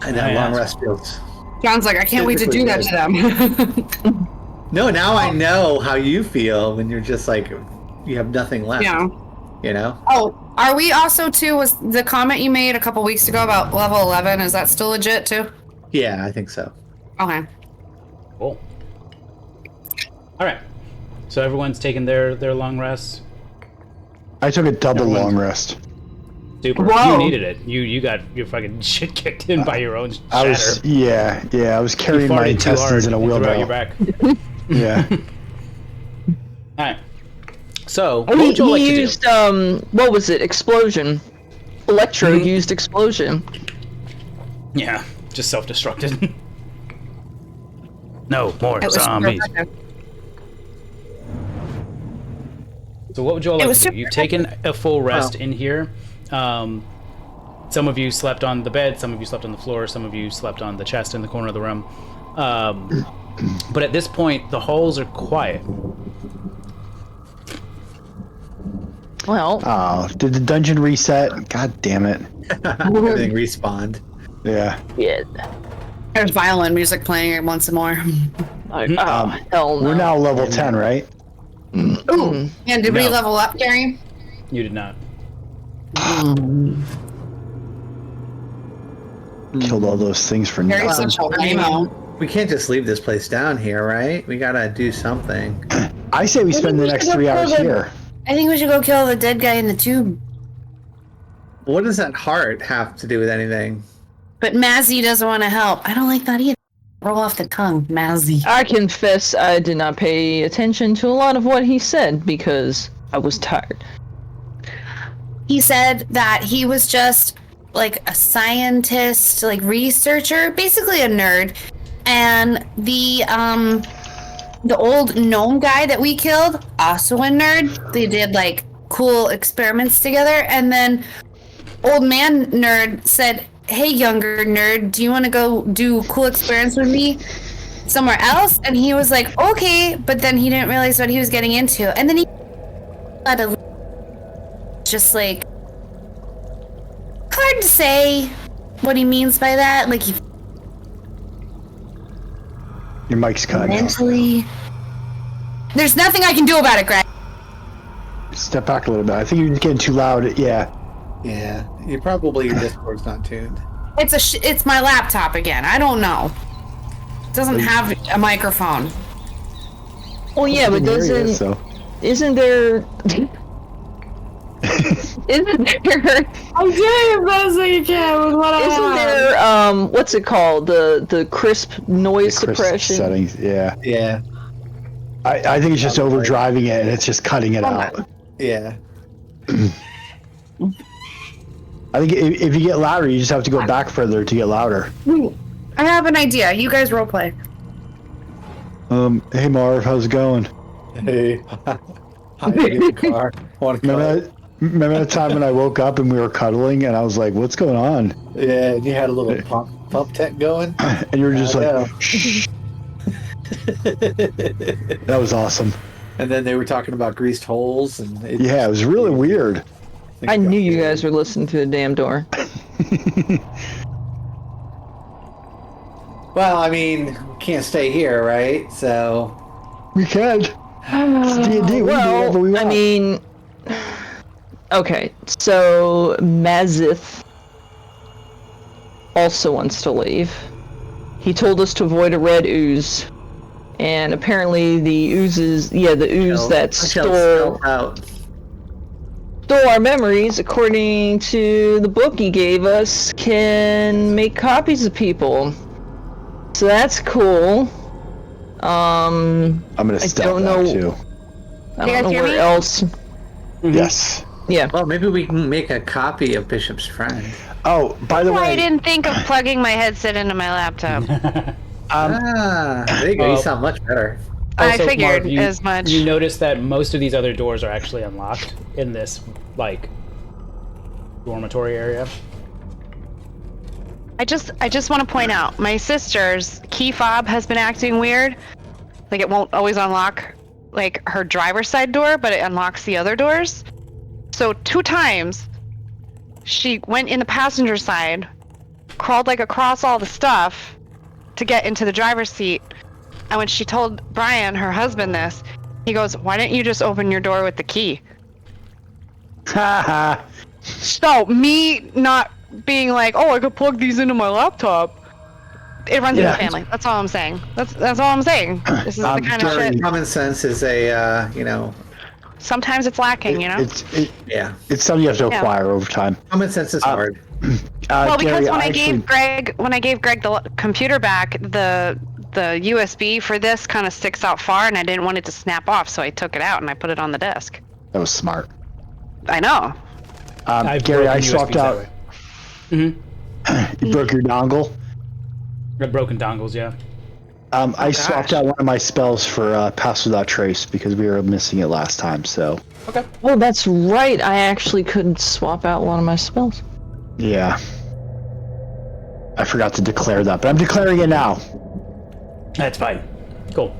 F: And that long rest feels.
D: John's like, I can't wait to do that to them.
F: No, now I know how you feel when you're just like you have nothing left.
D: Yeah.
F: You know?
D: Oh, are we also too? Was the comment you made a couple weeks ago about level 11? Is that still legit too?
F: Yeah, I think so.
D: Okay.
A: Cool. All right. So everyone's taking their long rest.
C: I took a double long rest.
A: Super.
D: Whoa.
A: You needed it. You got your fucking shit kicked in by your own shatter.
C: I was I was carrying my
A: farted too hard
C: intestines in a
A: and threw out your
C: wheelbarrow.
A: back.
C: Yeah.
A: All right. So what would you
E: He
A: like to
E: used
A: do?
E: what was it? Explosion. Electro used explosion.
A: Yeah, just self-destructed. No more
D: It was
A: zombies.
D: super effective.
A: So what would you all
D: It
A: like
D: was
A: to do?
D: super
A: You've taken a full rest
F: Wow.
A: in here. Some of you slept on the bed, some of you slept on the floor, some of you slept on the chest in the corner of the room. But at this point, the halls are quiet.
E: Well,
C: Oh, did the dungeon reset? God damn it.
F: Everything respawned.
C: Yeah.
E: yeah.
D: There's violin music playing once more.
E: Hell no.
C: We're now level 10, right?
D: Ooh. And did we
A: No.
D: level up, Gary?
A: You did not.
C: Killed all those things for
D: Gary's
C: nothing.
D: such a lame-o.
F: We can't just leave this place down here, right? We gotta do something.
C: I say we spend the next 3 hours here.
D: I think we should go kill the dead guy in the tube.
F: What does that heart have to do with anything?
D: But Mazzy doesn't want to help. I don't like that either. Roll off the tongue, Mazzy.
E: I confess I did not pay attention to a lot of what he said because I was tired.
D: He said that he was just like a scientist, like researcher, basically a nerd. And the old gnome guy that we killed, also a nerd. They did like cool experiments together. And then old man nerd said, hey, younger nerd, do you want to go do cool experiments with me somewhere else? And he was like, okay, but then he didn't realize what he was getting into. And then he had a just like hard to say what he means by that. Like he
C: Your mic's cut.
D: mentally. There's nothing I can do about it, Greg.
C: Step back a little bit. I think you're getting too loud. Yeah.
F: Yeah, you probably your Discord's not tuned.
D: It's my laptop again. I don't know. It doesn't have a microphone.
E: Well, yeah, but
C: There he is,
E: isn't
C: so.
E: there? Isn't there?
D: I'm doing the best I can with what
E: Isn't there? What's it called? The crisp noise
C: The crisp
E: suppression.
C: settings. Yeah.
F: Yeah,
C: I think it's just overdriving it and it's just cutting it out.
F: yeah.
C: I think if you get louder, you just have to go back further to get louder.
D: I have an idea. You guys roleplay.
C: Hey Marv, how's it going?
F: Hey, hi, get in the car. Want to
C: Remember that time when I woke up and we were cuddling and I was like, what's going on?
F: Yeah, and you had a little pump tech going.
C: And you were just
F: I
C: like,
F: know.
C: shh. That was awesome.
F: And then they were talking about greased holes, and
C: Yeah, it was really weird.
E: I knew you guys were listening to the damn door.
F: Well, I mean, we can't stay here, right? So
C: We can. It's D&D. We can do whatever we want.
E: I mean, okay, so Mazith also wants to leave. He told us to avoid a red ooze. And apparently the oozes, the ooze that stole our memories, according to the book he gave us, can make copies of people. So that's cool.
C: I'm gonna
E: I
C: step
E: don't
C: back
E: know-
C: too.
E: I
D: You guys
E: don't know
D: hear
E: where
D: me?
E: else.
C: Yes.
E: Yeah.
F: Well, maybe we can make a copy of Bishop's friend.
C: Oh, by the
G: Why I
C: way,
G: didn't think of plugging my headset into my laptop.
F: There you go.
A: well-
F: You sound much better.
G: I
A: Also,
G: figured
A: Marv,
G: as much.
A: You notice that most of these other doors are actually unlocked in this, like, dormitory area.
G: I just want to point out, my sister's key fob has been acting weird. Like it won't always unlock like her driver's side door, but it unlocks the other doors. So 2 times she went in the passenger side, crawled like across all the stuff to get into the driver's seat. And when she told Brian, her husband, this, he goes, "Why didn't you just open your door with the key?"
C: Haha.
G: So me not being like, "Oh, I could plug these into my laptop." It runs in the family. That's all I'm saying. That's all I'm saying. This is the kind of shit.
F: Common sense is a,
G: Sometimes it's lacking, you know?
C: It's something you have to acquire over time.
F: Common sense is hard.
G: Well, because
C: Gary,
G: when I gave Greg the computer back, the USB for this kind of sticks out far, and I didn't want it to snap off, so I took it out and I put it on the desk.
C: That was smart.
G: I know.
C: Gary, I swapped out. You broke your dongle?
A: Broken dongles, yeah.
C: I swapped out one of my spells for Pass Without Trace because we were missing it last time, so.
A: Okay.
E: Oh, that's right. I actually could swap out one of my spells.
C: Yeah. I forgot to declare that, but I'm declaring it now.
A: That's fine. Cool.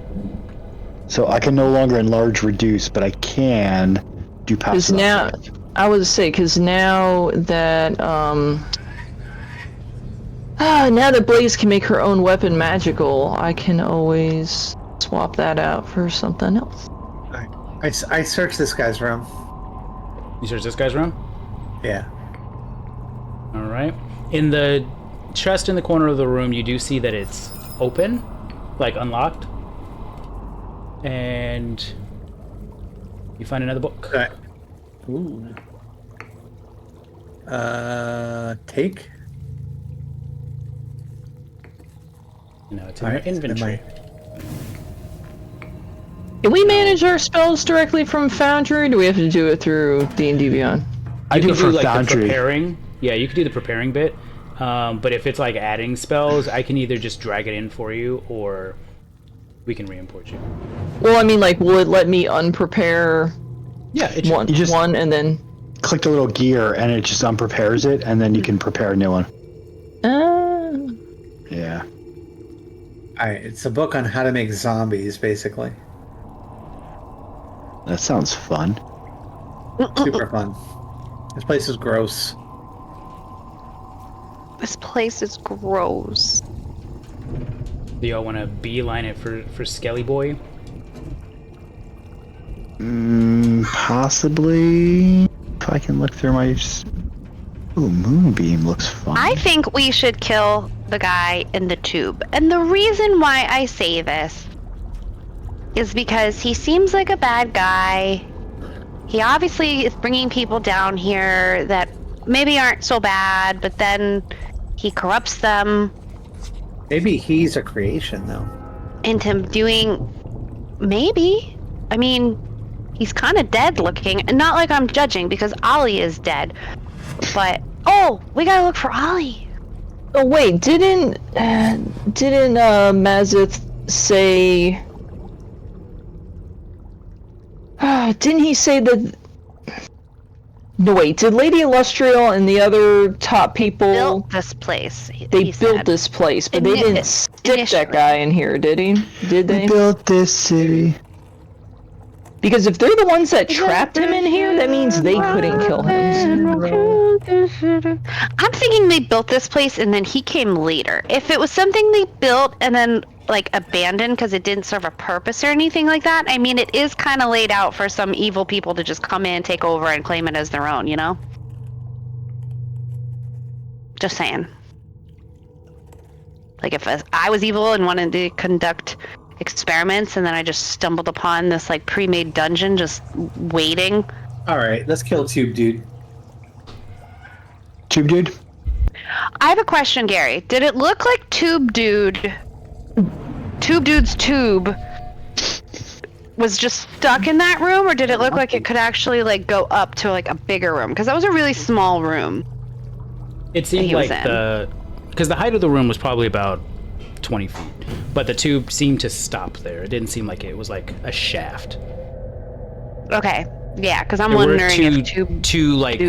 C: So I can no longer enlarge reduce, but I can do Pass Without Trace.
E: I would say, because now that, now that Blaze can make her own weapon magical, I can always swap that out for something else.
F: I searched this guy's room.
A: You search this guy's room?
F: Yeah.
A: All right. In the chest in the corner of the room, you do see that it's open, like unlocked. And you find another book.
F: Okay. Ooh. Take?
A: No, it's in your inventory.
E: Can we manage our spells directly from Foundry, or do we have to do it through D&D Beyond?
C: I do it for
A: like
C: Foundry.
A: The preparing. Yeah, you could do the preparing bit. But if it's like adding spells, I can either just drag it in for you, or we can re-import you.
E: Well, I mean, like, will it let me unprepare one and then...
C: Click the little gear, and it just unprepares it, and then you can prepare a new one. Yeah.
F: Alright, it's a book on how to make zombies, basically.
C: That sounds fun.
F: Super fun. This place is gross.
G: This place is gross.
A: Do y'all want to beeline it for Skelly Boy?
C: Possibly. If I can look through my... Ooh, Moonbeam looks fun.
G: I think we should kill the guy in the tube. And the reason why I say this is because he seems like a bad guy. He obviously is bringing people down here that maybe aren't so bad, but then he corrupts them.
F: Maybe he's a creation, though.
G: Into doing... Maybe. I mean, he's kind of dead looking. And not like I'm judging, because Ollie is dead. But... Oh! We gotta look for Ollie!
E: Oh, wait, didn't Mazith say... didn't he say that... No, wait, did Lady Illustrial and the other top people...
G: Built this place.
E: They built this place, but they didn't stick that guy in here, did he? Did they?
C: We built this city.
E: Because if they're the ones that trapped him in here, that means they couldn't kill him.
G: I'm thinking they built this place and then he came later. If it was something they built and then like abandoned because it didn't serve a purpose or anything like that, I mean, it is kind of laid out for some evil people to just come in, take over, and claim it as their own, you know? Just saying. Like if I was evil and wanted to conduct experiments and then I just stumbled upon this like pre-made dungeon just waiting.
F: Alright, let's kill Tube Dude.
C: Tube Dude?
G: I have a question, Gary. Did it look like Tube Dude's tube was just stuck in that room, or did it look like it could actually like go up to like a bigger room? Because that was a really small room.
A: It seemed like because the height of the room was probably about 20 feet, but the tube seemed to stop there. It didn't seem like it was like a shaft.
G: Okay, yeah, because I'm
A: There were
G: wondering
A: two like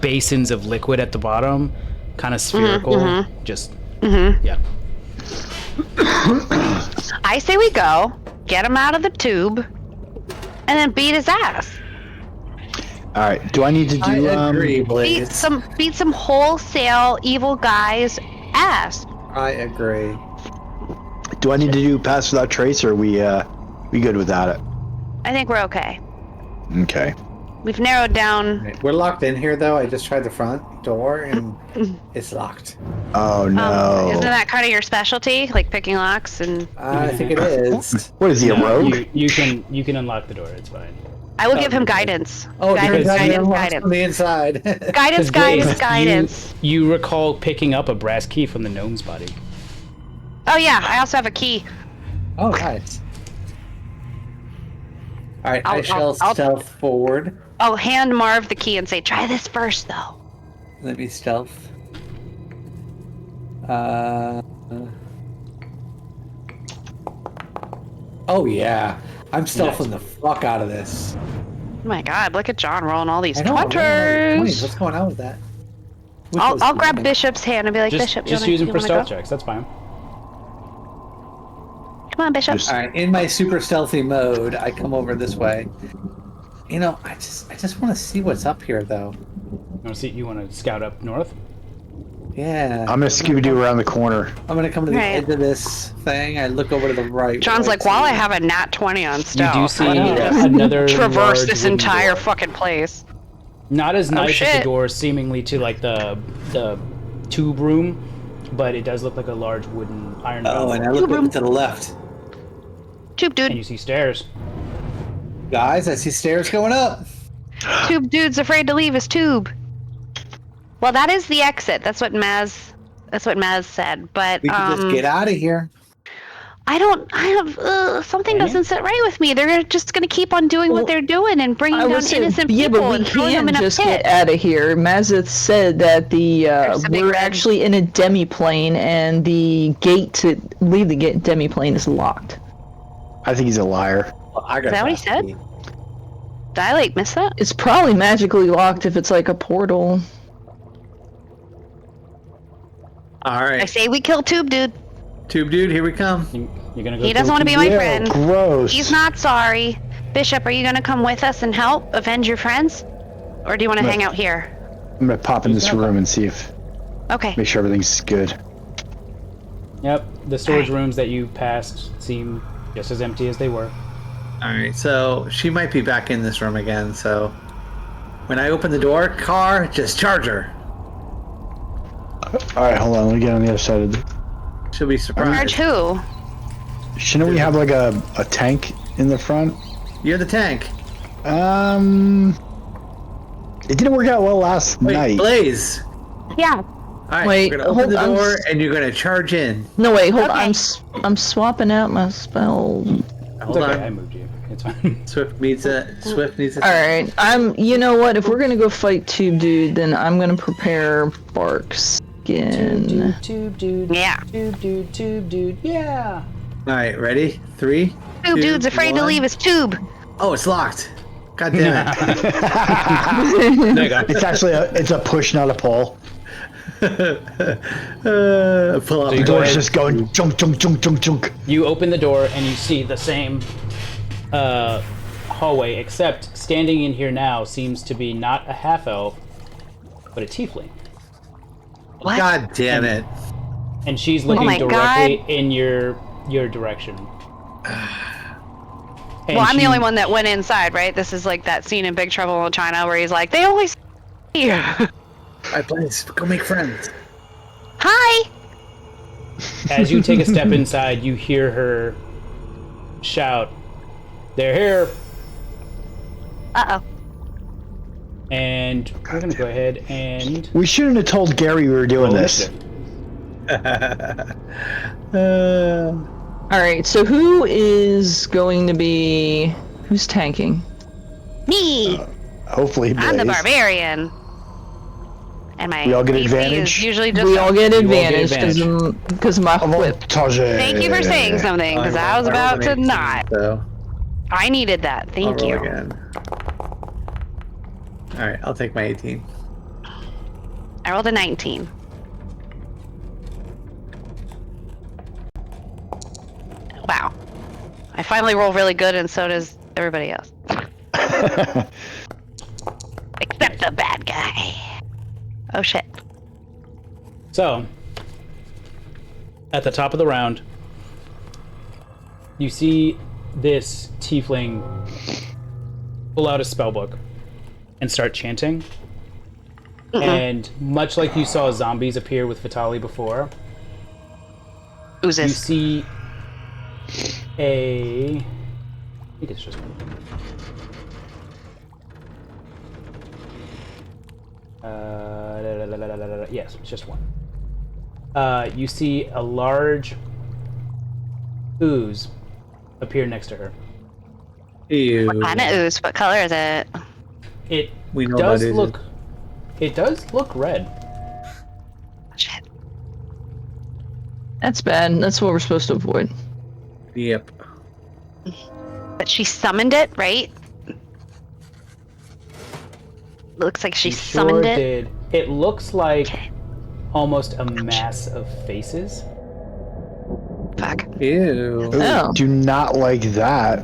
A: basins of liquid at the bottom, kind of spherical. Just yeah.
G: I say we go, get him out of the tube, and then beat his ass.
C: All right. Do I need to do?
F: I agree,
G: Beat
F: Blaze.
G: some wholesale evil guys' ass.
F: I agree.
C: Do I need to do pass without trace, or are we good without it?
G: I think we're okay.
C: Okay.
G: We've narrowed down.
F: Right, we're locked in here, though. I just tried the front door, and it's locked.
C: Oh no.
G: Isn't that kind of your specialty, like picking locks? And
F: I think it is.
C: What is he, a rogue?
A: You can unlock the door. It's fine.
G: I will give him guidance.
F: Oh,
G: guidance,
F: because
A: you-
G: guidance,
F: from
G: guidance,
F: the inside.
G: guidance,
A: 'Cause
G: guidance,
A: Blaze,
G: guidance.
A: You recall picking up a brass key from the gnome's body.
G: Oh yeah, I also have a key.
F: Oh, nice. All right, I
G: I'll-
F: shall
G: I'll-
F: stealth forward.
G: I'll hand Marv the key and say, "Try this first, though."
F: Let me stealth. Oh yeah, I'm stealthing the fuck out of this.
G: Oh my God! Look at John rolling all these
F: I know, I'm rolling all these 20s.
G: 20s.
F: What's going on with that? Which
G: I'll
F: was
G: grab
F: good.
G: Bishop's hand and be like,
A: Just
G: "Bishop,
A: just
G: you
A: use them for
G: wanna
A: stealth
G: go?
A: checks. That's fine.
G: Come on, Bishop."
C: Just-
F: All right, in my super stealthy mode, I come over this way. You know, I just want to see what's up here, though.
A: You want to scout up north?
F: Yeah,
C: I'm gonna Scooby Doo around the corner.
F: I'm gonna come to the
G: Right.
F: edge of this thing. I look over to the right.
G: John's
F: right
G: like, "While I
F: side.
G: have a nat 20 on
A: You
G: stealth,
A: do see
G: I need to
A: another
G: traverse
A: large
G: this
A: wooden
G: entire
A: door.
G: fucking place."
A: Not as nice as the
G: shit.
A: door, seemingly to like the tube room, but it does look like a large wooden iron
F: Oh,
A: door.
F: and I look over to the left.
G: Tube
A: And
G: dude,
A: you see stairs.
F: Guys, I see stairs going up.
G: tube dude's afraid to leave his tube. Well, that is the exit. That's what Maz said. But
F: We can just get out of here.
G: something
A: Can you?
G: doesn't sit right with me. They're just gonna keep on doing what they're doing and bringing
E: I
G: down
E: would say,
G: innocent
E: yeah,
G: people
E: but we
G: and throwing them in
E: can't
G: a
E: just
G: pit.
E: get out of here. Mazeth said that
G: There's a big
E: we're
G: red-
E: actually in a demiplane, and the gate to leave the demiplane is locked.
C: I think he's a liar.
F: Well, I got
G: Is that what he
F: that
G: said?
F: key.
G: Did I like miss that?
E: It's probably magically locked if it's like a portal.
F: All
G: I
F: right,
G: say we kill Tube Dude.
F: tube dude, here we come.
A: You're gonna go.
G: He doesn't
A: kill
G: want to be
A: two-
G: my
C: Ew,
G: friend.
C: gross.
G: He's not sorry. Bishop, are you gonna come with us and help avenge your friends, or do you want to
C: No.
G: hang out here?
C: I'm gonna pop in this room and see if
G: Okay.
C: make sure everything's good.
A: Yep, the storage
G: Alright.
A: rooms that you passed seem just as empty as they were.
F: All right, so she might be back in this room again. So when I open the door, car, just charge her.
C: All right, hold on. Let me get on the other side of the.
F: She'll be
G: Charge
F: surprised.
G: who?
C: Shouldn't we have like a tank in the front?
F: You're the tank.
C: It didn't work out well last
F: Wait,
C: night.
F: Blaze.
G: Yeah.
F: All right,
E: Wait,
F: we're gonna open
E: hold
F: the
E: on.
F: door and you're gonna charge in.
E: No, wait, hold on.
G: Okay.
E: I'm swapping out my spell.
F: Hold
A: It's okay, I
F: on.
A: moved you. It's fine.
F: Swift needs a.
E: All right, you know what? If we're gonna go fight Tube Dude, then I'm gonna prepare bark skin.
A: Tube dude.
G: Yeah.
A: Tube dude. Yeah.
F: All right, ready? 3.
G: Tube
F: 2,
G: Dude's afraid to
F: 1.
G: leave his tube.
F: Oh, it's locked. God damn it.
A: There you go.
C: It's actually it's a push, not a pull.
F: Pull up
A: So
C: The
A: you
F: the
A: go
C: door's
A: ahead.
C: just going junk, junk, junk, junk, junk.
A: You open the door and you see the same hallway, except standing in here now seems to be not a half elf, but a tiefling,
G: What?
F: God damn it.
A: and she's looking
G: my
A: directly in your direction. And
G: Well, I'm the
A: she-
G: only one that went inside, right? This is like that scene in Big Trouble in China where he's like, "They always here."
F: All right, Blaze, go make friends.
G: Hi.
A: As you take a step inside, you hear her shout, "They're here!"
G: Uh oh.
A: And we're gonna go ahead and
C: We shouldn't have told Gary we were doing
A: roll
C: this.
A: initiative.
E: All right, so who's tanking?
G: Me.
C: Hopefully, Blaze.
G: I'm the barbarian. And my
C: We all get
G: AC
C: advantage?
G: is usually just.
E: We all get
A: You all get
E: advantage because of my whip.
C: Thank
G: Thank you for saying something, because I was about to not.
F: So
G: I needed that.
F: I'll
G: Thank
F: roll
G: you.
F: again. All right, I'll take my 18.
G: I rolled a 19. Wow. I finally roll really good, and so does everybody else. Except the bad guy. Oh shit.
A: So, at the top of the round, you see this tiefling pull out a spellbook and start chanting. And much like you saw zombies appear with Vitali before, you
G: Oozes.
A: see I think it's just one. Yes, it's just one. You see a large ooze appear next to her.
F: Ew.
G: Kind of ooze. What color is it?
A: It
F: We know
A: does
F: about
A: look. It does look red.
G: Shit.
E: That's bad. That's what we're supposed to avoid.
F: Yep.
G: But she summoned it, right? Looks like she summoned
A: Sure
G: it.
A: did. It looks like
G: Okay.
A: almost a mass of faces.
G: Fuck.
F: Ew.
C: Ooh,
E: Oh.
C: do not like that.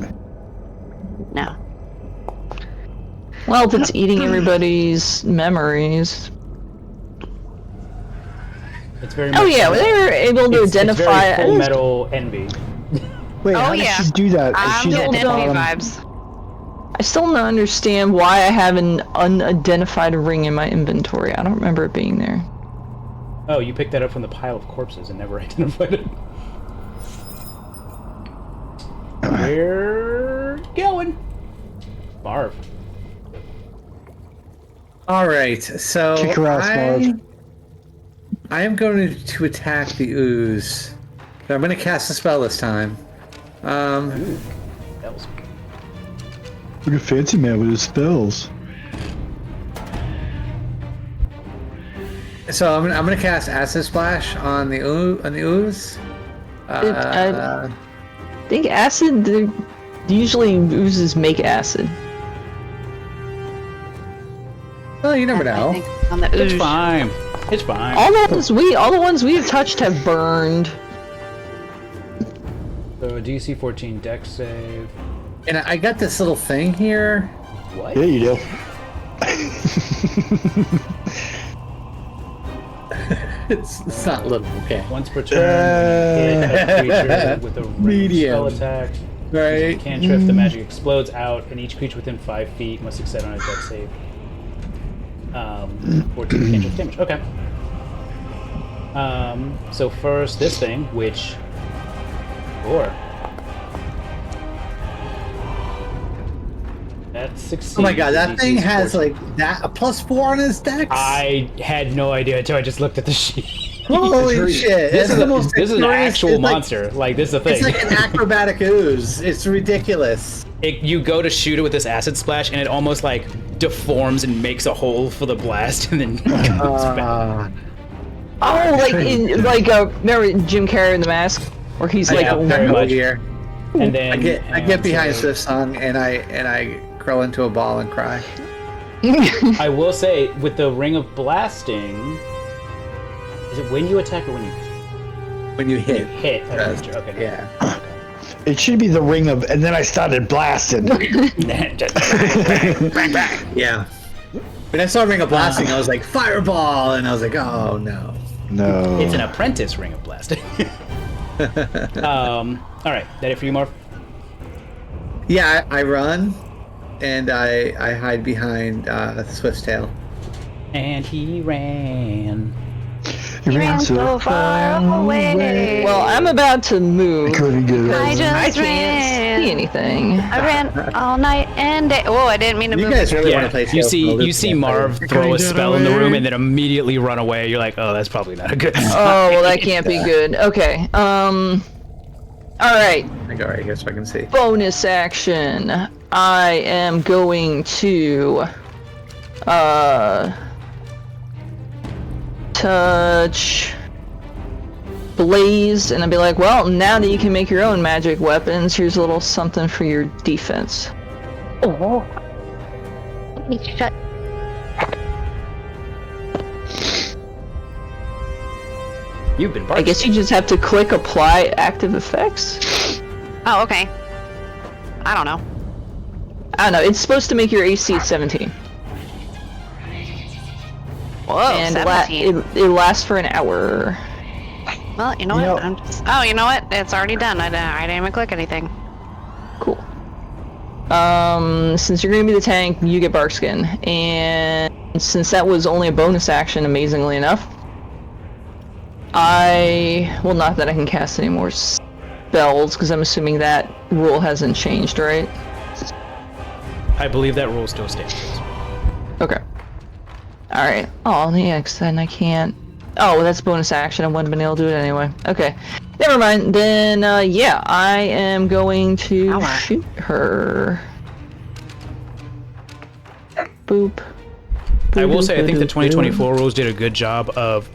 G: No.
E: Well, if it's eating everybody's memories.
A: It's very.
E: Oh
A: much
E: yeah,
A: like-
E: they're able to
A: it's
E: identify.
A: very Full Metal Envy.
C: Wait,
G: Oh,
C: how
G: yeah.
C: did she do that?
G: I'm
C: She's at
G: getting
C: the
G: envy
C: bottom.
G: vibes.
E: I still don't understand why I have an unidentified ring in my inventory. I don't remember it being there.
A: Oh, you picked that up from the pile of corpses and never identified it. We're going. Marv.
F: All right, so
C: Kick her ass, Marv.
F: I am going to attack the ooze. But I'm going to cast a spell this time.
A: That was
C: Look at Fancy Man with his spells.
F: So I'm gonna cast Acid Splash on the ooze.
E: I think acid. Usually oozes make acid.
F: Well, you never
G: I
F: know.
G: think on the
A: It's
G: ooze.
A: fine. It's fine.
E: All the ones we've touched have burned.
A: So DC 14 Dex save.
F: And I got this little thing here.
A: What?
C: Yeah, you do.
F: It's not little, okay.
A: Once per turn, hit a creature with a ranged spell
F: Medium.
A: attack.
F: Right.
A: Cantrip, the magic explodes out, and each creature within 5 feet must succeed on a dex save. 14 cantrip damage. Okay. So first, this thing, which... 4. That succeeds.
F: Oh my god, that
A: DC's
F: thing has
A: 14.
F: like that a +4 on his dex.
A: I had no idea until I just looked at the sheet.
F: Holy shit!
A: This
F: It's
A: is,
F: the
A: a,
F: most
A: this is an
F: dexterous-
A: actual
F: it's like-
A: monster. Like, this is the thing.
F: It's like an acrobatic ooze. It's ridiculous.
A: You go to shoot it with this acid splash, and it almost like deforms and makes a hole for the blast, and then comes back.
E: Oh, like remember Jim Carrey in The Mask, where he's like,
A: Yeah, very much.
F: Here.
A: And then
F: I get behind
A: so-
F: Swift Song and I curl into a ball and cry.
A: I will say, with the ring of blasting, is it when you attack or when you
F: When you hit.
A: hit a
F: Yes.
A: creature? Okay.
F: Yeah.
C: It should be the ring of, and then I started blasting.
F: Yeah. When I saw Ring of Blasting, I was like, Fireball! And I was like, oh no.
C: No.
A: It's an apprentice ring of blasting. All right, that it for you, Marv?
F: Yeah, I run and I hide behind Swift's tail.
A: And he ran.
C: He ran so far away.
E: well, I'm about to move.
C: Couldn't get
G: I
C: over.
G: just
E: I can't
G: ran.
E: see anything.
G: I ran all night and day. Whoa, I didn't mean to
F: You
G: move.
F: guys really want
A: Yeah,
F: to play
A: you
F: Tales from the
A: see
F: Loop campaign.
A: Marv throw a spell in the room and then immediately run away. You're like, oh, that's probably not a good sign.
E: Oh, well, that can't be good. Okay. All right.
F: I go right here so I can see.
E: Bonus action. I am going to touch Blaze, and I'll be like, well, now that you can make your own magic weapons, here's a little something for your defense.
G: Oh. Shut.
A: You've been
E: I
A: barking.
E: guess you just have to click apply active effects.
G: Oh, okay. I don't know.
E: I don't know, it's supposed to make your AC 17.
G: Whoa,
D: and
G: 17.
E: it lasts for an hour.
G: Well, you know what? Oh, you know what? It's already done. I didn't even click anything.
E: Cool. Since you're gonna be the tank, you get Barkskin, and since that was only a bonus action, amazingly enough, not that I can cast any more spells, because I'm assuming that rule hasn't changed, right?
A: I believe that rule still stands.
E: Okay. Alright. Oh, yeah, because then I can't... Oh, that's bonus action. I wouldn't have been able to do it anyway. Okay. Never mind. Then, yeah, I am going to shoot her. Boop.
A: I will say, I think the 2024 rules did a good job of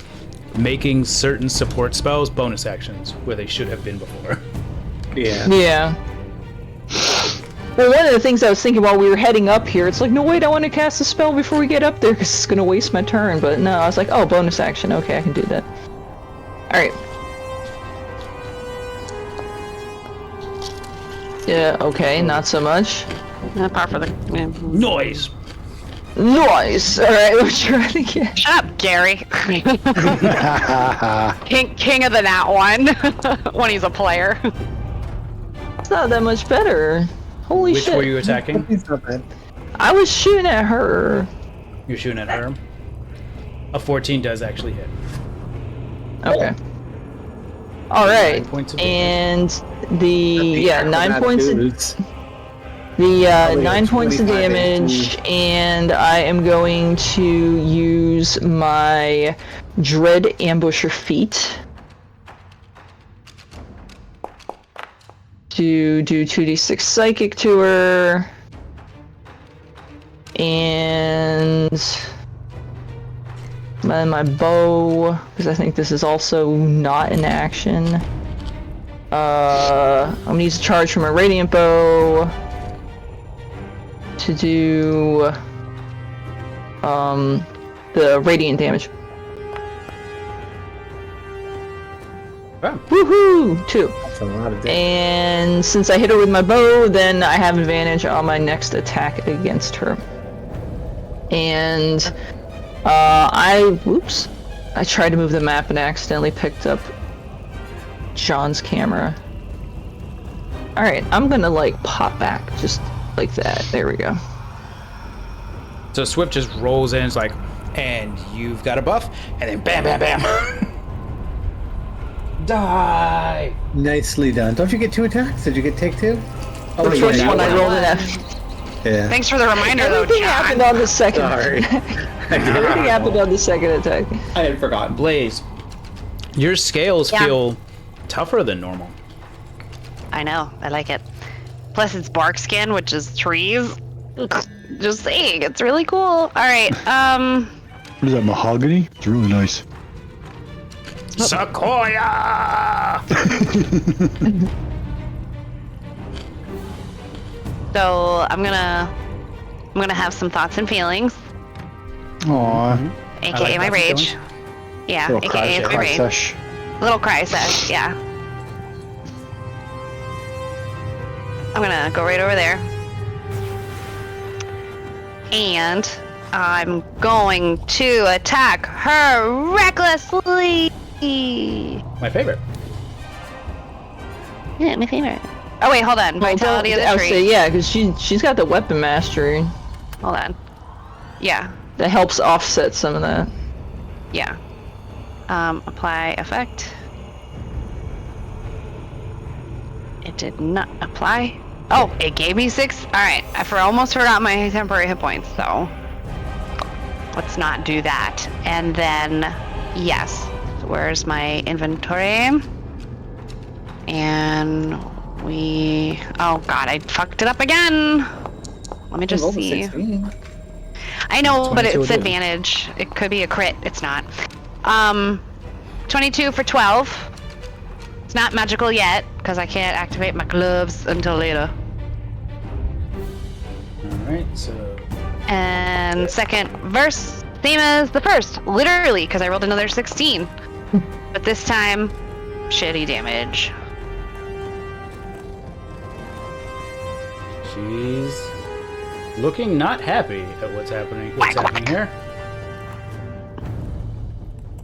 A: making certain support spells bonus actions where they should have been before.
F: Yeah.
E: Yeah. Well, one of the things I was thinking while we were heading up here, it's like, no, wait, I want to cast a spell before we get up there because it's going to waste my turn. But no, I was like, oh, bonus action. Okay, I can do that. Alright. Yeah, okay, not so much.
G: Apart from the
A: Noise!
E: Nice! Alright, we're trying to get...
G: Shut up, Gary. King of the Nat 1 when he's a player.
E: It's not that much better. Holy
A: Which
E: shit.
A: were you attacking?
E: I was shooting at her.
A: You're shooting at her. A 14 does actually hit.
E: Okay. Alright.
A: 9 points of
E: And the 9 points of 9 points of
B: 25
E: damage, and I am going to use my Dread Ambusher feat to do 2d6 psychic to her, and then my bow, because I think this is also not an action. I'm gonna use a charge from a radiant bow to do the radiant damage.
A: Oh.
E: Woohoo! 2.
F: That's a lot of damage.
E: And since I hit her with my bow, then I have advantage on my next attack against her. And I tried to move the map and accidentally picked up John's camera. Alright, I'm gonna like pop back just like that. There we go.
A: So Swift just rolls in, it's like, and you've got a buff, and then bam, bam, bam. Die!
F: Nicely done. Don't you get 2 attacks? Did you take 2?
E: The first one I rolled an F.
F: Yeah.
G: Thanks for the reminder, though,
E: Everything
G: John.
E: happened on the second.
F: Sorry.
E: Everything happened on the second attack.
B: I had forgotten.
A: Blaze, your scales
G: Yeah.
A: feel tougher than normal.
G: I know. I like it. Plus, it's bark skin, which is trees. Just saying, it's really cool. All right.
C: What is that, mahogany? It's really nice.
A: Sequoia!
G: So I'm gonna have some thoughts and feelings,
C: Aww.
G: aka
A: like
G: my
A: thoughts and
G: rage.
A: feelings.
G: Yeah,
C: Little
G: aka my
C: cry
G: rage.
C: sesh.
G: Little cry sesh. Yeah. I'm gonna go right over there, and I'm going to attack her recklessly.
A: My favorite.
G: Yeah, my favorite. Oh wait, hold on. Vitality of
E: I
G: the
E: would
G: tree.
E: say, yeah, because she's got the weapon mastery
G: Hold on. Yeah,
E: that helps offset some of that.
G: yeah. Apply effect. It did not apply. Oh, it gave me 6. All right, I almost forgot my temporary hit points, so let's not do that. And then, yes. Where's my inventory? And we... Oh god, I fucked it up again. Let me just see. I know, but
A: 22
G: it's
A: will do.
G: advantage. It could be a crit. It's not. 22 for 12. It's not magical yet, because I can't activate my gloves until later.
A: Alright, so...
G: And second verse, same as the first, literally, because I rolled another 16. But this time, shitty damage.
A: She's looking not happy at what's happening here.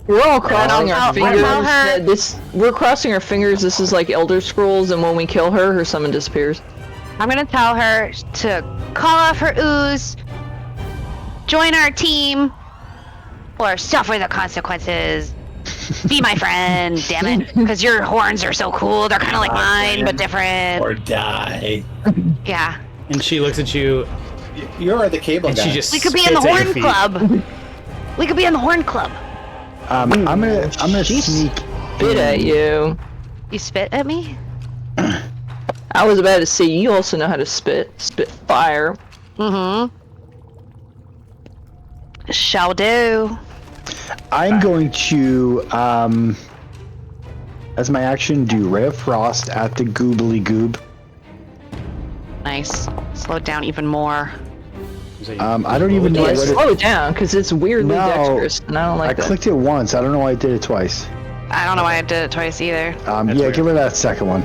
E: We're all crossing
G: I'll
E: our fingers.
G: tell her-
E: We're crossing our fingers. This is like Elder Scrolls, and when we kill her, her summon disappears.
G: I'm gonna tell her to call off her ooze, join our team, or suffer the consequences. Be my friend, damn it. Because your horns are so cool. They're kind of like mine, but different.
F: Or die.
G: Yeah.
A: And she looks at you,
F: You're the cable
A: and
F: guy.
A: she just
G: We could be in the
A: spits at your
G: horn
A: feet.
G: club. We could be in the horn club.
C: I'm gonna sneak.
E: Spit at you.
G: You spit at me?
E: I was about to say, you also know how to spit fire.
G: Mm-hmm. Shall do.
C: I'm going to, as my action, do Ray of Frost at the goobly goob.
G: Nice. Slow it down even more.
C: I don't even know
E: Yeah,
C: what it.
E: slow it down, because it's weirdly
C: No.
E: dexterous, and I don't
C: I
E: like that.
C: clicked it once. I don't know why I did it twice.
G: I don't know why I did it twice either.
C: Yeah,
A: weird.
C: give her that second one.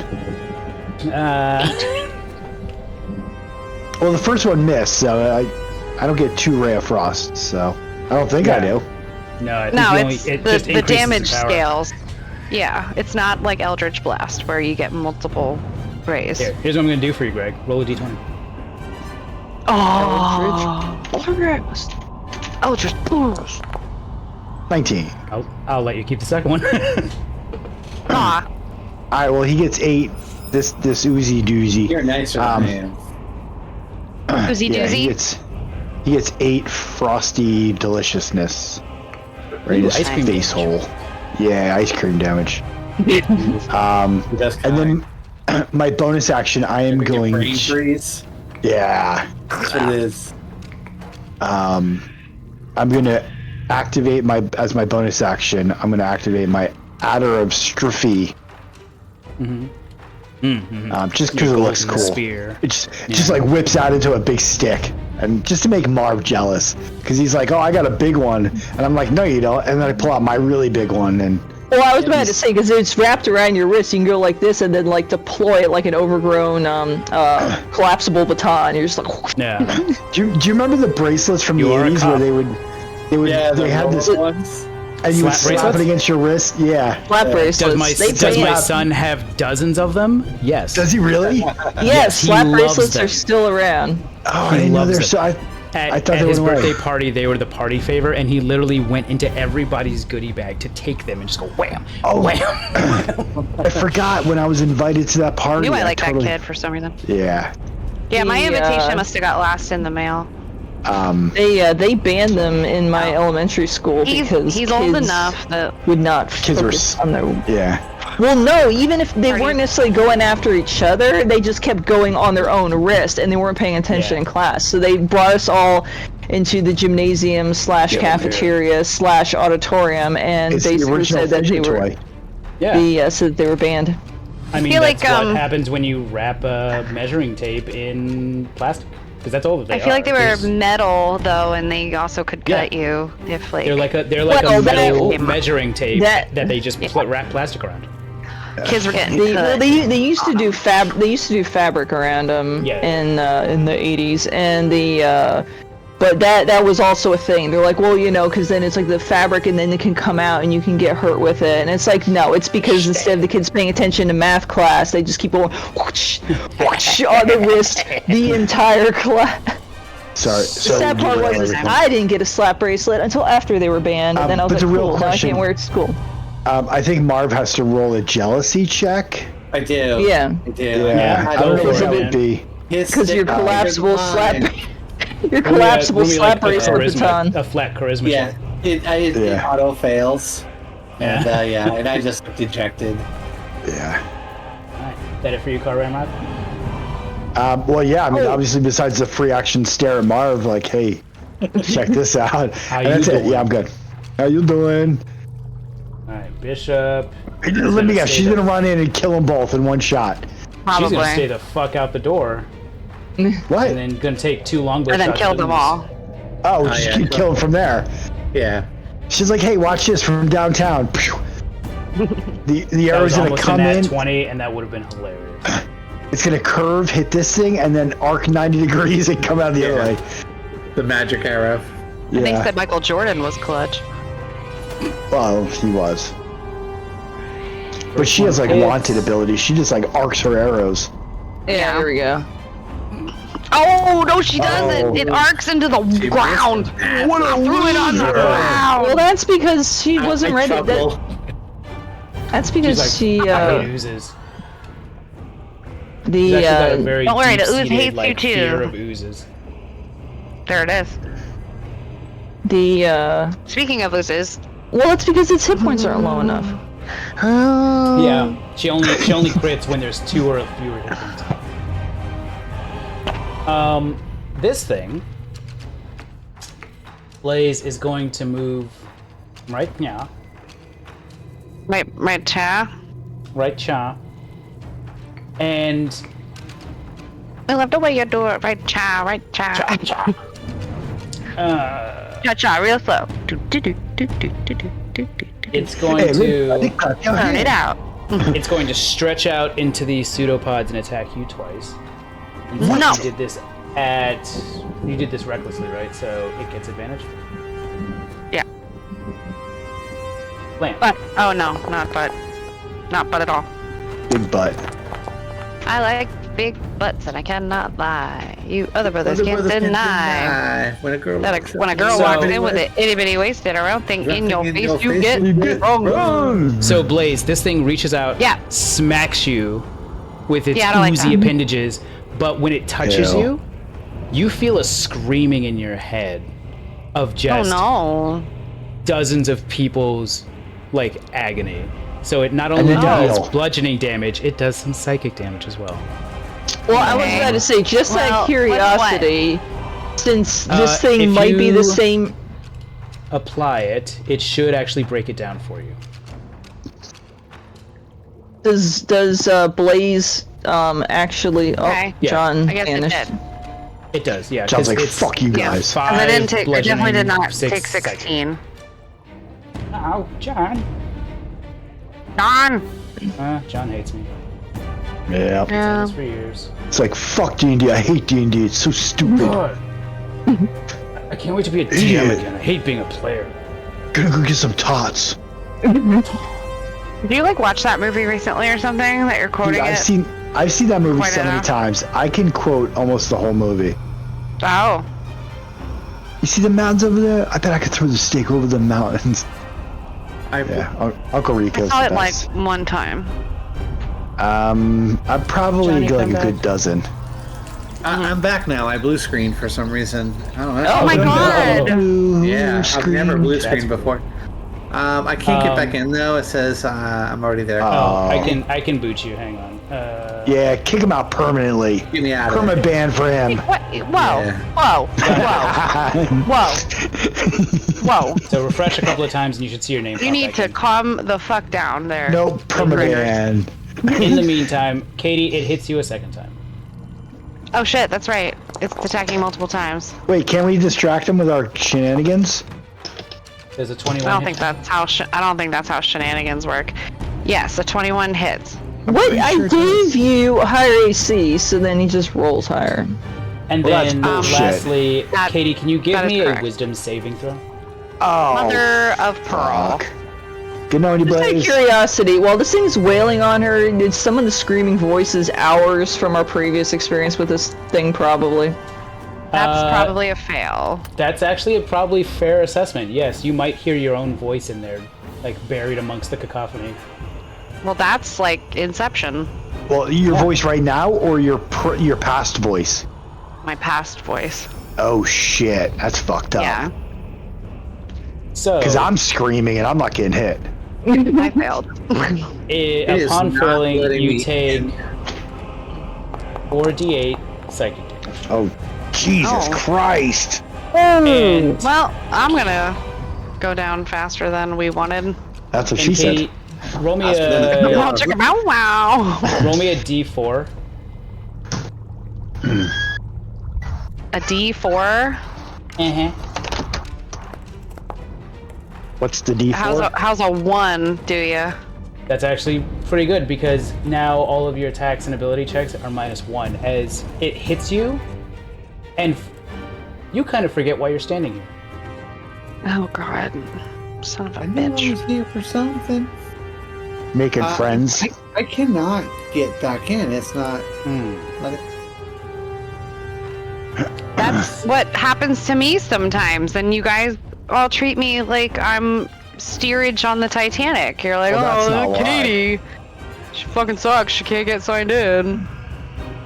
C: Well, the first one missed, so I don't get 2 Ray of Frost, so I don't think I
A: Yeah.
C: do.
A: No, I think
G: No,
A: you only,
G: it's
A: it
G: the
A: just increases
G: damage
A: in power.
G: scales. Yeah, it's not like Eldritch Blast where you get multiple rays.
A: Here's what I'm gonna do for you, Greg. Roll a d20.
G: Oh, Eldritch Blast.
C: 19.
A: I'll let you keep the second one.
G: Ah,
C: All right. Well, he gets 8. This oozy doozy.
F: You're nicer
C: Um,
F: than I am.
G: Oozy
C: Yeah,
G: doozy.
C: he gets 8 frosty deliciousness. Right in his
A: ice cream
C: face
A: damage.
C: hole. Yeah, ice cream damage.
F: He does
C: And then my bonus action, I am going.
F: brain freeze.
C: Yeah.
F: That's what it is.
C: I'm gonna activate as my bonus action. I'm gonna activate my Adder of Strophe. Just because it looks cool.
A: Spear.
C: It just like whips out into a big stick, and just to make Marv jealous, because he's like, "Oh, I got a big one," and I'm like, "No, you don't." And then I pull out my really big one, and
E: Well, I was about to say, because it's wrapped around your wrist, you can go like this and then like deploy it like an overgrown collapsible baton. You're just like,
A: Yeah.
C: do you remember the bracelets from the
A: You are a
C: 80s
A: cop.
C: where they had this,
F: ones.
C: and you would
A: Slap
C: slap it
A: bracelets?
C: against your wrist? Yeah.
E: slap bracelets.
A: Does my
E: yeah,
A: son have dozens of them? Yes.
C: Does he really?
E: yes,
A: he
E: slap
A: loves
E: bracelets
A: them.
E: are still around.
C: Oh,
A: He
C: I didn't know
A: loves
C: they're
A: it.
C: so. I
A: At
C: thought they
A: his
C: went away.
A: birthday party, they were the party favor, and he literally went into everybody's goodie bag to take them and just go wham,
C: Oh.
A: wham.
C: I forgot when I was invited to that party.
G: knew I liked
C: totally,
G: that kid for some reason.
C: Yeah.
G: Yeah, my
E: The,
G: invitation must have got lost in the mail.
E: They banned them in my elementary school because
G: He's old
E: kids
G: enough that
E: would not
C: Kids were
E: focus on their.
C: Yeah.
E: Well, no, even if they
G: Party.
E: weren't necessarily going after each other, they just kept going on their own wrist, and they weren't paying attention
A: Yeah.
E: in class. So they brought us all into the gymnasium / cafeteria / auditorium, and
C: It's the
E: basically
C: original
E: said that they
C: fidget
E: were
C: toy.
A: Yeah.
E: said that they were banned.
A: I mean,
G: feel
A: that's
G: like,
A: what happens when you wrap a measuring tape in plastic, because that's all that they are.
G: I feel like they were
A: There's-
G: metal though, and they also could
A: Yeah.
G: cut you if like
A: They're like a
E: Well,
A: metal
G: that-
A: measuring tape
E: that-
A: that they just wrap plastic around.
G: kids were getting
E: They, well,
G: cut.
E: they used to do fabric around them
A: Yeah.
E: in the 80s, and but that was also a thing. They're like, well, because then it's like the fabric, and then it can come out, and you can get hurt with it. And it's like, no, it's because instead of the kids paying attention to math class, they just keep going whoosh, whoosh, on the wrist the entire class.
C: Sorry.
E: The sad part was I didn't get a slap bracelet until after they were banned, and then I was
C: but
E: like,
C: the real
E: cool, now I
C: question-
E: can't wear it to school.
C: I think Marv has to roll a jealousy check.
F: I do.
E: Yeah.
F: I do.
C: Yeah. I don't know what that would be.
E: Because your collapsible slap, your
A: Let me,
E: collapsible
A: like,
E: slap
A: a
E: bracelet baton.
A: a flat charisma
F: Yeah.
A: check.
F: It
C: Yeah.
F: auto fails. And
A: Yeah.
F: and I just look dejected.
C: Yeah.
A: Alright. That it for you, Car Ramrod?
C: Well, yeah. I mean,
E: Oh.
C: obviously, besides the free action stare at Marv, like, hey, check this out.
A: How
C: And
A: you
C: that's it.
A: doing?
C: Yeah, I'm good. How you doing?
A: Alright, Bishop.
C: Let me guess. She's gonna run in and kill them both in one shot.
A: She's gonna stay
G: Probably.
A: the fuck out the door,
C: What?
A: and then gonna take 2 longbow
G: Or then
A: shots
G: kill
A: at
G: them
A: them.
G: all.
C: Oh,
F: Oh,
C: she
F: yeah.
C: can kill him from there.
F: Yeah.
C: She's like, hey, watch this from downtown. The
A: That
C: arrow's
A: was
C: gonna
A: almost
C: come
A: a nat
C: in.
A: 20, and that would have been hilarious.
C: It's gonna curve, hit this thing, and then arc 90 degrees and come out the other
F: Yeah.
C: way.
F: The magic arrow.
G: I think
C: Yeah.
G: said Michael Jordan was clutch.
C: Well, he was. But she has like
A: hits.
C: wanted ability. She just like arcs her arrows.
E: Yeah, here we go.
G: Oh no, she doesn't.
C: Oh.
G: It arcs into the ground.
C: What a
G: Threw it on the
C: loser.
G: ground.
E: Well, that's because she wasn't ready. That's because
A: She's like, I hate oozes. She's actually got a very
G: Don't worry, the ooze
A: deep-seated,
G: hates you
A: like,
G: too.
A: fear of oozes.
G: There it is. Speaking of oozes,
E: well, it's because its hit points aren't low enough.
A: Yeah, she only crits when there's 2 or fewer hit points. This thing, Blaze is going to move right now.
G: my cha.
A: Right cha. And
G: I love the way you do it. Right cha, right cha. Cha cha, real slow.
A: it's going to
G: Turn it out.
A: it's going to stretch out into the pseudopods and attack you twice. And since
G: No.
A: you did this recklessly, right? So it gets advantage.
G: Yeah.
A: Land.
G: But oh no, not but at all.
C: Big butt.
G: I like big butts and I cannot lie. You other brothers can't deny.
F: When a girl
G: When a girl
A: So-
G: walks in with an itty bitty waisted around thing in your
F: in
G: face,
F: your
G: you
F: face,
G: get
F: you get
G: wrong.
A: So Blaze, this thing reaches out,
G: Yeah.
A: smacks you with its
G: Yeah, I don't like
A: oozy
G: that.
A: appendages, but when it touches
C: Ew.
A: you feel a screaming in your head of
G: Oh
A: just
G: no.
A: dozens of people's like agony. So it not only
C: then
A: does
C: heal.
A: bludgeoning damage, it does some psychic damage as well.
E: Well, I was about to say, just out
G: Well,
E: of curiosity, since this thing
A: if
E: might be
A: you-
E: the same.
A: Apply it, it should actually break it down for you.
E: Does Blaze actually?
G: Okay.
E: Oh,
A: Yeah.
E: John
G: I guess
E: vanished.
G: it did.
A: It does, yeah.
C: Sounds
A: 'cause
C: like
A: it's
C: fuck you
G: Yeah.
C: guys.
A: 5
G: I definitely did
A: bludgeoning,
G: not
A: 6
G: take
A: psychic.
G: 16.
A: Oh, John.
G: Darn.
A: John hates me.
C: Yeah.
G: Yeah.
A: It's for years.
C: It's like fuck D&D. I hate D&D. It's so stupid.
A: God. I can't wait to be a DM
C: Idiot.
A: again. I hate being a player.
C: Gonna go get some tots.
G: Did you like watch that movie recently or something that you're quoting
C: Dude,
G: it?
C: I've seen that movie
G: Point
C: so
G: it
C: many
G: out.
C: times. I can quote almost the whole movie.
G: Oh.
C: You see the mountains over there? I bet I could throw the stake over the mountains.
F: I,
C: Yeah, Uncle
G: I
C: Rico's
G: saw
C: the
G: it like
C: best.
G: one time.
C: I'd probably
A: Johnny,
C: go like
A: come
C: a
A: back.
C: good dozen.
F: I'm back now. I blue screened for some reason. I don't know.
G: Oh my god!
F: Yeah, I've never blue screened before. I can't get
A: Um,
F: back in though. It says I'm already there.
A: Oh,
C: Oh.
A: I can boot you. Hang on.
C: Yeah, kick him out permanently.
F: Get me out of
C: Permanent
F: there.
C: ban for him.
G: What? Whoa!
F: Yeah.
G: Whoa! Whoa! Whoa!
A: So refresh a couple of times, and you should see your name.
G: You
A: pop
G: need
A: back
G: to
A: in.
G: calm the fuck down there.
C: No permanent ban.
A: In the meantime, Katie, it hits you a second time.
G: Oh shit! That's right. It's attacking multiple times.
C: Wait, can we distract him with our shenanigans?
A: There's a 21.
G: I don't
A: hit.
G: think that's how. I don't think that's how shenanigans work. Yes, a 21 hits.
E: What? I
C: sure it
E: gave you higher AC, so then he just rolls higher.
A: And
C: Well, that's
A: then
C: bullshit.
A: lastly,
G: That-
A: Katie, can you give
G: that is
A: me a
G: correct.
A: wisdom saving throw?
C: Oh,
G: Mother of pearl.
C: fuck. Good knowing you,
E: Just out of
C: Blaze.
E: curiosity, while this thing's wailing on her, did some of the screaming voices ours from our previous experience with this thing probably?
G: That's probably a fail.
A: That's actually a probably fair assessment. Yes, you might hear your own voice in there, like buried amongst the cacophony.
G: Well, that's like Inception.
C: Well, your voice right now or your past voice?
G: My past voice.
C: Oh shit, that's fucked up.
G: Yeah,
A: So,
C: Because I'm screaming and I'm not getting hit.
G: I failed.
F: is
A: upon
F: not
A: failing,
F: letting
A: you
F: me
A: take
F: in.
A: 4d8 psychic damage.
C: Oh, Jesus
G: Oh.
C: Christ.
A: And,
G: Well, I'm gonna go down faster than we wanted.
C: That's what
A: and
C: she
A: Katie,
C: said.
A: roll me
G: Wow,
A: a
G: check him out! Wow.
A: roll me a d4.
G: A D4.
A: Uh-huh.
C: What's the D4?
G: How's a 1 do ya?
A: That's actually pretty good because now all of your attacks and ability checks are -1 as it hits you, and you kind of forget why you're standing here.
G: Oh god. Son of a
B: I knew I
G: bitch.
B: was here for something.
C: Making friends.
B: I cannot get back in. It's not. Let it,
G: That's what happens to me sometimes, and you guys all treat me like I'm steerage on the Titanic. You're like,
C: Well, that's not
G: oh,
C: why.
G: Katie, she fucking sucks. She can't get signed in.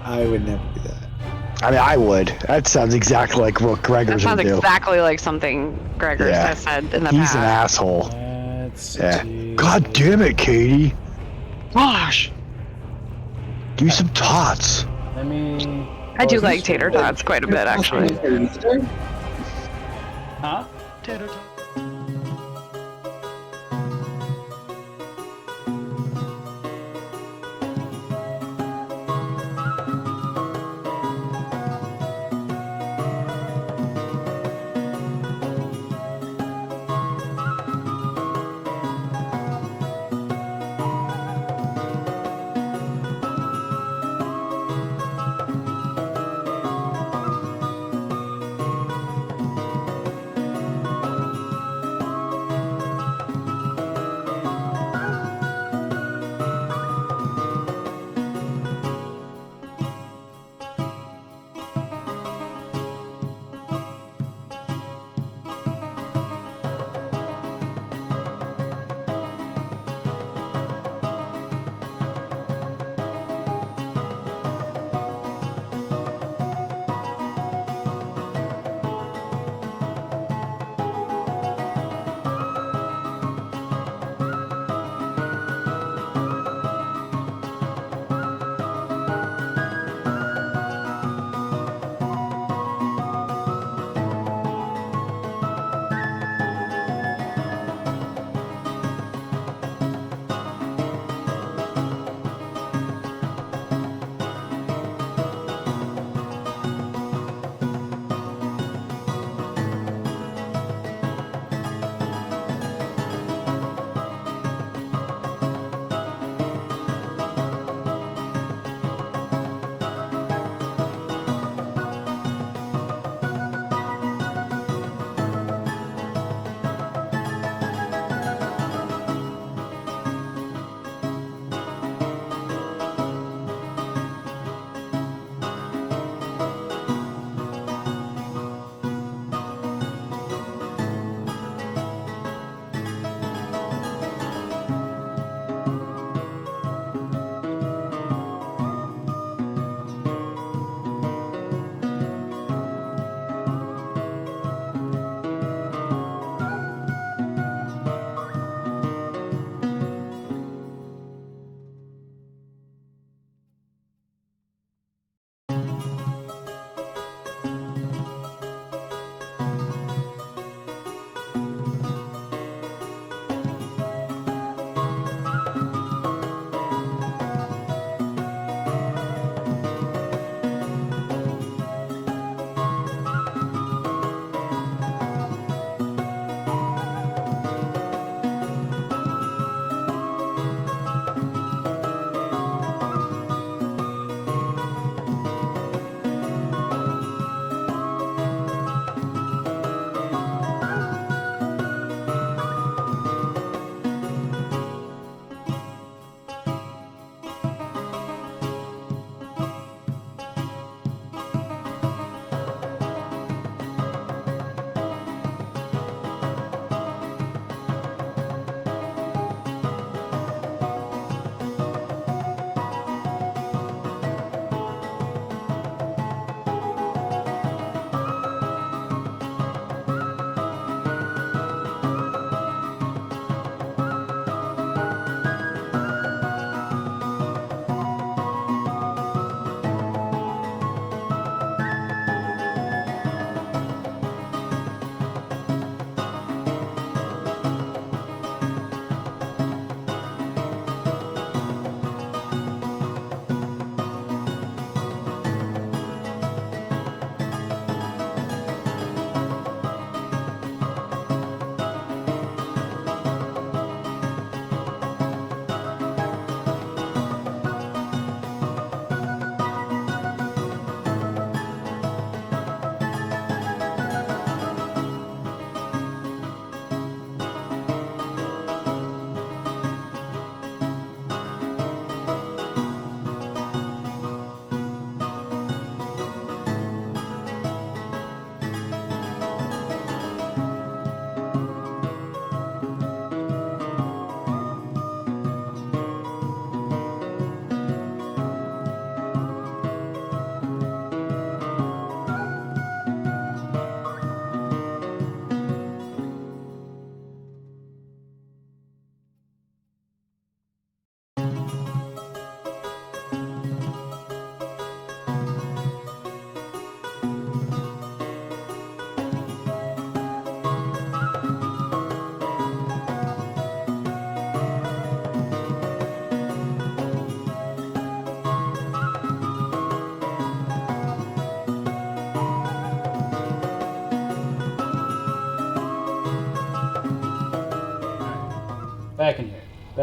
B: I would never do that.
C: I mean, I would. That sounds exactly like what
G: That
C: Gregor's
G: sounds
C: would do.
G: exactly like something Gregor
C: Yeah.
G: has said in the
C: He's
G: past.
C: an asshole.
A: Let's
C: Yeah.
A: see.
C: God damn it, Katie.
G: Gosh,
C: Do some tots.
A: Let me.
G: I do
A: Oh,
G: like tater tots quite a bit, actually.
A: Huh?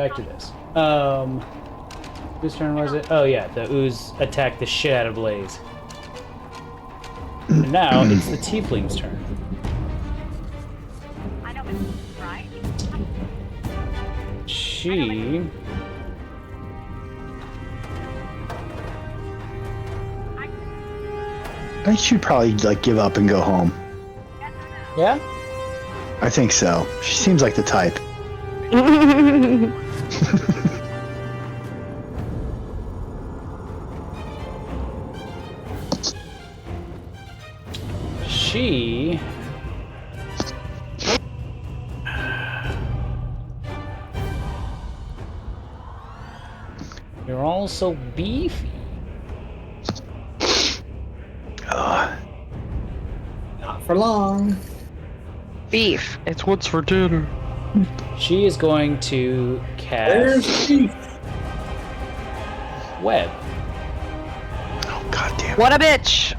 A: back to this. Whose turn was it? Oh yeah, the ooze attacked the shit out of Blaze. And now it's the tiefling's turn.
G: I know, right?
A: She...
C: I should probably like give up and go home.
A: Yeah?
C: I think so. She seems like the type.
A: She... You're all so beefy.
B: Not for long.
D: Beef.
H: It's what's for dinner.
A: She is going to
B: There's
A: cast
B: beef.
A: Web
C: Oh god damn.
D: What a bitch.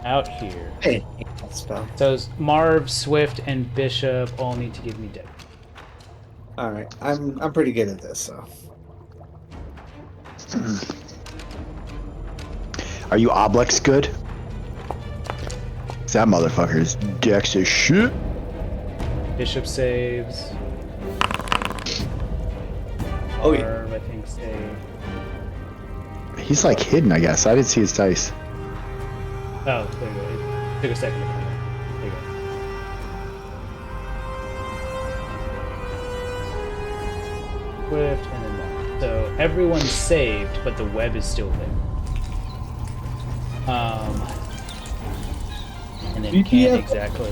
A: out here.
B: Hey, spell.
A: So Marv, Swift, and Bishop all need to give me deck.
B: All right, I'm pretty good at this. So
C: Are you Oblex good? That motherfucker's dex is shit.
A: Bishop saves.
B: Oh, yeah.
A: Marv, I think save.
C: He's like hidden, I guess. I didn't see his dice.
A: Oh, there you go. It took a second to come back. There you go. Swift and then Marv. So everyone's saved, but the web is still there. And then can't exactly.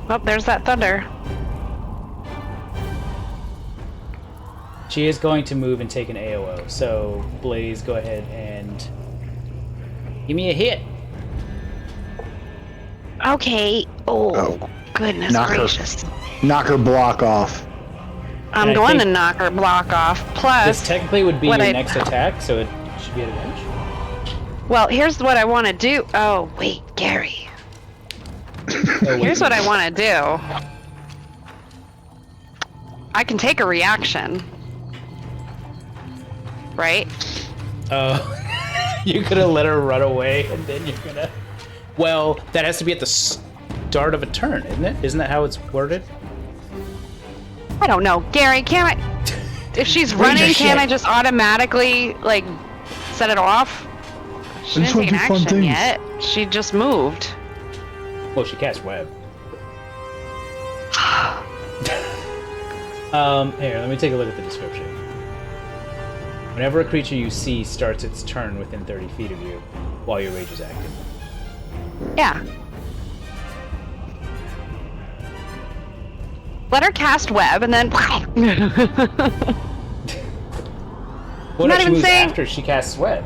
D: Oh, there's that thunder.
A: She is going to move and take an AOO. So Blaze, go ahead and give me a hit.
G: Okay. Oh, goodness
C: Knock her.
G: gracious.
C: Knock her block off.
D: I'm
A: And I
D: going to
A: think
D: knock her block off. Plus,
A: This technically would be your
D: what I-
A: next attack, so it should be at advantage.
D: well, here's what I want to do. Oh, wait, Gary.
A: Oh,
D: Here's what I want to do. I can take a reaction. Right?
A: Oh, you could have let her run away, and then you're gonna. Well, that has to be at the start of a turn, isn't it? Isn't that how it's worded?
D: I don't know. Gary, can't I... If she's running,
C: your
D: can't
C: shit.
D: I just automatically, like, set it off? She
C: just
D: didn't take an
C: wanna do fun
D: action
C: things.
D: yet. She just moved.
A: Well, she cast web. Here, let me take a look at the description. Whenever a creature you see starts its turn within 30 feet of you, while your rage is active.
D: Yeah. Let her cast web, and then...
A: What
D: not
A: if she
D: even
A: moves
D: saying-
A: after she casts web?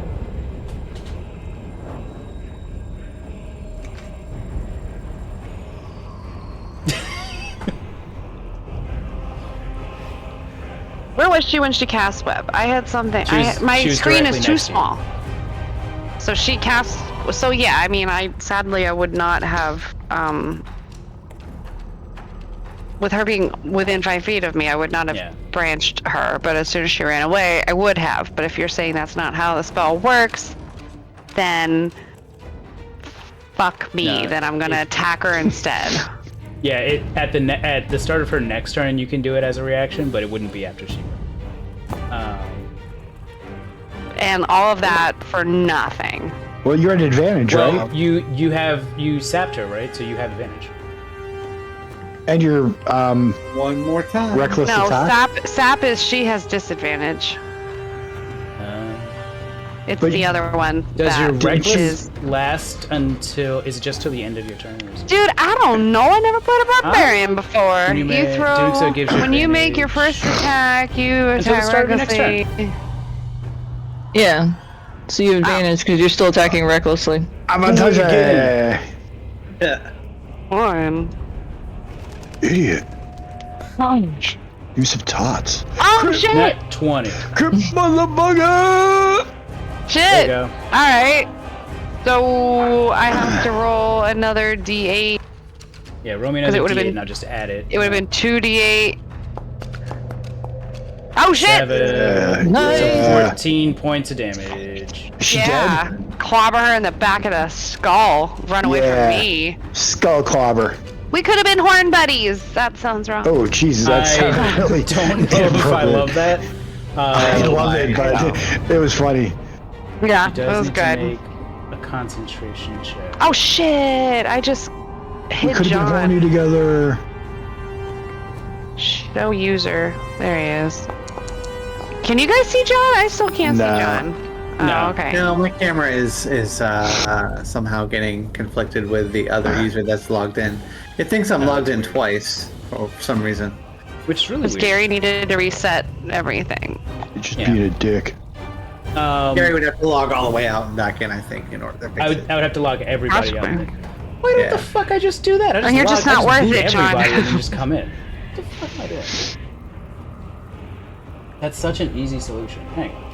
D: Where was she when she cast web? I had something.
A: She was-
D: my
A: she was
D: screen
A: directly
D: is too
A: next to you.
D: small. So she casts. So yeah, I mean, sadly I would not have. With her being within 5 feet of me, I would not have
A: Yeah.
D: branched her. But as soon as she ran away, I would have. But if you're saying that's not how the spell works, then fuck me.
A: No,
D: Then I'm gonna attack her instead.
A: Yeah, at the start of her next turn, you can do it as a reaction, but it wouldn't be after she.
D: And all of that for nothing.
C: Well, you're at advantage,
A: Well,
C: right?
A: you sapped her, right? So you have advantage.
C: And you're
B: one more time.
C: reckless
D: No,
C: attack.
D: sap is she has disadvantage. It's
C: But
D: the other one.
A: Does your
D: that
A: reckless
D: is-
A: last until? Is it just till the end of your turn? Or is it...
D: Dude, I don't know. I never played a barbarian before.
A: When you
D: You
A: may-
D: throw
A: doing so gives you
D: when you make your
A: advantage.
D: first attack, you
A: Until the
D: attack
A: start of your next
D: recklessly.
E: Yeah. So you have advantage because you're still attacking recklessly.
C: I'm gonna touch
B: again.
C: it.
F: Yeah.
D: One.
C: Idiot. Use some tots.
D: Oh shit!
A: Net 20.
C: Crip motherfucker!
A: There you
D: Shit!
A: go.
D: Alright. So I have to roll another D8.
A: Yeah, roll me
G: 'Cause
A: another
G: it would've
A: D8
G: been-
A: and I'll just add it.
G: It would have been 2d8. Oh shit!
A: 7.
E: Nice.
A: So 14 points of damage.
C: Is she
G: Yeah,
C: dead?
G: clobber her in the back of the skull. Run away
C: Yeah.
G: from me.
C: Skull clobber.
G: We could have been horn buddies. That sounds wrong.
C: Oh, Jesus, that
A: I
C: sounds really
A: don't know if I
C: inappropriate.
A: love that.
C: I love it, but it was funny.
G: Yeah,
A: He
G: that
A: does
G: was
A: need to
G: good.
A: make a concentration check.
G: Oh shit! I just
C: We
G: hit
C: could have been
G: John.
C: horny together.
G: Show user. There he is. Can you guys see John? I still can't
C: No.
G: see John. Oh,
A: No.
G: okay.
F: No, my camera is somehow getting conflicted with the other user that's logged in. It thinks I'm logged in twice for some reason.
A: Which is really
G: Because
A: weird.
G: Gary needed to reset everything.
C: You're just
A: Yeah.
C: being a dick.
F: Gary would have to log all the way out and back in, I think, in order to fix
A: I would
F: it.
A: have to log everybody out.
G: Possibly.
A: Why don't
F: Yeah.
A: the fuck I just do that? I
G: And you're just not worth
A: boot
G: it, John.
A: everybody and then just come in. What the fuck am I doing? That's such an easy solution. Hang on.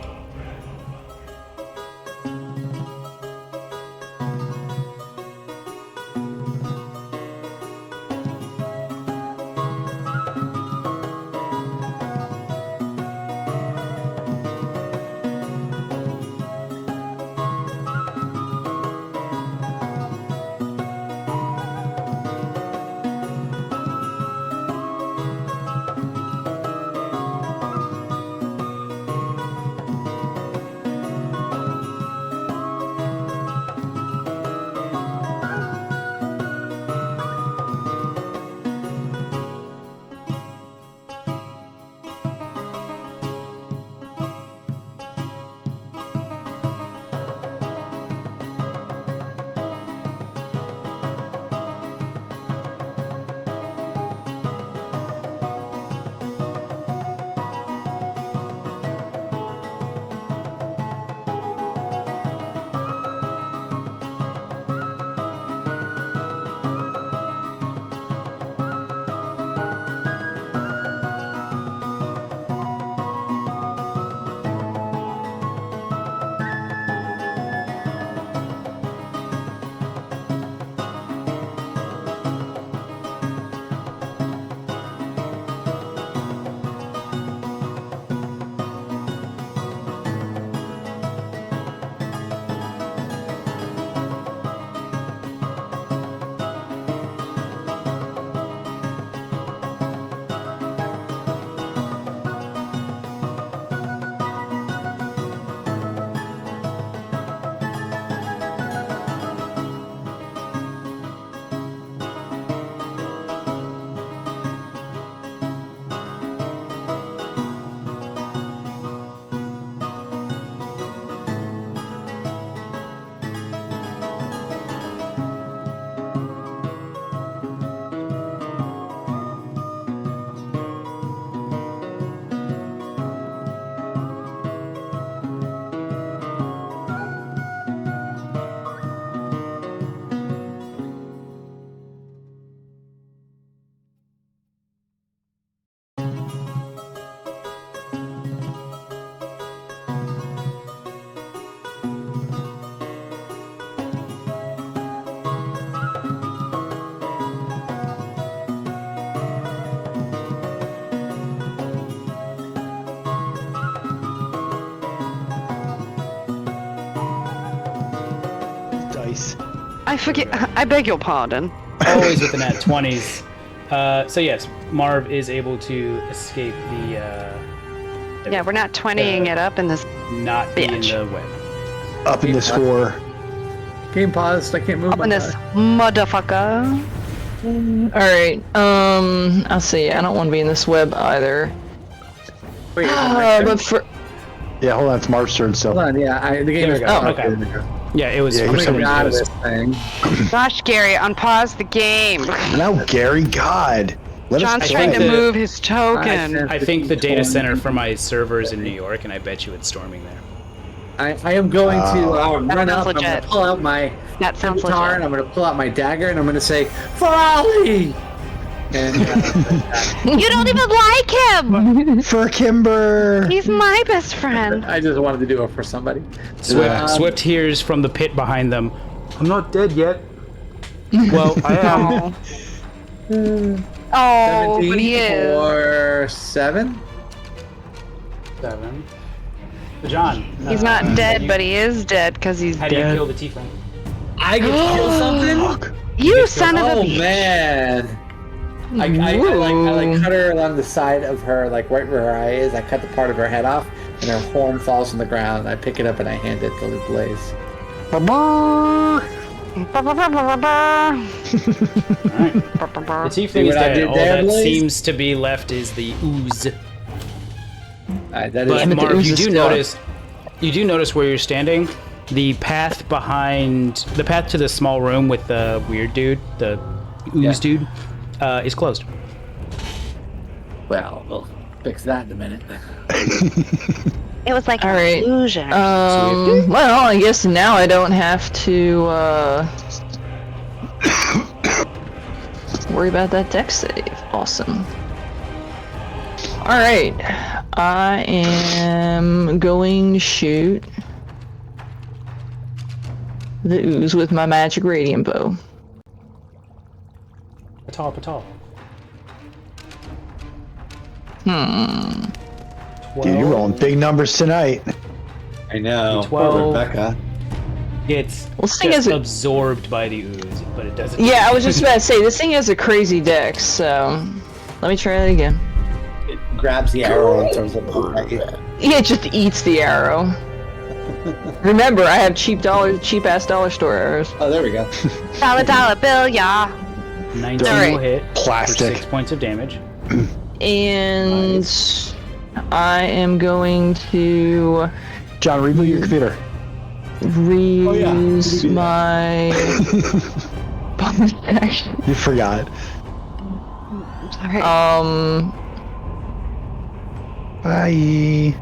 C: Dice.
G: I forget. I beg your pardon.
A: Always with the nat 20s. So yes, Marv is able to escape the
G: Yeah, we're not 20ing it up in this.
A: not be in
G: Bitch.
A: the web.
C: Up in the score.
F: Game paused. I can't move
G: Up
F: my
G: in this
F: guy.
G: motherfucker.
E: Alright, I'll see. I don't want to be in this web either.
F: Wait,
E: But for.
C: Yeah, hold on. It's Marv's turn still.
F: hold on. Yeah, the game
A: There
F: is
A: we go.
F: paused.
A: Okay. Yeah, it was
C: Yeah,
A: for
C: you're
A: some
F: I'm
A: reason.
F: out
A: It
F: of
A: was,
F: this thing.
G: Gosh, Gary, unpause the game.
C: Now, Gary, God. Let
G: John's
C: us
G: trying to
A: the-
G: move his token.
A: I think the data center for my server is in New York, and I bet you it's storming there.
F: I am going to run
G: sounds
F: up. I'm going
G: legit.
F: to pull out my
G: That sounds
F: guitar,
G: legit.
F: and I'm going to pull out my dagger, and I'm going to say, "For Ali!" And
G: You don't even like him.
C: For Kimber.
G: He's my best friend.
F: I just wanted to do it for somebody.
A: Swift hears from the pit behind them. I'm not dead yet. Well, I am.
D: Oh, but he
F: 17
D: is.
F: or 7?
A: 7. So John.
D: He's
A: how
D: not dead,
A: do you-
D: but he is dead because he's
A: How do you
D: dead.
A: kill the tiefling?
F: I get to kill something?
C: Fuck.
D: You son of a
F: Oh
D: bitch.
F: man! I cut her along the side of her, like right where her eye is. I cut the part of her head off, and her horn falls on the ground. I pick it up and I hand it to Blaze.
A: Alright. The
F: See
A: tiefling is
F: what I
A: dead.
F: did
A: All
F: there,
A: that
F: Blaze?
A: seems to be left is the ooze.
F: Alright, that
A: But
F: is.
E: the
A: Marv,
E: ooze
A: you
E: is
A: do
E: still-
A: notice where you're standing. The path to the small room with the weird dude, the ooze dude, is closed.
F: Well, we'll fix that in a minute.
G: It was like
E: All
G: an
E: right.
G: illusion.
E: Well, I guess now I don't have to worry about that deck save. Awesome. All right, I am going to shoot the ooze with my magic radiant bow.
A: Patal.
C: Dude, you're rolling big numbers tonight.
F: I know.
A: 12.
F: Poor Rebecca.
A: It's
E: Well, this thing
A: just
E: has a-
A: absorbed by the ooze, but it doesn't.
E: Yeah, I was just about to say this thing has a crazy deck, so let me try that again.
F: It grabs the arrow and throws it at you.
E: Yeah, it just eats the arrow. Remember, I have cheap ass dollar store arrows.
F: Oh, there we go.
G: $1 bill, yeah.
A: 19
E: Alright.
A: will hit.
C: Plastic.
A: For 6 points of damage.
E: And I am going to
C: John, reboot your computer.
E: reuse my bonus action.
C: You forgot. Bye.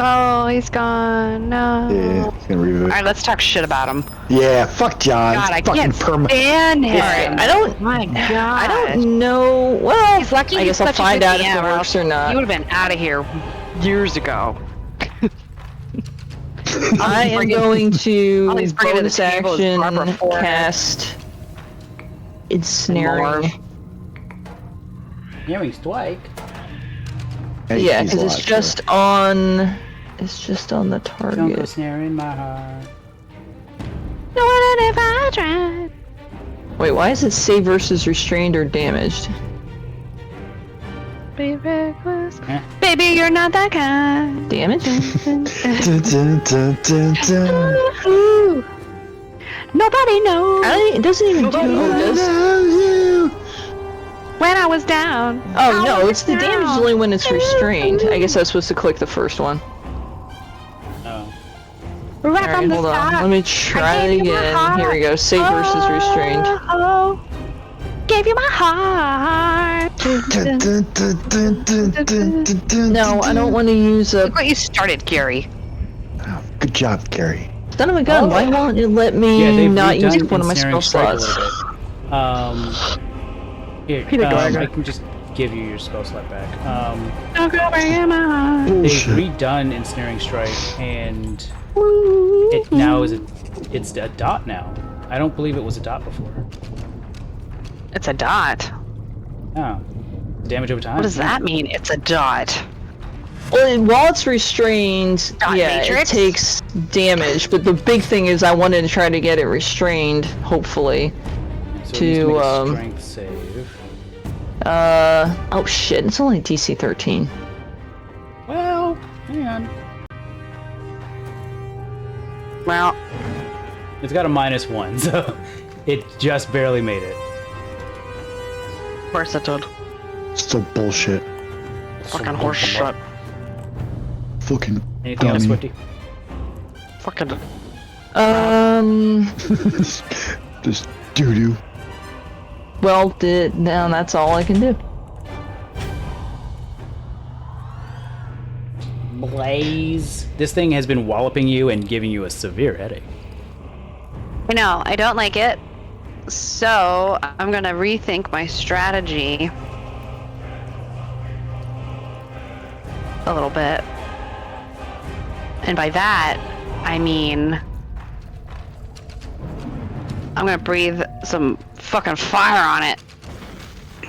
G: Oh, he's gone. No.
C: Yeah, it's gonna reboot.
G: Alright, let's talk shit about him.
C: Yeah, fuck John.
G: God, I
C: Fucking
G: can't stand him.
E: I don't.
G: My God.
E: I don't know. Well,
G: He's lucky
E: I
G: he's
E: guess I'll
G: such a
E: find
G: good
E: out if
G: DM,
E: it
G: or
E: works or
G: He
E: not.
G: would have been out of here years ago.
E: I am going to
G: I'll just bring it to the
E: bonus
G: table as Barbara
E: action
G: Ford.
E: cast ensnaring.
A: Yeah, he's Dwight.
C: Hey,
E: Yeah,
C: he's
E: because it's
C: alive,
E: just on. It's just on the
A: Don't go
E: target.
A: snare in my heart.
G: No one if I tried.
E: Wait, why is it save versus restrained or damaged?
G: Be reckless.
A: Eh?
G: Baby, you're not that kind.
E: Damage?
C: Dun, dun, dun, dun, dun.
G: Ooh. Nobody knows
E: It doesn't even do. Oh, it does.
G: when I was down.
E: Oh no, it's the damage is only when it's restrained. I guess I was supposed to click the first one.
A: Oh.
G: Right
E: Alright,
G: from the
E: hold on.
G: start.
E: Let me try
G: I
E: it
G: gave you my
E: again.
G: heart.
E: Here we go. Save versus restrained.
G: Oh, gave you my heart.
C: Dun, dun, dun, dun, dun, dun, dun, dun,
E: No, I don't want to use a
G: Look what you started, Gary.
C: Oh, good job, Gary.
E: son of a gun. Why won't it let
A: Yeah,
E: me
A: they've
E: not use
A: redone
E: one of my spell
A: Ensnaring Strike a
E: slots?
A: little bit. Here,
E: Peter Gallagher.
A: I can just give you your spell slot back.
G: Don't go bring my heart.
A: They've
C: Bullshit.
A: redone Ensnaring Strike, and it now it's a dot now. I don't believe it was a dot before.
G: It's a dot.
A: Oh, damage over time.
G: What does that mean? It's a dot.
E: Well, while it's restrained,
G: Dot
E: yeah,
G: matrix?
E: it takes damage. But the big thing is, I wanted to try to get it restrained. Hopefully.
A: So it needs to
E: to,
A: make a
E: um,
A: strength save.
E: Oh shit! It's only DC 13.
A: Well, hang on.
G: Well,
A: It's got a -1, so it just barely made it.
G: of course it did.
C: Still bullshit.
G: Fucking horse shit.
C: Fucking
A: Anything else,
C: dummy.
A: Swifty?
G: Fucking.
C: Just doo doo.
E: Well, now that's all I can do.
A: Blaze. This thing has been walloping you and giving you a severe headache.
G: I know, I don't like it. So, I'm gonna rethink my strategy a little bit. And by that, I mean I'm gonna breathe some fucking fire on it.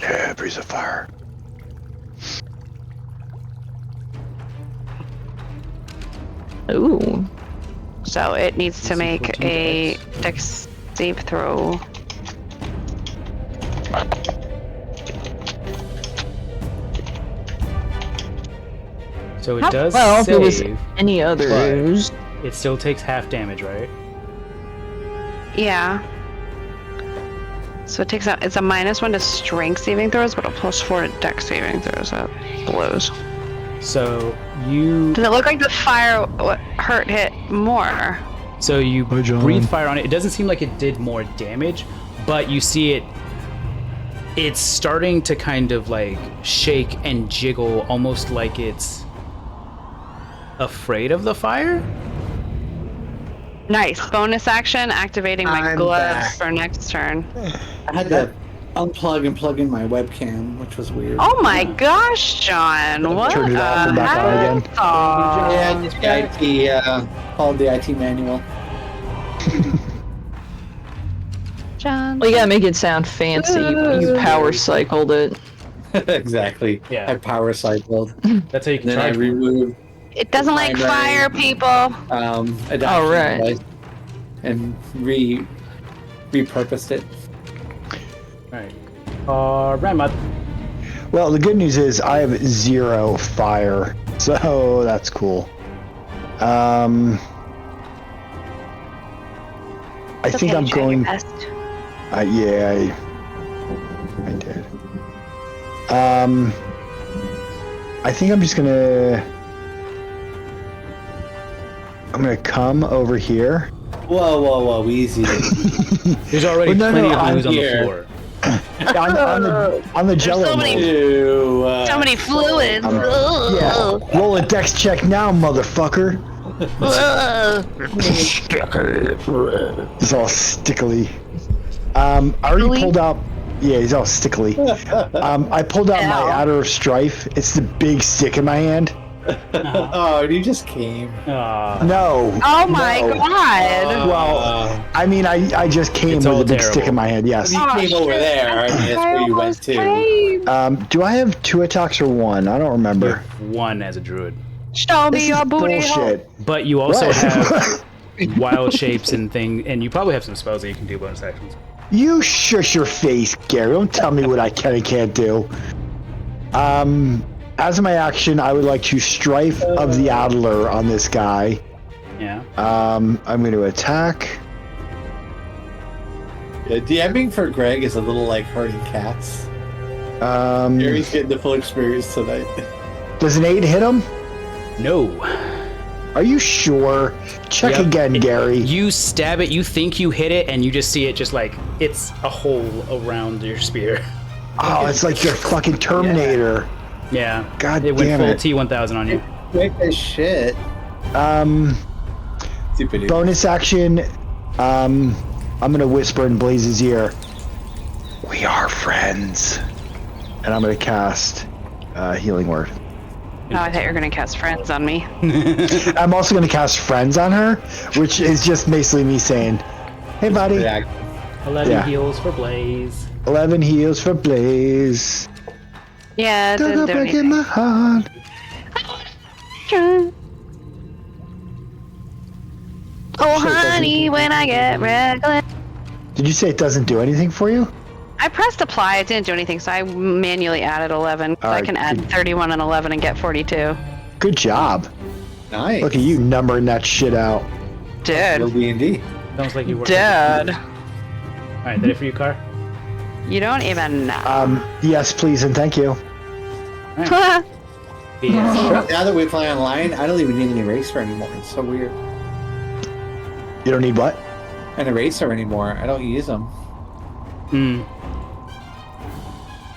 C: Yeah, breeze of fire.
E: Ooh.
G: So it needs to make a dex save throw.
A: So it does
E: Well, if it was
A: save.
E: any other
A: but-
E: ooze.
A: It still takes half damage, right?
G: Yeah. So it's a -1 to strength saving throws, but a +4 to dex saving throws. That blows.
A: So you
G: Does it look like the fire hit more?
A: breathe fire on it. It doesn't seem like it did more damage, but you see it's starting to kind of like shake and jiggle, almost like it's afraid of the fire.
G: Nice. Bonus action, activating my
B: I'm
G: gloves
B: back.
G: for next turn.
B: I had to unplug and plug in my webcam, which was weird.
G: Oh my gosh, John! What
C: Turned it off and back on again.
B: Yeah, just the IT, followed the IT manual.
G: John.
E: Well, you gotta make it sound fancy. You power cycled it.
F: Exactly.
A: Yeah.
F: I power cycled.
A: That's how you can
F: Then I
A: charge.
F: removed
G: It doesn't like
F: primary-
G: fire, people.
F: adaption
E: Alright.
F: device and repurposed it.
A: All right. Ramad.
C: Well, the good news is I have 0 fire, so that's cool. I think I'm going. Yeah, I did. I think I'm just gonna. I'm gonna come over here.
F: Whoa, easy.
A: There's already
C: Well, no,
A: plenty
C: no,
A: of
C: I'm
A: blues on the
F: here.
A: floor.
C: on the jello
G: so many-
C: mold.
F: Ew,
G: So many fluids.
C: Yeah, roll a dex check now, motherfucker. He's all stickily. I already pulled out. Yeah, he's all stickily. I pulled out my Adder of Strife. It's the big stick in my hand.
F: Oh, you just came.
C: No.
G: Oh my
C: no.
G: god.
C: Well, I mean, I just came
A: It's
C: with
A: all
C: a big stick
A: terrible.
C: in my hand. Yes.
F: You came over there. I mean, that's where you went to.
C: Do I have 2 attacks or 1? I don't remember.
A: One as a druid,
G: Show
C: This
G: me
C: is
G: your booty hole.
C: bullshit.
A: but you also
C: What?
A: have wild shapes and and you probably have some spells that you can do bonus actions.
C: You shush your face, Gary. Don't tell me what I can and can't do. As my action, I would like to Strife of the Adler on this guy.
A: Yeah.
C: I'm going to attack.
F: Yeah, DMing for Greg is a little like herding cats.
C: Um,
F: Gary's getting the full experience tonight.
C: does an 8 hit him?
A: No.
C: Are you sure? Check
A: Yep.
C: again, Gary.
A: You stab it. You think you hit it, and you just see it just like it's a hole around your spear.
C: Oh, it's like your fucking Terminator.
A: Yeah.
C: God
A: it went
C: damn
A: full
C: it.
A: T1000 on you.
B: Quick as shit.
F: Stupid.
C: Bonus action. I'm gonna whisper in Blaze's ear. We are friends. And I'm gonna cast Healing Word.
G: Oh, I thought you were gonna cast friends on me.
C: I'm also gonna cast Friends on her, which is just basically me saying, "Hey, buddy."
A: 11
C: Yeah.
A: heals for Blaze.
C: 11 heals for Blaze.
G: Yeah, it
C: Dug
G: didn't
C: up
G: do
C: back in
G: anything.
C: my heart.
G: Oh, honey, when I get reckless.
C: Did you say it doesn't do anything for you?
G: I pressed apply, it didn't do anything, so I manually added 11. So I
C: Alright,
G: can add
C: good.
G: 31 and 11 and get 42.
C: Good job.
F: Nice.
C: Look at you numbering that shit out.
F: Real
G: Dude.
F: D&D.
A: Sounds like you were.
G: Dude.
A: Alright, that it for you, Car?
G: You don't even know.
C: Yes, please, and thank you.
A: Yeah.
F: Now that we play online, I don't even need an eraser anymore. It's so weird.
C: You don't need what?
F: An eraser anymore. I don't use them.
A: Hmm.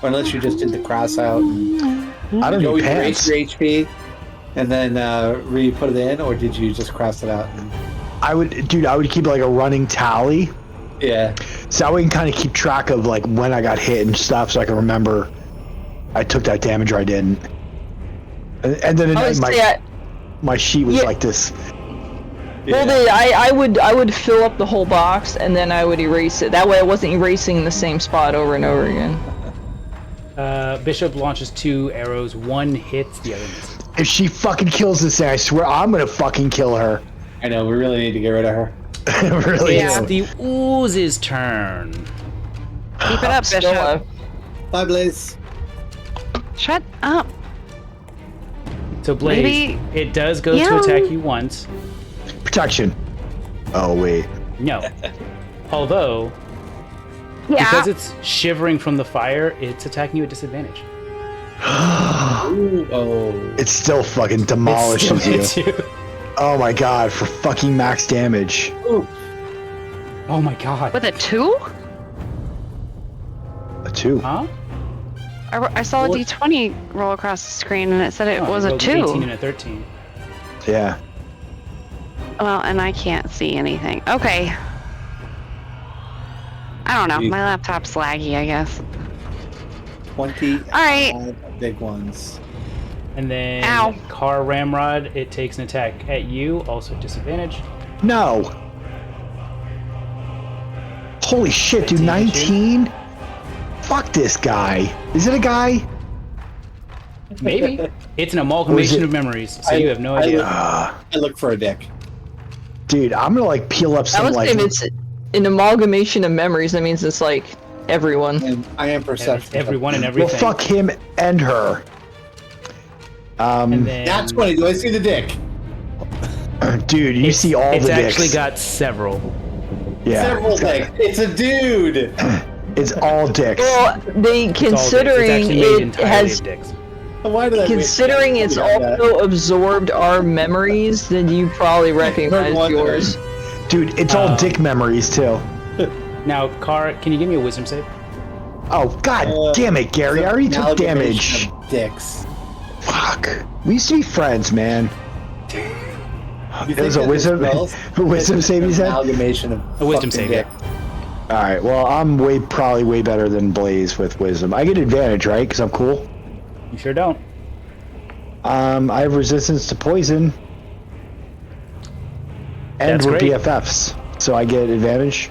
F: Unless you just did the cross out.
C: I don't
F: You
C: need
F: always
C: pants.
F: erase your HP and then re-put it in, or did you just cross it out?
C: I would keep like a running tally.
F: Yeah.
C: So that way I can kind of keep track of like when I got hit and stuff, so I can remember I took that damage or I didn't. And then at night, my sheet was like this.
E: Well, I would fill up the whole box and then I would erase it. That way I wasn't erasing the same spot over and over again.
A: Bishop launches 2 arrows. One hits, the other misses.
C: If she fucking kills this thing, I swear I'm gonna fucking kill her.
F: I know, we really need to get rid of her.
C: Really?
A: It's the Ooze's turn.
G: Keep it up,
E: Still
G: Bishop.
E: alive.
B: Bye, Blaze.
G: Shut up.
A: So Blaze,
G: Maybe-
A: it does go
G: Yeah.
A: to attack you once.
C: Protection. Oh wait.
A: No. Although,
G: Yeah.
A: because it's shivering from the fire, it's attacking you at disadvantage.
F: Ooh, oh.
C: It still fucking
A: It still
C: demolishes
A: hits
C: you.
A: you.
C: Oh my god, for fucking max damage.
A: Oh my god.
G: With a 2?
C: A 2.
A: Huh?
G: I saw a D20 roll across the screen and it said it was a
A: rolled an 18
G: 2.
A: and a 13.
C: Yeah.
G: Well, and I can't see anything. Okay. I don't know. My laptop's laggy, I guess.
B: 20
G: Alright.
B: big ones.
A: And then
G: Ow.
A: Car Ramrod, it takes an attack at you, also at disadvantage.
C: No. Holy shit, dude, 19? Fuck this guy. Is it a guy?
A: Maybe. It's an amalgamation of memories, so you have no idea.
B: I look for a dick.
C: Dude, I'm gonna like peel up
E: I
C: some
E: would
C: like
E: say if it's an amalgamation of memories, that means it's like everyone.
B: And I am perception.
A: Everyone and
C: well
A: everything.
C: fuck him and her.
A: And then
B: That's 20. Do I see the dick?
C: Dude, you see all
A: it's
C: the dicks.
A: actually got several.
C: Yeah.
B: Several dicks. It's a dude.
C: It's all dicks.
E: Well, they
A: It's all dicks. It's
E: considering
A: actually made
E: it
A: entirely
E: has
A: of dicks.
B: Why did I
E: considering it's also absorbed our memories, then you probably recognize
B: wondering.
E: yours.
C: Dude, it's all dick memories too.
A: Now, Car, can you give me a wisdom save?
C: Oh god damn it, Gary. I already took damage.
B: Dicks.
C: Fuck. We used to be friends, man. It was a wisdom save, you said?
B: Amalgamation of
A: A wisdom
B: fucking
A: save, yeah.
B: dick.
C: Alright, well, I'm probably way better than Blaze with wisdom. I get advantage, right? Because I'm cool.
A: You sure don't.
C: I have resistance to poison. And
A: That's
C: we're
A: great.
C: BFFs. So I get advantage.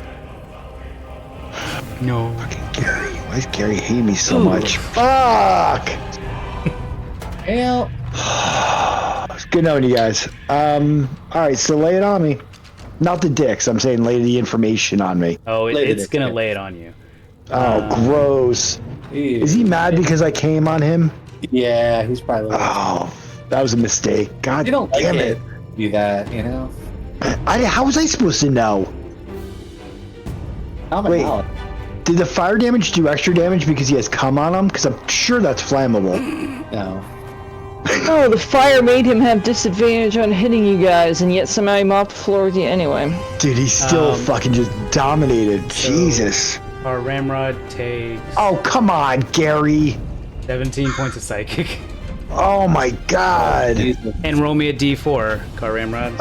A: No.
C: Fucking Gary. Why does Gary hate me so much? Fuck!
B: Hell.
C: It's good knowing you guys. Alright, so lay it on me. Not the dicks, I'm saying lay the information on me.
A: Oh,
B: Lay the
A: it's
B: dick,
A: gonna
B: yeah.
A: lay it on you.
C: Oh, gross. Is he mad because I came on him?
B: Yeah, he's probably.
C: Oh, that was a mistake. God
B: You don't like
C: damn
B: it.
C: it.
B: Do that, you know?
C: How was I supposed to know?
B: Common
C: Wait.
B: knowledge.
C: Did the fire damage do extra damage because he has cum on him? Because I'm sure that's flammable.
B: No.
E: Oh, the fire made him have disadvantage on hitting you guys, and yet somehow he mopped the floor with you anyway.
C: Dude, he's still fucking just dominated. Jesus.
A: Our Ramrod takes
C: Oh, come on, Gary.
A: 17 points of psychic.
C: Oh my god.
A: And roll me a d4, Car Ramrod.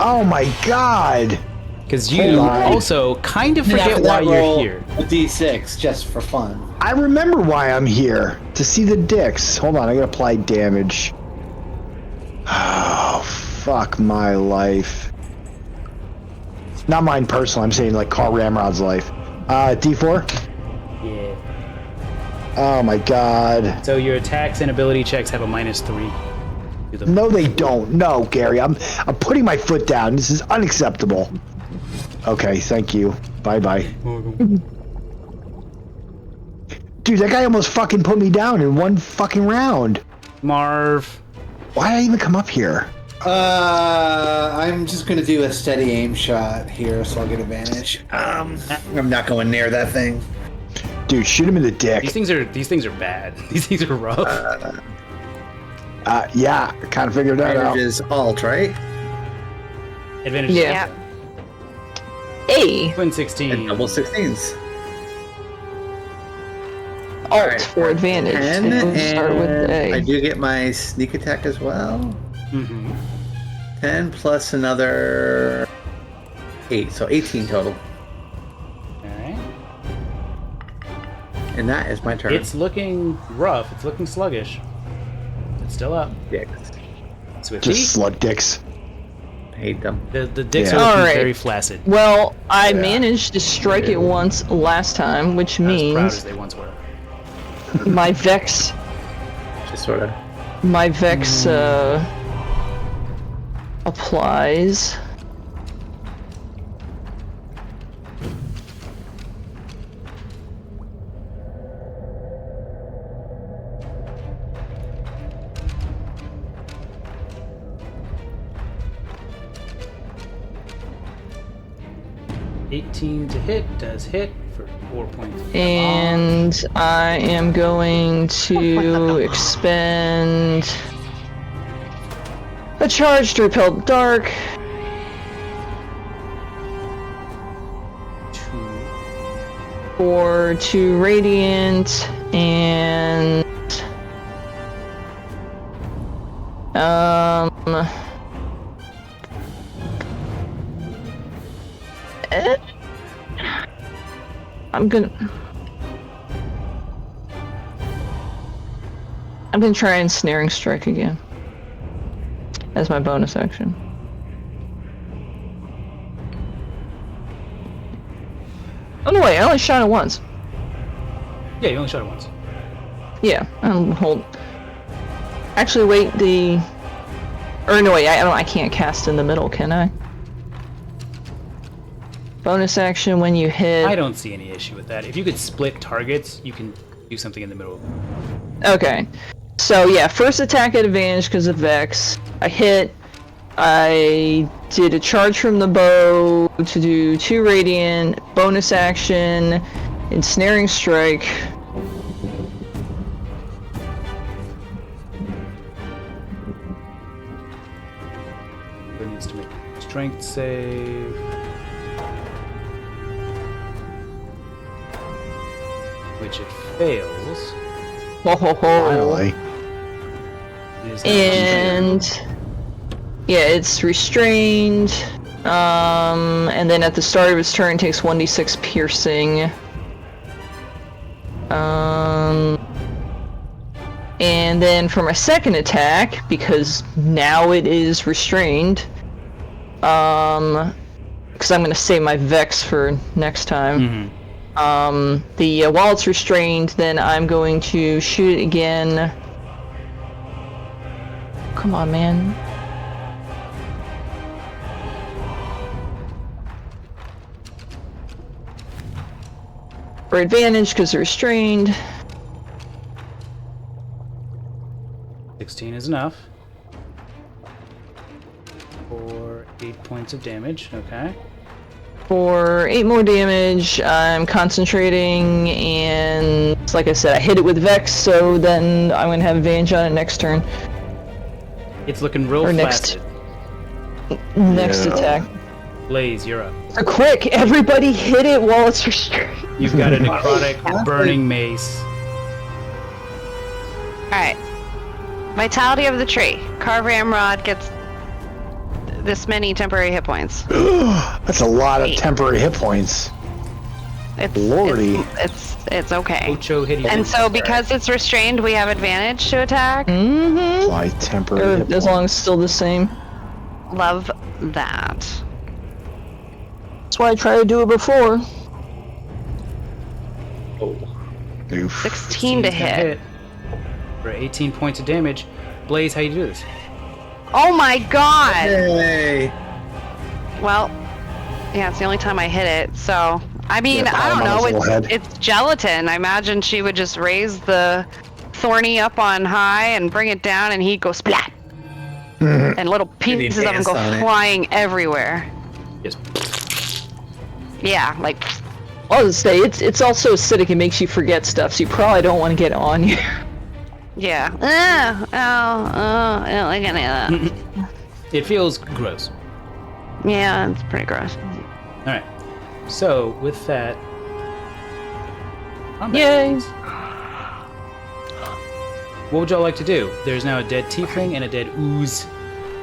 C: Oh my god.
A: Because you
C: Hold on.
A: also kind of forget
B: After
A: why
B: that
A: you're
B: roll,
A: here.
B: A D6 just for fun.
C: I remember why I'm here. To see the dicks. Hold on, I gotta apply damage. Oh, fuck my life. Not mine personally, I'm saying like Carl Ramrod's life. D4?
A: Yeah.
C: Oh my god.
A: So your attacks and ability checks have a -3. to them.
C: No, they don't. No, Gary, I'm putting my foot down. This is unacceptable. Okay, thank you. Bye-bye. Dude, that guy almost fucking put me down in one fucking round.
A: Marv.
C: Why did I even come up here?
B: I'm just gonna do a steady aim shot here, so I'll get advantage. I'm not going near that thing.
C: Dude, shoot him in the dick.
A: These things are bad. These things are rough.
C: Yeah, I kind of figured that out.
B: Advantage is alt, right?
A: Advantage.
E: Yeah.
G: Yeah.
E: A.
A: Twin 16.
B: And double 16s.
E: Alt
B: Alright,
E: for advantage.
B: 10,
E: We'll start with
B: and
E: A.
B: I do get my sneak attack as well.
A: Mm-hmm.
B: 10 plus another 8, so 18 total.
A: Alright.
B: And that is my turn.
A: It's looking rough. It's looking sluggish. It's still up.
B: dicks.
A: Swifty.
C: Just slug dicks.
B: Hate them.
A: The dicks
C: Yeah.
A: are looking
E: Alright.
A: very flaccid.
E: Well, I managed to strike it once last time, which
A: Not as proud
E: means
A: as they once were.
E: My Vex.
F: Just sort of.
E: My Vex applies.
A: $18 to hit, does hit for 4 points.
E: And I am going to expend a charge to repel the dark.
A: 2.
E: For 2 radiant and I'm gonna try and snaring strike again as my bonus action. Oh no, wait! I only shot it once.
A: Yeah, you only shot it once.
E: Yeah, hold. Actually, wait. Or no, wait. I can't cast in the middle, can I? Bonus action when you hit.
A: I don't see any issue with that. If you could split targets, you can do something in the middle.
E: Okay. So yeah, first attack at advantage because of Vex. I hit. I did a charge from the bow to do 2 radiant, bonus action, ensnaring strike.
A: Who needs to make a strength save? Which it fails.
E: Ho ho ho.
C: Finally.
A: It is
E: And yeah, it's restrained. And then at the start of its turn, it takes 1d6 piercing. And then for my second attack, because now it is restrained, because I'm gonna save my Vex for next time. While it's restrained, then I'm going to shoot it again. Come on, man. For advantage, because they're restrained.
A: 16 is enough. For 8 points of damage, okay.
E: For 8 more damage, I'm concentrating, and like I said, I hit it with Vex, so then I'm going to have advantage on it next turn.
A: It's looking real
E: Or
A: fast.
E: Next attack.
A: Blaze, you're up.
E: Quick, everybody hit it while it's restrained.
A: You've got a necrotic burning mace.
G: Alright. Vitality of the tree. Carve Ramrod gets this many temporary hit points.
C: That's a lot of temporary hit points.
G: It's
C: Lordy.
G: It's okay.
A: Ocho hit.
G: And so because it's restrained, we have advantage to attack.
E: Mm-hmm.
C: Why temporary hit
E: As long as it's still the same.
G: Love that.
E: That's why I tried to do it before.
C: Oof.
G: 16 to hit.
A: For 18 points of damage. Blaze, how you do this?
G: Oh my god!
F: Hey.
G: Well, yeah, it's the only time I hit it, so... I mean,
C: Yeah,
G: I don't
C: palm on
G: know,
C: his little head.
G: it's gelatin. I imagine she would just raise the thorny up on high and bring it down and he'd go splat! And little pieces of him
F: dance
G: go
F: on it.
G: flying everywhere.
A: Yes.
G: Yeah, like...
E: I'll just say, it's also acidic, it makes you forget stuff, so you probably don't want to get on you.
G: Yeah. I don't like any of that.
A: It feels gross.
G: Yeah, it's pretty gross.
A: Alright. So, with that...
E: Yay.
A: Please. What would y'all like to do? There's now a dead tiefling and a dead ooze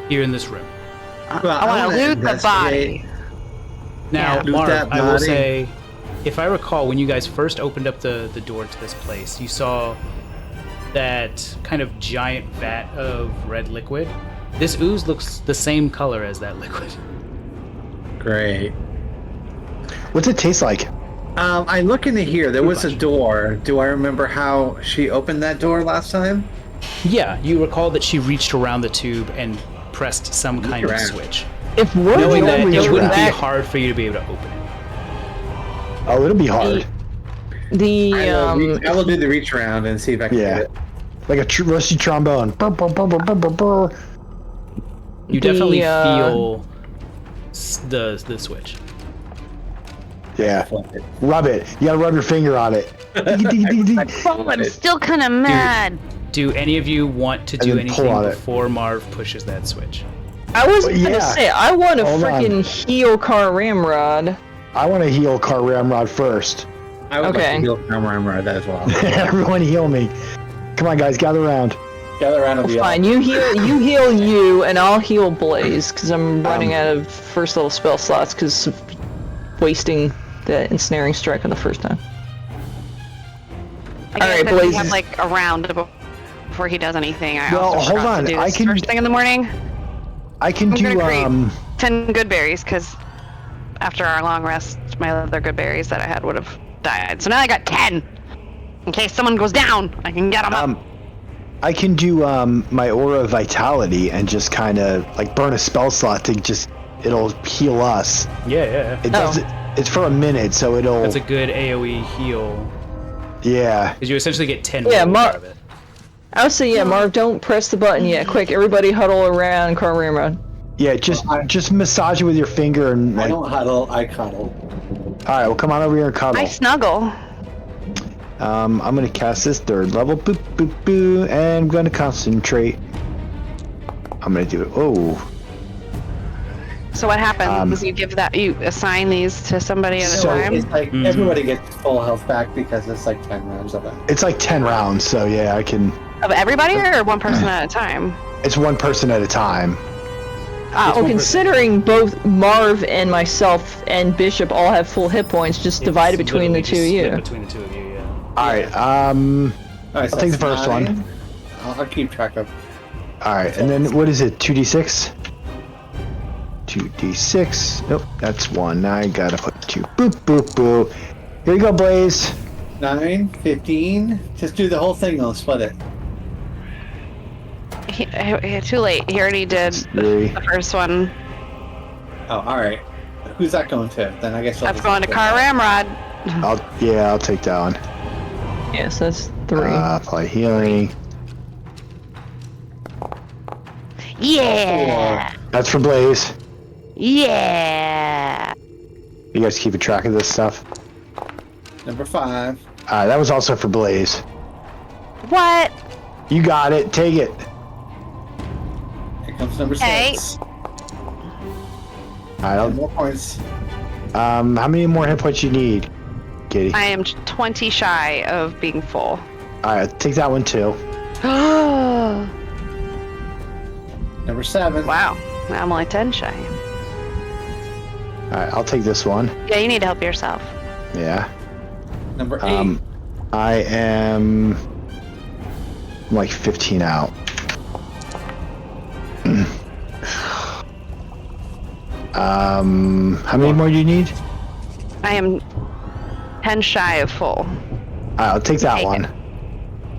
A: here in this room.
F: Well,
G: I want to loot the body.
A: Now,
G: Yeah.
F: Loot
A: Marv,
F: that
A: I will
F: body.
A: say, if I recall, when you guys first opened up the door to this place, you saw that kind of giant vat of red liquid. This ooze looks the same color as that liquid.
F: Great.
C: What's it taste like?
F: I look into here. There was a door. Do I remember how she opened that door last time?
A: Yeah, you recall that she reached around the tube and pressed some kind of switch.
E: If we're
A: Knowing that
E: going
A: it wouldn't be
E: back,
A: hard for you to be able to open it.
C: Oh, it'll be hard.
F: I will do the reach around and see if I can get it.
C: Like a rusty trombone. Burr, burr, burr, burr, burr, burr.
A: You definitely feel the switch.
C: Yeah. Rub it. You gotta rub your finger on it.
G: I'm still kind of mad.
A: Do any of you want to do
C: then pull
A: anything
C: on it.
A: before Marv pushes that switch?
E: I was gonna
C: yeah.
E: say I want to
C: Hold on.
E: freaking heal Car Ramrod.
C: I want to heal Car Ramrod first.
F: I would
E: Okay.
F: like to heal Ramrod as well.
C: Everyone heal me. Come on, guys, gather around.
F: Gather around and be
E: Fine, you heal you, and I'll heal Blaze because I'm running out of first level spell slots because of wasting the ensnaring strike on the first time.
G: I guess
E: Alright,
G: if we
E: Blaze
G: have
E: is-
G: like a round before he does anything. I
C: Well,
G: also
C: hold
G: forgot
C: on,
G: to do
C: I
G: this
C: can-
G: first thing in the morning.
C: I can
G: I'm
C: do
G: gonna create 10 good berries because after our long rest, my other good berries that I had would have died. So now I got 10 in case someone goes down. I can get them up.
C: I can do my aura of vitality and just kind of like burn a spell slot to just it'll heal us.
A: Yeah.
C: It does it. It's for a minute, so it'll.
A: That's a good AoE heal.
C: Yeah.
A: Because you essentially get 10
E: Yeah,
A: rolls out of it.
E: I would say, yeah, Marv, don't press the button yet. Quick, everybody huddle around Car Ramrod.
C: Yeah, just massage it with your finger and
F: I
C: like.
F: don't huddle, I cuddle.
C: All right, well, come on over here and cuddle.
G: I snuggle.
C: I'm gonna cast this 3rd level, boop boop boo, and I'm gonna concentrate. I'm gonna do it. Oh,
G: So what happens? You assign these to somebody at a
C: So
G: time?
F: It's like everybody gets full health back because it's like 10 rounds of it.
C: it's like 10 rounds, so yeah, I can.
G: Of everybody or one person at a time?
C: It's one person at a time.
E: Oh, considering both Marv and myself and Bishop all have full hit points, just divide it
A: It's
E: between the
A: literally
E: two of
A: just split
E: you.
A: Between the two of you, yeah.
C: All right.
F: Alright, so
C: I'll take the
F: that's
C: first one.
F: 9. I'll keep track of.
C: All right, and then what is it? 2d6. 2d6. Nope, that's 1. Now I gotta put 2. Boop boop boop. Here you go, Blaze.
F: 9, 15. Just do the whole thing, though. Split it.
G: Too late. He already did
C: 3.
G: the first one.
F: Oh, alright. Who's that going to? Then I guess I'll
G: That's
F: just
G: going to
F: split
G: Car
F: that.
G: Ramrod.
C: I'll take that one.
E: Yes, that's 3.
C: Apply healing.
G: Yeah.
C: That's for Blaze.
G: Yeah.
C: You guys keeping track of this stuff?
F: Number 5.
C: That was also for Blaze.
G: What?
C: You got it. Take it.
F: Here comes number
G: Okay.
F: 6.
C: All right.
F: 10 more points.
C: How many more hit points you need, Katie?
G: I am 20 shy of being full.
C: All right, take that one too.
G: Wow.
F: Number 7.
G: Now I'm only 10 shy.
C: All right, I'll take this one.
G: Yeah, you need to help yourself.
C: Yeah.
F: Number 8.
C: I am like 15 out. How many more do you need?
G: I am 10 shy of full.
C: All right, I'll take that
G: Take
C: one.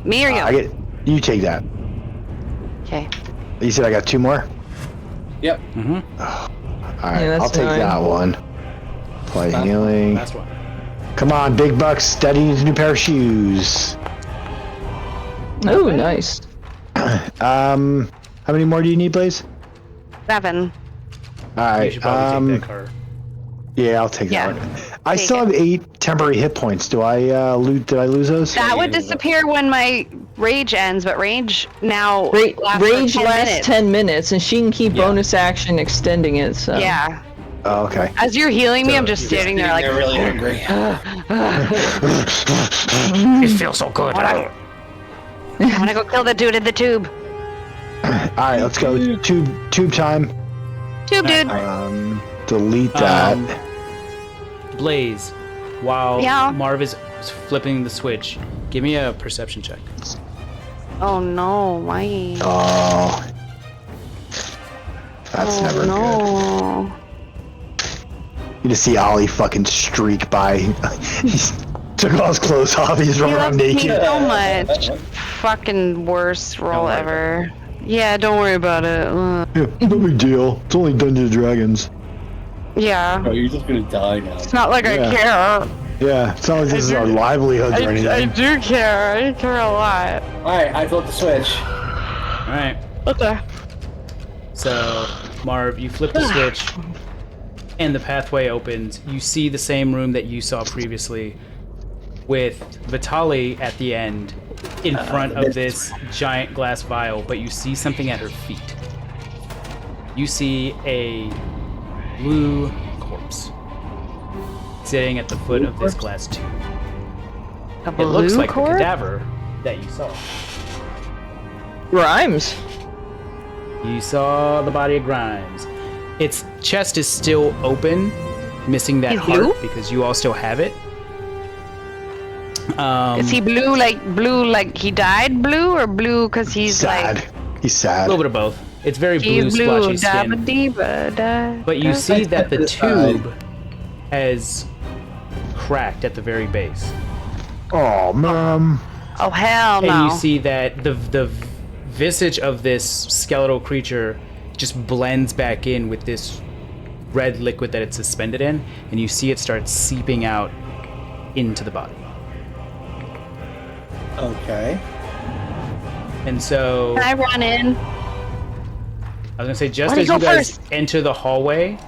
G: Me or you?
C: You take that.
G: Okay.
C: You said I got 2 more?
F: Yep.
C: All right,
E: Yeah, that's
C: I'll take
E: 9.
C: that one. Play healing.
A: Last one.
C: Come on, big bucks. Steady needs a new pair of shoes.
E: Oh, nice.
C: How many more do you need, Blaze?
G: 7.
C: All
A: You
C: right.
A: should probably take that car.
C: Yeah, I'll take
G: Yeah.
C: that one. I
G: Take
C: still
G: it.
C: have 8 temporary hit points. Did I lose those?
G: That would disappear when my rage ends, but rage now lasts for
E: Rage
G: 10
E: lasts
G: minutes.
E: 10 minutes, and she can keep
A: Yeah.
E: bonus action extending it, so.
G: Yeah.
C: Oh, okay.
G: As you're healing me,
A: So
G: I'm just
A: you're
G: standing there like,
F: They're really hungry.
A: It feels so good, but I
G: I want to go kill the dude in the tube.
C: All right, let's go. Tube time.
G: Tube dude.
C: Delete that.
A: Blaze, while
G: Yeah.
A: Marv is flipping the switch, give me a perception check.
G: Oh no, why?
C: Oh, that's never good.
G: No.
C: You just see Ollie fucking streak by. He took all his clothes off. He's running around
G: Thank you
C: naked.
G: so much. Fucking worst roll
A: worry
G: ever. Yeah, don't worry about it.
C: Yeah, no big deal. It's only Dungeons and Dragons.
G: Yeah.
F: Bro, you're just gonna die now.
G: It's not like
C: Yeah.
G: I care.
C: Yeah, it's not like this is our livelihoods or anything.
G: I do care. I care a lot.
F: Alright, I flipped the switch.
A: All right.
G: Okay.
A: So, Marv, you flip the switch, and the pathway opens. You see the same room that you saw previously, with Vitali at the end, in front of this giant glass vial, but you see something at her feet. You see a blue corpse sitting at the foot of this glass tube. It looks like the cadaver that you saw.
E: Rhymes.
A: You saw the body of Grimes. Its chest is still open, missing that
G: He's
A: heart
G: blue?
A: because you all still have it.
G: Is he blue like he died blue, or blue because he's
C: Sad.
G: like
C: He's
A: A
C: sad.
A: little bit of both. It's very blue,
G: he's blue?
A: splotchy skin.
G: Dabba-dee-ba-da.
A: But you see that the
F: to the side.
A: tube has cracked at the very base.
C: Oh, Mom.
G: Oh hell no!
A: And you see that the visage of this skeletal creature just blends back in with this red liquid that it's suspended in, and you see it start seeping out into the body.
F: Okay.
A: And so
G: Can I run in?
A: I was gonna say, just
G: Let me
A: as you
G: go
A: guys
G: first.
A: enter the hallway,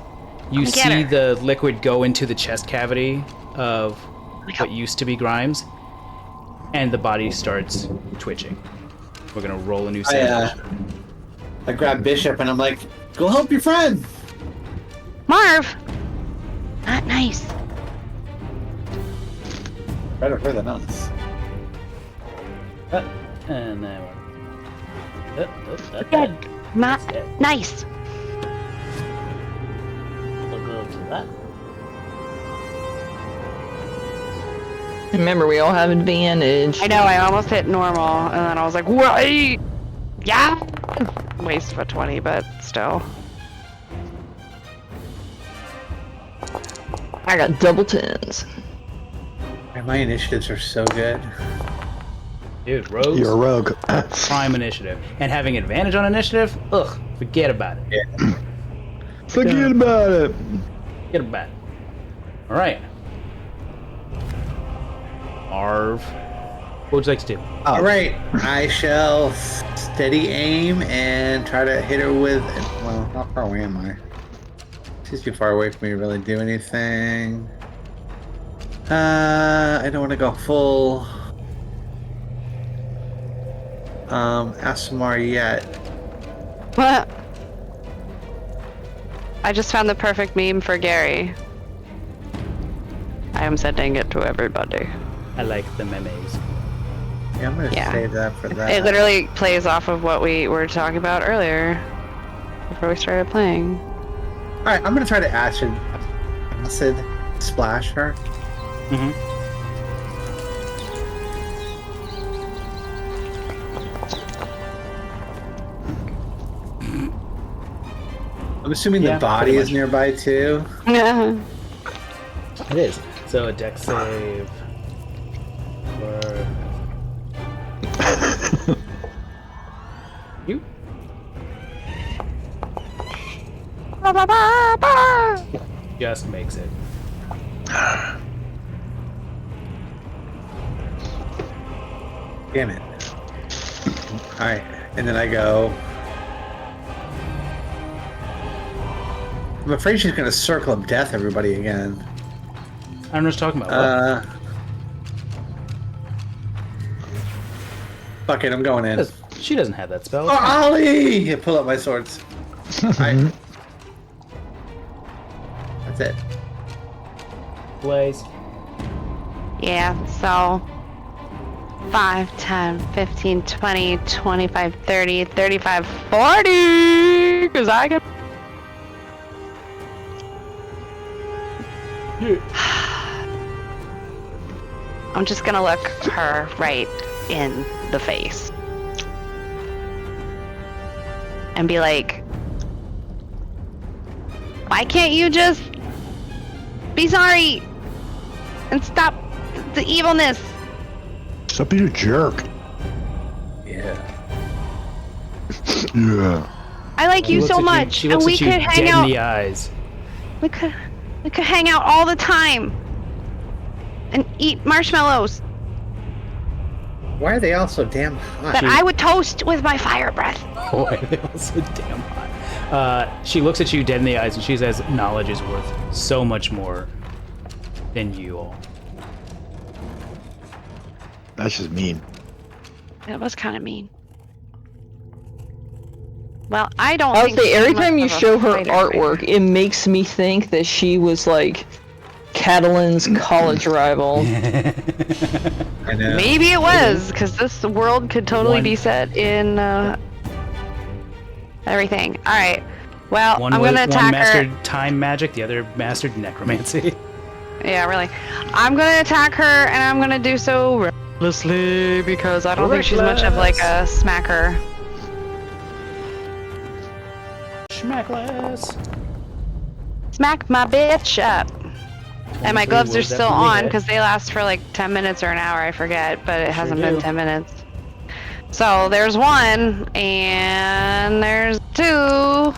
A: you
G: Get
A: see
G: her.
A: the liquid go into the chest cavity of what used to be Grimes, and the body starts twitching. We're gonna roll a new save.
F: I grab Bishop and I'm like, go help your friend!
G: Marv. Not nice.
F: Better her than us.
A: And then we're
G: Dead. Not
A: That's dead.
G: nice.
A: We'll go to that.
E: Remember, we all have advantage.
G: I know. I almost hit normal, and then I was like, "Wait, yeah." Waste of a 20, but still.
E: I got double tens.
F: Man, my initiatives are so good.
A: Dude, rogues,
C: You're a rogue.
A: prime initiative. And having advantage on initiative? Ugh, forget about it.
C: Forget about it.
A: Forget about it. Alright. Marv. What would you like to do?
F: Alright, I shall steady aim and try to hit her with. Well, how far away am I? She's too far away for me to really do anything. I don't want to go full. Asimar yet.
G: What? I just found the perfect meme for Gary. I am sending it to everybody.
A: I like the memes.
F: Yeah, I'm gonna
G: Yeah.
F: save that for that.
G: It literally plays off of what we were talking about earlier, before we started playing.
F: Alright, I'm gonna try to acid splash her.
A: Mm-hmm.
F: I'm assuming
A: Yeah,
F: the body
A: pretty
F: is
A: much.
F: nearby too.
G: Yeah.
A: It is. So a dex save for you. Just makes it.
F: Damn it. Alright, and then I go. I'm afraid she's gonna circle of death everybody again.
A: I don't know what you're talking about.
F: Fuck it, I'm going in.
A: She doesn't have that spell.
F: Oh, Ollie! I pull up my swords. Alright. That's it.
A: Blaze.
G: Yeah, so 5, 10, 15, 20, 25, 30, 35, 40! Because I can. I'm just gonna look her right in the face. And be like, why can't you just Be sorry! And stop the evilness!
C: Stop being a jerk.
F: Yeah.
C: Yeah.
G: I like you so much,
A: She
G: and
A: looks
G: we
A: at you
G: could
A: dead
G: hang
A: in
G: out.
A: the eyes.
G: We could hang out all the time and eat marshmallows
F: Why are they all so damn hot?
G: that I would toast with my fire breath.
A: Boy, they all so damn hot. She looks at you dead in the eyes and she says, knowledge is worth so much more than you all.
C: That's just mean.
G: That was kind of mean. Well, I don't.
E: I'll
G: think
E: say
G: she's
E: every
G: much
E: time you
G: of a
E: show her
G: fighter.
E: artwork, it makes me think that she was like Catalan's college rival.
F: I know.
G: Maybe it was, because this world could totally be set in everything. All right. Well, I'm gonna attack
A: one
G: her.
A: mastered time magic, the other mastered necromancy.
G: Yeah, really. I'm gonna attack her, and I'm gonna do so recklessly because I don't think she's much of like a smacker.
A: Schmackless.
G: Smack my bitch up. And my gloves
A: will
G: are still
A: definitely
G: on
A: hit.
G: because they last for like 10 minutes or an hour, I forget, but it hasn't been
A: do.
G: 10 minutes. So there's one, and there's two.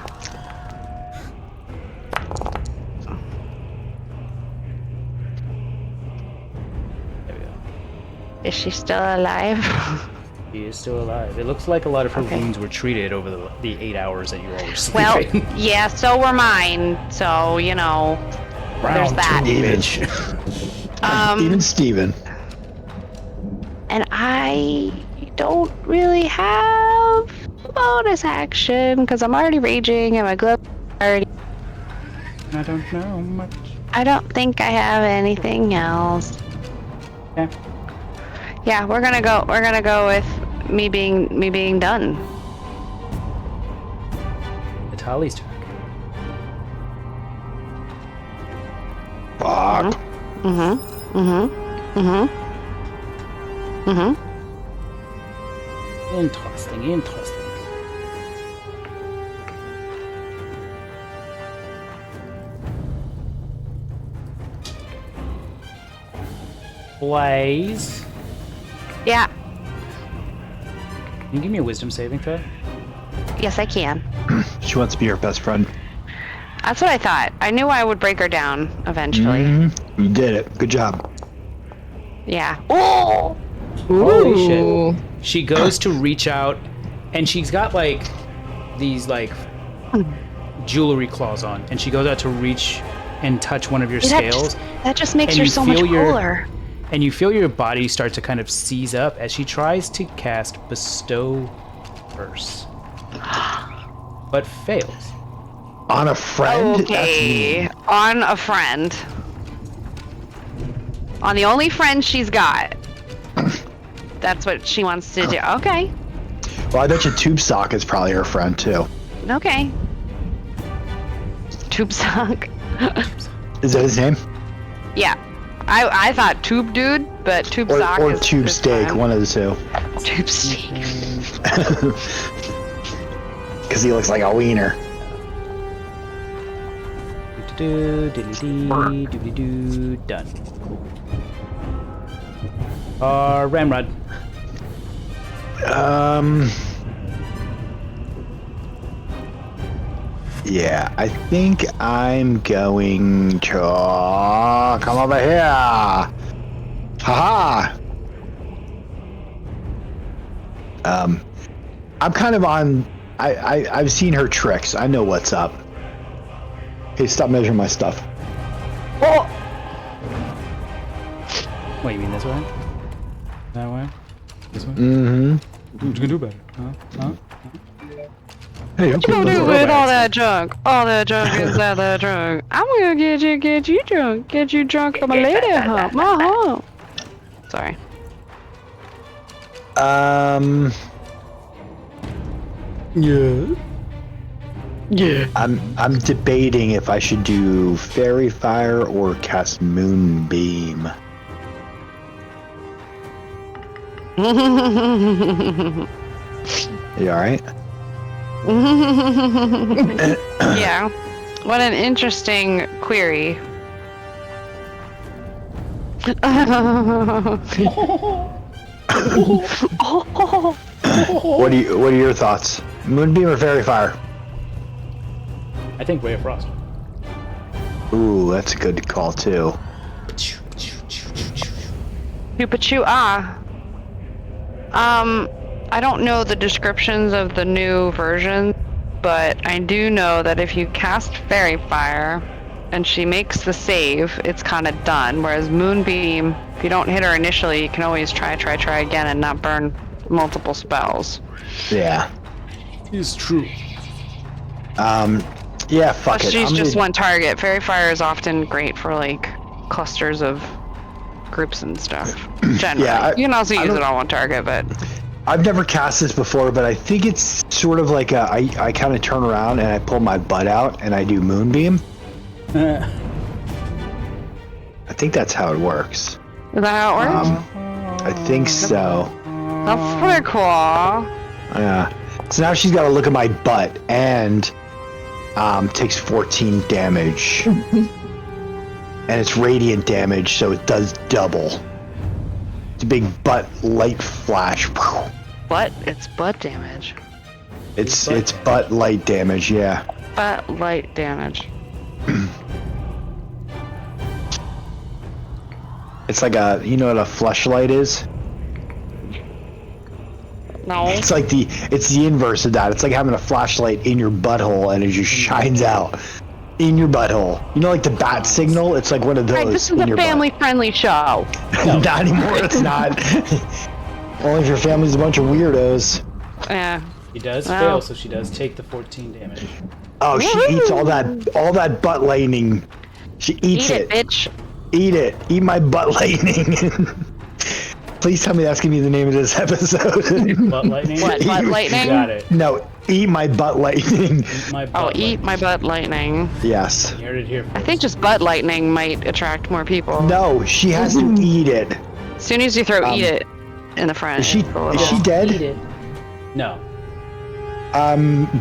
A: There we go.
G: Is she still alive?
A: She is still alive. It looks like a lot of her
G: Okay.
A: wounds were treated over the 8 hours that you all were
G: Well,
A: sleeping.
G: yeah, so were mine. So, you know, there's
A: Round
G: that.
A: two,
C: Even.
A: bitch.
C: Even Steven.
G: And I don't really have a bonus action because I'm already raging and my glove already.
A: I don't know much.
G: I don't think I have anything else.
A: Okay.
G: Yeah, we're gonna go with me being done.
A: Vitali's turn.
C: Fuck.
A: Interesting. Blaze.
G: Yeah.
A: Can you give me a wisdom saving throw?
G: Yes, I can.
C: She wants to be your best friend.
G: That's what I thought. I knew I would break her down eventually.
C: Mhm. You did it. Good job.
G: Yeah. Oh!
A: Holy
E: Ooh.
A: shit. She goes to reach out and she's got like these like jewelry claws on and she goes out to reach and touch one of your scales
G: That just makes
A: And
G: her
A: you
G: so much
A: feel your-
G: cooler.
A: and you feel your body start to kind of seize up as she tries to cast Bestow Curse. But fails.
C: On a friend?
G: Okay. On a friend. On the only friend she's got. That's what she wants to do. Okay.
C: Well, I bet you Tube Sock is probably her friend too.
G: Okay. Tube sock.
C: Is that his name?
G: Yeah. I thought tube dude, but tube sock
C: Or
G: is
C: Tube
G: is
C: Steak,
G: fine.
C: one of the two.
G: Tube steak.
C: Because he looks like a wiener.
A: Do-do-do, done. Ramrod.
C: Yeah, I think I'm going to come over here. Haha. I'm kind of on. I've seen her tricks. I know what's up. Hey, stop measuring my stuff.
E: Oh,
A: What, you mean this way? That way? This way?
C: Mm-hmm.
A: You can do better. Huh?
C: Hey,
G: What you gonna do with all that junk? All that junk inside that trunk. I'm gonna get you drunk. Get you drunk on my lady hump. My hump. Sorry.
A: Yeah.
C: I'm debating if I should do Fairy Fire or cast Moonbeam. You alright?
G: Yeah. What an interesting query.
C: What are your thoughts? Moonbeam or Fairy Fire?
A: I think Ray of Frost.
C: Ooh, that's a good call too.
G: Chupa-choo, I don't know the descriptions of the new version, but I do know that if you cast Fairy Fire and she makes the save, it's kind of done. Whereas Moonbeam, if you don't hit her initially, you can always try again and not burn multiple spells.
C: Yeah.
A: It's true.
C: Yeah, fuck
G: Plus,
C: it.
G: she's just one target. Fairy Fire is often great for like clusters of groups and stuff. Generally,
C: Yeah,
G: you can also use it on one target, but
C: I've never cast this before, but I think it's sort of like I kind of turn around and I pull my butt out and I do Moonbeam. I think that's how it works.
G: is that how it works?
C: I think so.
G: That's pretty cool.
C: Yeah. So now she's got to look at my butt and takes 14 damage. And it's radiant damage, so it does double. It's a big butt light flash.
G: But it's butt damage.
C: It's butt light damage, yeah.
G: Butt light damage.
C: It's like you know what a fleshlight is?
G: No.
C: It's the inverse of that. It's like having a flashlight in your butthole and it just shines out in your butthole. You know, like the bat signal? It's like one of those.
G: Right, this is
C: in
G: a
C: your
G: family-friendly show.
C: butt. Not anymore, it's not. Only if your family's a bunch of weirdos.
G: Yeah.
A: He does
G: Wow.
A: fail, so she does take the 14 damage.
C: Oh, she eats all that butt lightning. She eats
G: Eat it, bitch.
C: Eat it. Eat my butt lightning. Please tell me that's gonna be the name of this episode.
A: Butt lightning?
G: What, butt lightning?
A: You got it.
C: No, eat my butt lightning.
A: Eat my
G: Oh,
A: butt
G: eat my butt lightning.
C: Yes.
A: lightning. You heard it here first.
G: I think just butt lightning might attract more people.
C: No, she has to eat it.
G: As soon as you throw eat it in the front.
C: Is she
G: it's a little-
C: dead?
A: No.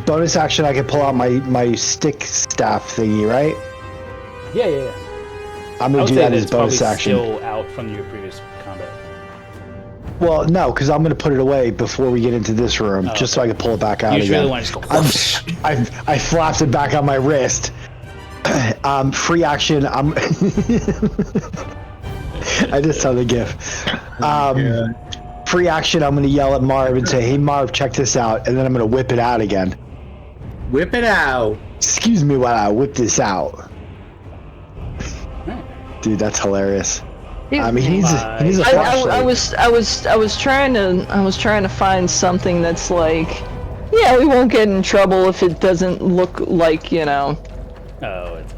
C: Bonus action, I can pull out my stick staff thingy, right?
A: Yeah.
C: I'm
A: I
C: gonna
A: would
C: do
A: say
C: that
A: that
C: as
A: it's probably
C: bonus action.
A: still out from your previous combat.
C: Well, no, because I'm gonna put it away before we get into this room, just so I can pull it back out
A: You just
C: again.
A: really want to just go whoosh.
C: I flapped it back on my wrist. Free action. I just saw the gif. Free action. I'm gonna yell at Marv and say, "Hey, Marv, check this out," and then I'm gonna whip it out again.
F: Whip it out.
C: Excuse me while I whip this out. Dude, that's hilarious. I mean, he needs a flashlight.
E: I was trying to find something that's like, yeah, we won't get in trouble if it doesn't look like, you know.
A: Oh, it's...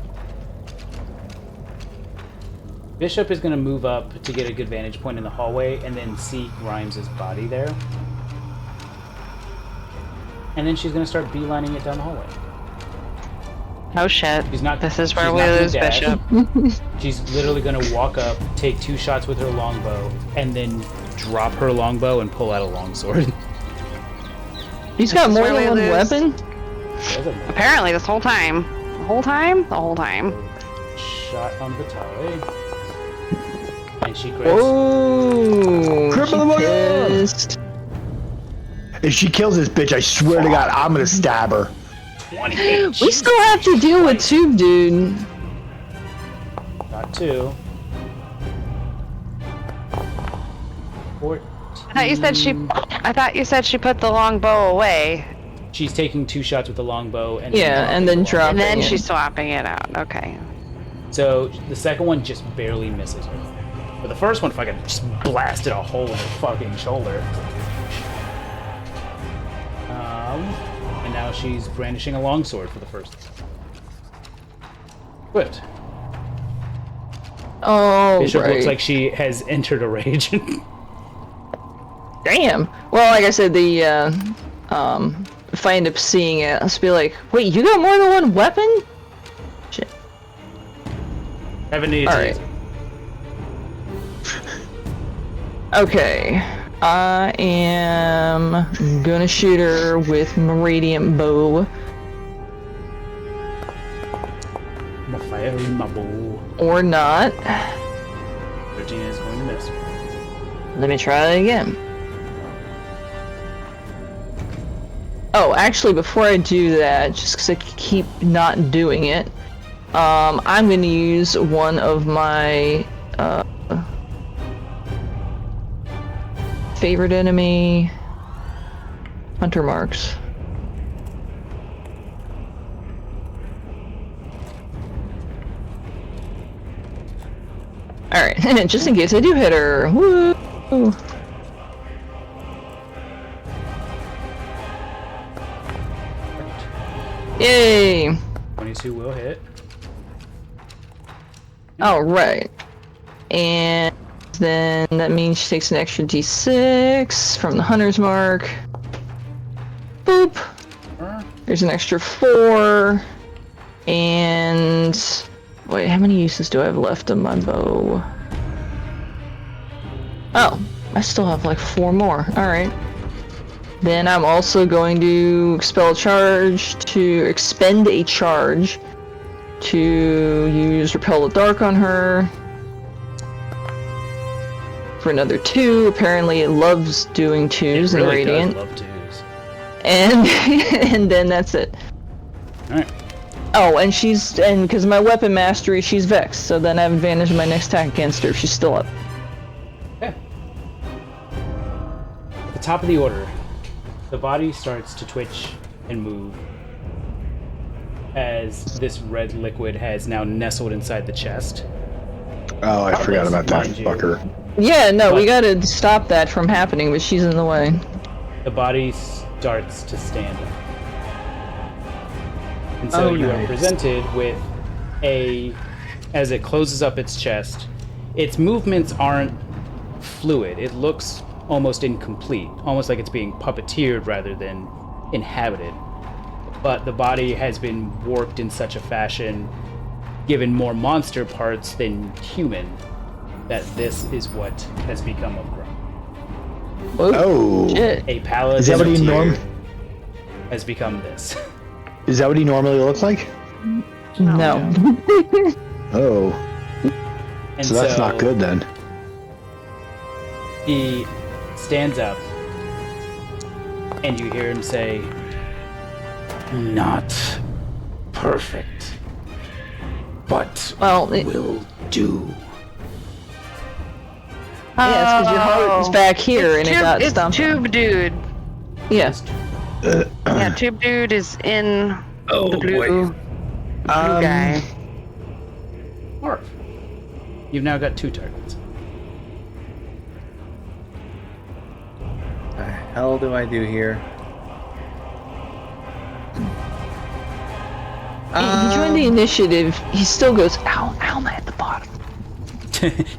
A: Bishop is going to move up to get a good vantage point in the hallway and then see Grimes' body there. And then she's going to start beelining it down the hallway.
G: Oh shit.
A: She's not,
G: This is where
A: she's
G: we
A: not gonna
G: lose
A: dash.
G: Bishop.
A: She's literally going to walk up, take 2 shots with her longbow, and then drop her longbow and pull out a longsword.
E: He's got
G: This is
E: more
G: where
E: than
G: we
E: one
G: lose.
E: weapon?
G: Apparently this whole time. The whole time? The whole time.
A: Shot on Vitali. And she crits.
E: Oh,
C: Cripple
E: she
C: him again!
E: pissed.
C: If she kills this bitch, I swear to God, I'm gonna stab her.
A: 28.
E: We still have to deal with Tube Dude.
A: Got 2. 14.
G: I thought you said she put the longbow away.
A: She's taking 2 shots with the longbow and
E: Yeah, and then drop
G: And then
E: it.
G: she's swapping it out. Okay.
A: So the second one just barely misses her. But the first one fucking just blasted a hole in her fucking shoulder. And now she's brandishing a longsword for the first. Good.
E: Oh,
A: Bishop
E: right.
A: looks like she has entered a rage.
E: Damn. Well, like I said, the if I end up seeing it, I'll just be like, wait, you got more than one weapon? Shit.
A: Haven't needed
E: All
A: to
E: right.
A: use it.
E: Okay. I am gonna shoot her with my radiant bow,
A: I'm a fire in my bow.
E: or not.
A: 13 is going to miss.
E: Let me try it again. Oh, actually, before I do that, just because I keep not doing it, I'm going to use one of my favorite enemy hunter marks. Alright, just in case I do hit her. Woo! Yay!
A: 22 will hit.
E: Alright. And then that means she takes an extra d6 from the hunter's mark. Boop! There's an extra 4. And... wait, how many uses do I have left of my bow? Oh, I still have like 4 more. Alright. Then I'm also going to expend a charge to use Repel the Dark on her. For another 2. Apparently it loves doing 2s in
A: really
E: Radiant.
A: does love 2s.
E: And then that's it.
A: Alright.
E: Oh, and because my weapon mastery, she's vexed, so then I have advantage in my next attack against her if she's still up.
A: Okay. At the top of the order, the body starts to twitch and move as this red liquid has now nestled inside the chest.
C: Oh, I forgot about that
A: Mind you.
C: fucker.
E: Yeah, no, we
A: But-
E: gotta stop that from happening, but she's in the way.
A: The body starts to stand up. And so you are presented with as it closes up its chest, its movements aren't fluid. It looks almost incomplete, almost like it's being puppeteered rather than inhabited. But the body has been warped in such a fashion, given more monster parts than human, that this is what has become of Grump.
C: Oh.
E: Shit.
A: A paladin
C: Is that what he
A: tier has become this.
C: Is that what he normally looks like?
E: No.
C: Oh.
A: And
C: So that's not good then.
A: He stands up, and you hear him say, "Not perfect, but
E: Well,
A: will do."
E: yeah, it's because your heart is back here and it got
G: It's
E: stumped.
G: Tube Dude.
E: Yeah.
G: Yeah, Tube Dude is in the blue guy.
A: Mark, you've now got 2 targets.
F: What the hell do I do here?
E: He joined the initiative. He still goes, ow, ow, I'm at the bottom.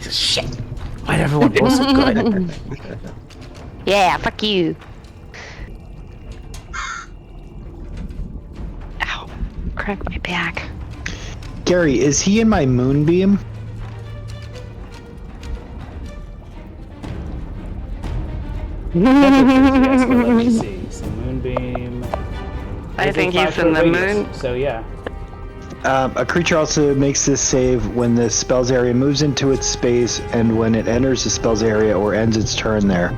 A: Shit! Why'd everyone roll so good?
G: Yeah, fuck you. Ow. Crack my back.
C: Gary, is he in my moonbeam?
A: Yes, but let me see. So moonbeam.
G: I
A: is a
G: think he's
A: 5-foot
G: in the
A: radius,
G: moon.
A: So yeah.
C: A creature also makes this save when the spell's area moves into its space and when it enters the spell's area or ends its turn there.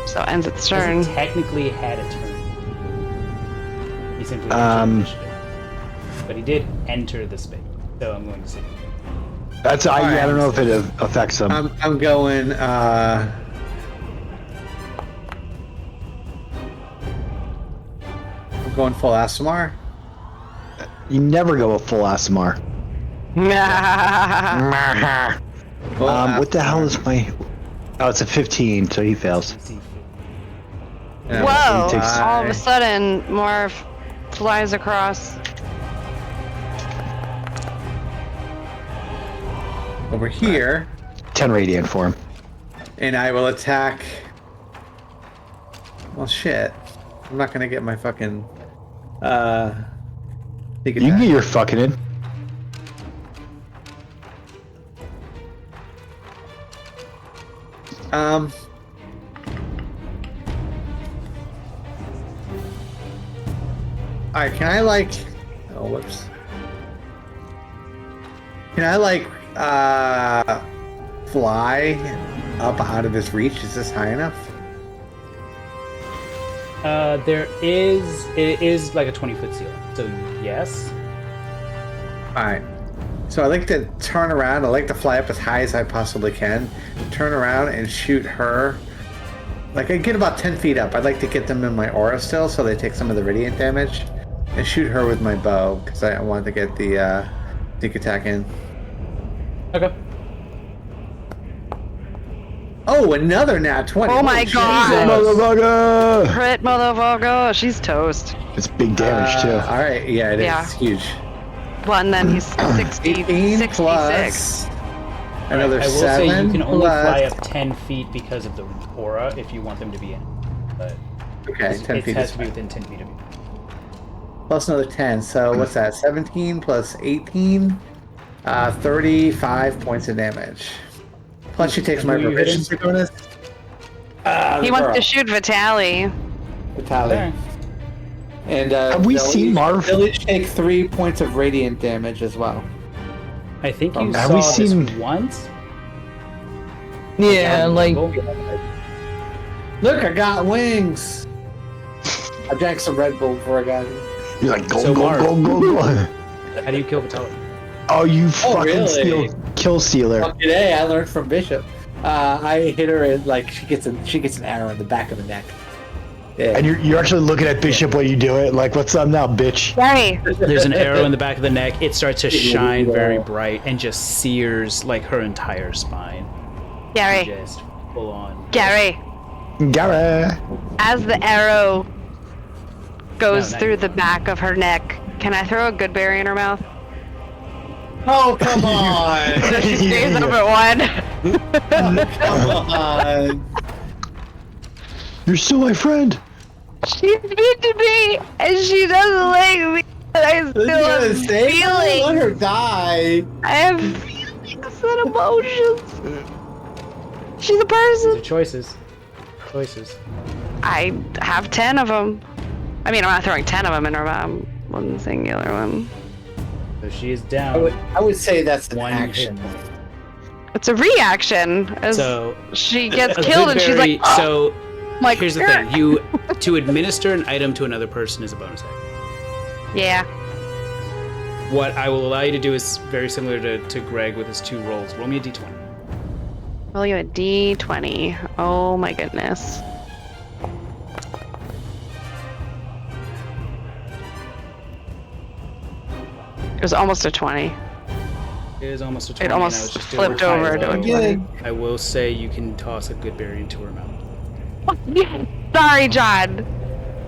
G: So it ends its
A: Hasn't
G: turn.
A: technically had a turn. He simply
C: Um,
A: initiative. But he did enter the space. So I'm going to see.
C: That's I don't know if it affects them.
F: I'm going, I'm going full Asimar.
C: You never go a full ASMR.
F: Full
C: What the hell
F: Asimar.
C: is my... Oh, it's a 15, so he fails.
F: Yeah,
G: Whoa!
C: he takes-
G: All of a sudden, more flies across.
F: over here,
C: 10 radiant for him.
F: and I will attack. Well, shit. I'm not gonna get my fucking sneak
C: You can
F: attack.
C: get your fucking in.
F: Alright, can I like... Oh, whoops. Can I like, fly up out of his reach? Is this high enough?
A: It is like a 20-foot ceiling, so yes.
F: Alright. So I like to turn around. I like to fly up as high as I possibly can. Turn around and shoot her. Like, I get about 10 feet up. I'd like to get them in my aura still, so they take some of the radiant damage. And shoot her with my bow, because I want to get the sneak attack in.
A: Okay.
F: Oh, another nat 20.
G: Oh my god.
C: Motherfucker!
G: Crit motherfucker. She's toast.
C: It's big damage too.
F: Alright, yeah, it is.
G: Yeah.
F: It's huge.
G: Well, and then he's 60,
F: 18
G: 66.
F: plus another
A: I will
F: 7
A: say you can only
F: plus...
A: fly up 10 feet because of the aura if you want them to be in. But
F: Okay, 10
A: it
F: feet
A: has
F: is
A: to be
F: fine.
A: within 10 feet of you.
F: Plus another 10, so what's that? 17 plus 18? 35 points of damage. Plus she takes my
A: Who are you hitting?
F: proficiency bonus.
G: He wants to shoot Vitali.
B: Vitali.
A: Okay.
B: And
C: Have we
B: they'll
C: seen
B: each-
C: Marv?
B: They'll each take 3 points of radiant damage as well.
A: I think you
C: Have
A: saw
C: we
A: this
C: seen-
A: once.
E: Yeah, like
B: Look, I got wings. I drank some Red Bull before I got here.
C: You're like, go,
A: So
C: go,
A: Marv.
C: go, go, go.
A: How do you kill Vitali?
C: Oh, you fucking
B: really?
C: kill stealer.
B: Well, today I learned from Bishop. I hit her in like she gets an arrow in the back of the neck. Yeah.
C: And you're actually looking at Bishop while you do it. Like, what's up now, bitch?
G: Gary.
A: There's an arrow in the back of the neck. It starts to shine very bright and just sears like her entire spine.
G: Gary.
A: Just full on.
G: Gary.
C: Gary.
G: As the arrow goes
A: No,
G: through
A: not
G: the back of her neck, can I throw a good berry in her mouth?
B: Oh, come on!
G: So she stays up at 1.
B: Come on!
C: You're still my friend.
G: She's mean to me, and she doesn't like me. But I still have
B: Let
G: feelings.
B: her die.
G: I have feelings and emotions. She's a
A: These are
G: person.
A: choices. Choices.
G: I have 10 of them. I mean, I'm not throwing 10 of them in her mouth. One singular one.
A: So she is down.
B: I would say that's an
A: One
B: action.
A: hit.
G: It's a reaction. As
A: So
G: she gets
A: a
G: killed, and
A: good
G: she's
A: berry-
G: like,
A: so
G: like,
A: here's the thing: you to administer an item to another person is a bonus action.
G: yeah.
A: What I will allow you to do is very similar to Greg with his 2 rolls. Roll me a d20.
G: Roll you a d20. Oh my goodness. It was almost a 20.
A: It is almost a 20.
G: It
A: and I was
G: almost
A: just doing
G: flipped
A: high
G: over to a
A: roll.
G: 20.
A: I will say you can toss a good berry into her mouth.
G: Sorry, John.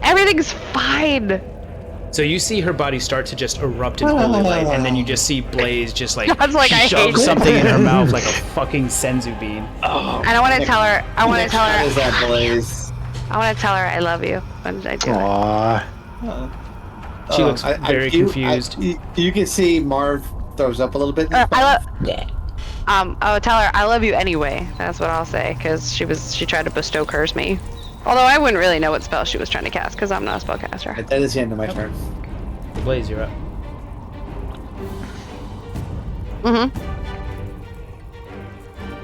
G: Everything's fine.
A: So you see her body start to just erupt in holy light, and then you just see Blaze just like,
G: John's like, I
A: shove
G: hate
A: something in her mouth like a fucking senzu bean.
B: Oh,
G: And I want to tell her. I want to tell
B: How is
G: her.
B: that, Blaze?
G: I want to tell her I love you when I do it.
C: Aww.
A: She looks very confused.
B: You can see Marv throws up a little bit.
G: I love. I would tell her I love you anyway. That's what I'll say, because she tried to bestow curse me. Although I wouldn't really know what spell she was trying to cast, because I'm not a spellcaster.
B: That is the end of my turn.
A: Blaze, you're up.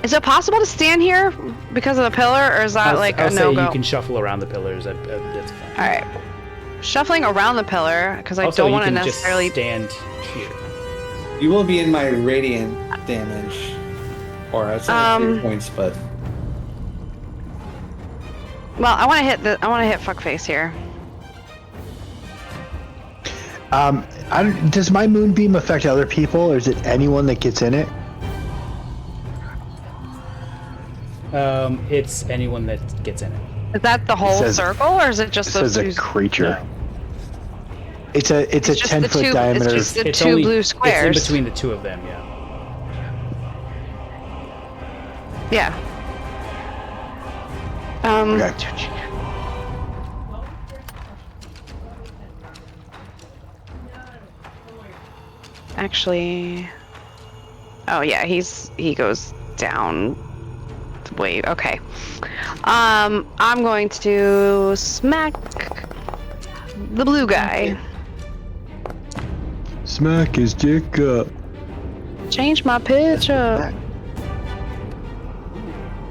G: Is it possible to stand here because of the pillar, or is that like
A: I'll
G: a
A: say
G: no-go?
A: you can shuffle around the pillars. That's fine.
G: All right. Shuffling around the pillar, because I
A: Also,
G: don't
A: you
G: want to
A: can
G: necessarily.
A: just stand here.
B: You will be in my radiant damage, or it's only 3 points, but
G: Well, I want to hit fuckface here.
C: Does my moonbeam affect other people, or is it anyone that gets in it?
A: It's anyone that gets in it.
G: Is that the whole
C: says-
G: circle, or is it just
C: It
G: those
C: says a
G: two?
C: creature.
A: No.
C: It's a
G: It's just the
C: 10-foot
G: two-
C: diameter.
G: It's just the
A: It's
G: two
A: only,
G: blue
A: It's in
G: squares.
A: between the 2 of them, yeah.
G: Yeah.
C: Okay.
G: Actually. Oh yeah, he goes down. Wait, okay. I'm going to smack the blue guy.
C: Smack his dick up.
G: Change my pitch up.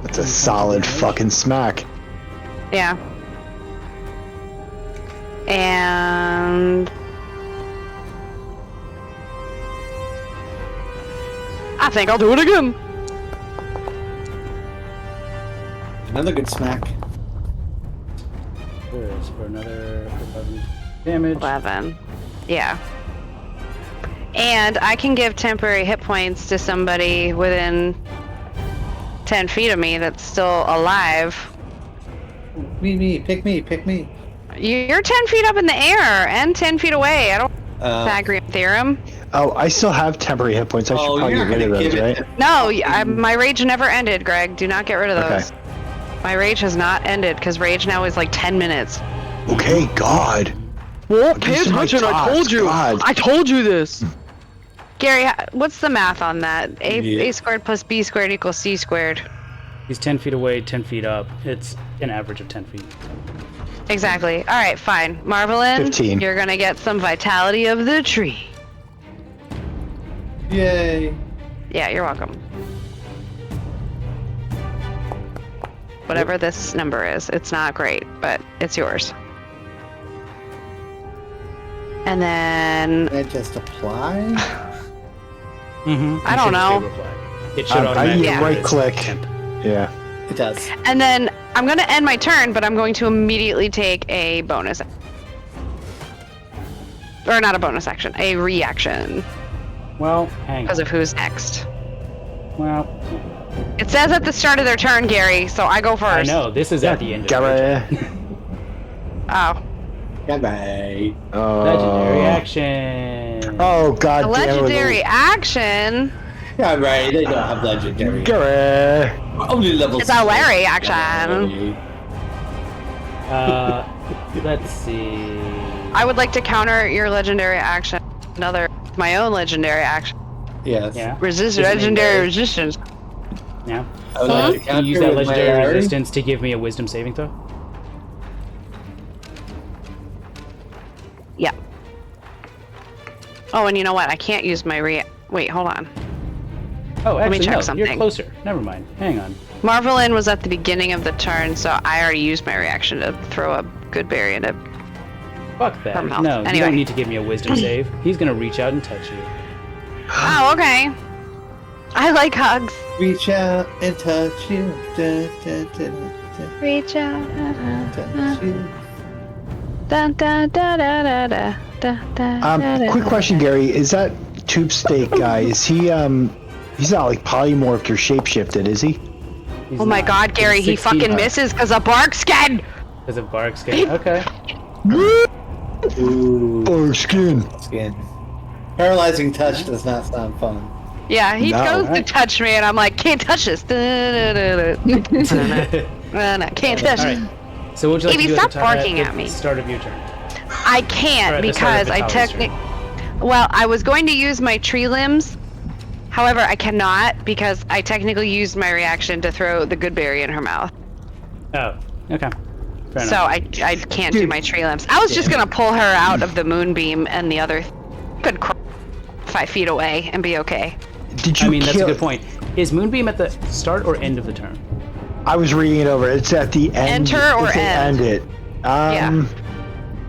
C: That's a solid fucking smack.
G: Yeah. And I think I'll do it again.
B: Another good smack.
A: There's for another 11 damage.
G: 11. Yeah. And I can give temporary hit points to somebody within 10 feet of me that's still alive.
B: Pick me.
G: You're 10 feet up in the air and 10 feet away. I don't Pythagorean theorem.
C: Oh, I still have temporary hit points. I should probably get rid of those, right?
G: No, my rage never ended, Greg. Do not get rid of those.
C: Okay.
G: My rage has not ended because rage now is like 10 minutes.
C: Okay, God.
H: Well,
C: Pay attention,
H: I told you.
C: God.
H: I told you this.
G: Gary, what's the math on that? A squared plus B squared equals C squared.
A: He's 10 feet away, 10 feet up. It's an average of 10 feet.
G: Exactly. All right, fine. Marvelin,
C: 15.
G: You're gonna get some vitality of the tree.
B: Yay.
G: Yeah, you're welcome. Whatever this number is, it's not great, but it's yours. And then
B: Can I just apply?
A: Mm-hmm.
G: I don't know.
A: It should
C: I
A: automatically
G: Yeah.
C: right click.
A: temp.
C: Yeah.
B: It does.
G: And then I'm going to end my turn, but I'm going to immediately take a bonus. Or not a bonus action, a reaction.
A: Well, hang
G: Because
A: on.
G: of who's next.
A: Well,
G: It says at the start of their turn, Gary, so I go first.
A: I know. This is at the end of the
C: Gary.
G: Oh.
B: Bye-bye.
A: legendary action.
C: Oh, God
G: A
C: damn it.
G: legendary action?
B: Yeah, right. They don't have legendary.
C: Gary.
B: Only level
G: It's a Larry action.
A: Let's see.
G: I would like to counter your legendary action. My own legendary action.
B: Yes.
A: Yeah.
G: Resist
A: Isn't it
G: legendary
A: Larry?
G: resistance.
A: Yeah.
B: I would like to
A: Can
B: counter
A: you use that
B: with my
A: legendary
B: Larry.
A: resistance to give me a wisdom saving throw?
G: Yeah. Oh, and you know what? I can't use my Wait, hold on.
A: Oh,
G: Let me
A: actually,
G: check
A: no.
G: something.
A: You're closer. Never mind. Hang on.
G: Marvelin was at the beginning of the turn, so I already used my reaction to throw a good berry into.
A: Fuck that.
G: From health.
A: No, you
G: Anyway.
A: don't need to give me a wisdom save. He's gonna reach out and touch you.
G: Oh, okay. I like hugs.
B: Reach out and touch you. Da, da, da, da,
G: Reach out.
B: touch you.
G: Dun, dun, da, da, da, da, da, da, da,
C: Quick
G: da,
C: question,
G: da.
C: Gary. Is that tube steak guy, is he, he's not like polymorphed or shapeshifted, is he?
A: He's
G: Oh my
A: not.
G: god, Gary,
A: He's
G: he
A: 16
G: fucking
A: up.
G: misses because of bark skin!
A: Because of bark skin. Okay.
B: Ooh,
C: Oh, skin.
B: skin. Paralyzing touch does not sound fun.
G: Yeah, he
C: No.
G: goes to touch me and I'm like, can't touch this. Can't touch
A: All
G: it.
A: right. So what would you like
G: Evie,
A: to do
G: stop
A: at the,
G: barking
A: at
G: at me.
A: the start of your turn?
G: I
A: Or
G: can't
A: at the
G: because
A: start of
G: I
A: Vitali's
G: technically. Well, I was going to use my tree limbs. However, I cannot because I technically used my reaction to throw the good berry in her mouth.
A: Oh, okay. Fair
G: So
A: enough.
G: I can't do my tree limbs. I was just gonna pull her out of the moonbeam and the other could crawl 5 feet away and be okay.
C: Did you
A: I mean, that's a
C: kill...
A: good point. Is Moonbeam at the start or end of the turn?
C: I was reading it over. It's at the end.
G: Enter or
C: if they
G: end?
C: End it.
G: Yeah.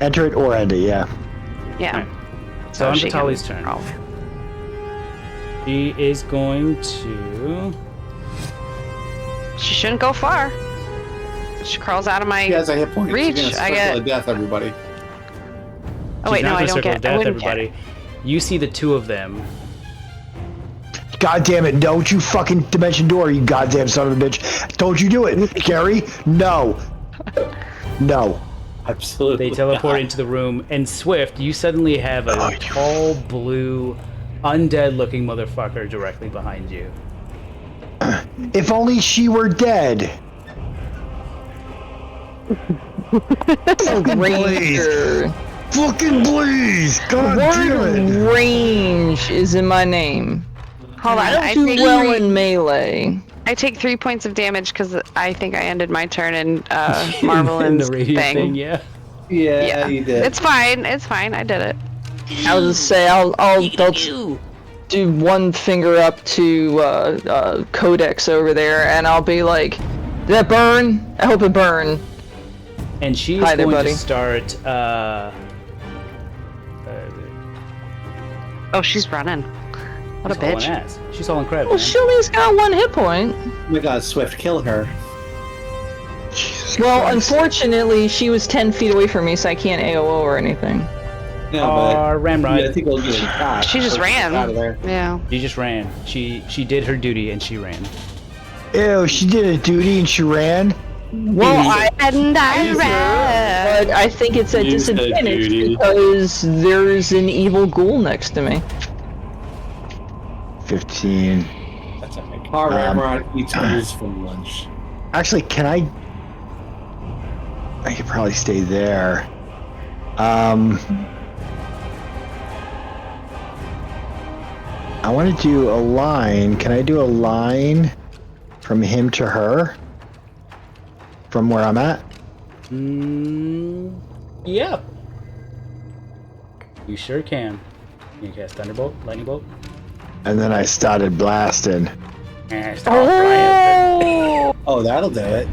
C: Enter it or end it, yeah.
G: Yeah.
A: Alright. So on
G: she can
A: Vitali's turn.
G: crawl.
A: She is going to...
G: She shouldn't go far. She crawls out of my.
B: He has a hit point.
G: Reach,
B: She's gonna
G: I
B: circle
G: get-
B: of death, everybody.
G: Oh wait,
A: She's
G: no,
A: not
G: I
A: gonna
G: don't
A: circle
G: get. I
A: death,
G: wouldn't
A: everybody. You see the two of them.
C: God damn it, don't you fucking dimension door, you goddamn son of a bitch. Don't you do it, Gary? No. No.
B: Absolutely.
A: They teleport into the room, and Swift, you suddenly have a tall, blue, undead-looking motherfucker directly behind you.
C: If only she were dead.
E: Ranger.
C: Fucking please! God damn
E: Word
C: it!
E: range is in my name.
G: Hold on,
E: I don't do well in melee.
G: I take 3 points of damage because I think I ended my turn in Marvelin's
A: in the radio
G: thing.
A: yeah.
B: Yeah, you did.
G: It's fine. It's fine. I did it.
E: I'll just say I'll
C: Did
E: do one finger up to Codex over there, and I'll be like, "Did that burn? I hope it burned."
A: And she's
E: Hi there,
A: going
E: buddy.
A: to start.
G: Oh, she's running. What a
A: she's hauling
G: bitch.
A: ass. She's all incredible.
E: Well,
A: man.
E: she only's got 1 hit point.
B: Oh my god, Swift, kill her.
C: Jesus
E: Well,
C: Christ.
E: unfortunately, she was 10 feet away from me, so I can't AOO or anything.
B: No, but
A: Ramrod.
B: yeah, I think we'll get a shot.
G: She just ran.
B: Out of there.
G: Yeah.
A: She just ran. She did her duty and she ran.
C: Ew, she did a duty and she ran.
E: Well,
G: And I ran.
E: but I think it's at
H: You said
E: disadvantage
H: duty.
E: because there's an evil ghoul next to me.
C: 15.
B: That's okay. Our Ramrod eats ghouls for lunch.
C: Actually, can I could probably stay there. I want to do a line. Can I do a line from him to her? From where I'm at?
A: Yeah. You sure can. You can cast Thunderbolt, Lightning Bolt.
C: And then I started blasting.
A: And start flying.
B: Oh, that'll do it.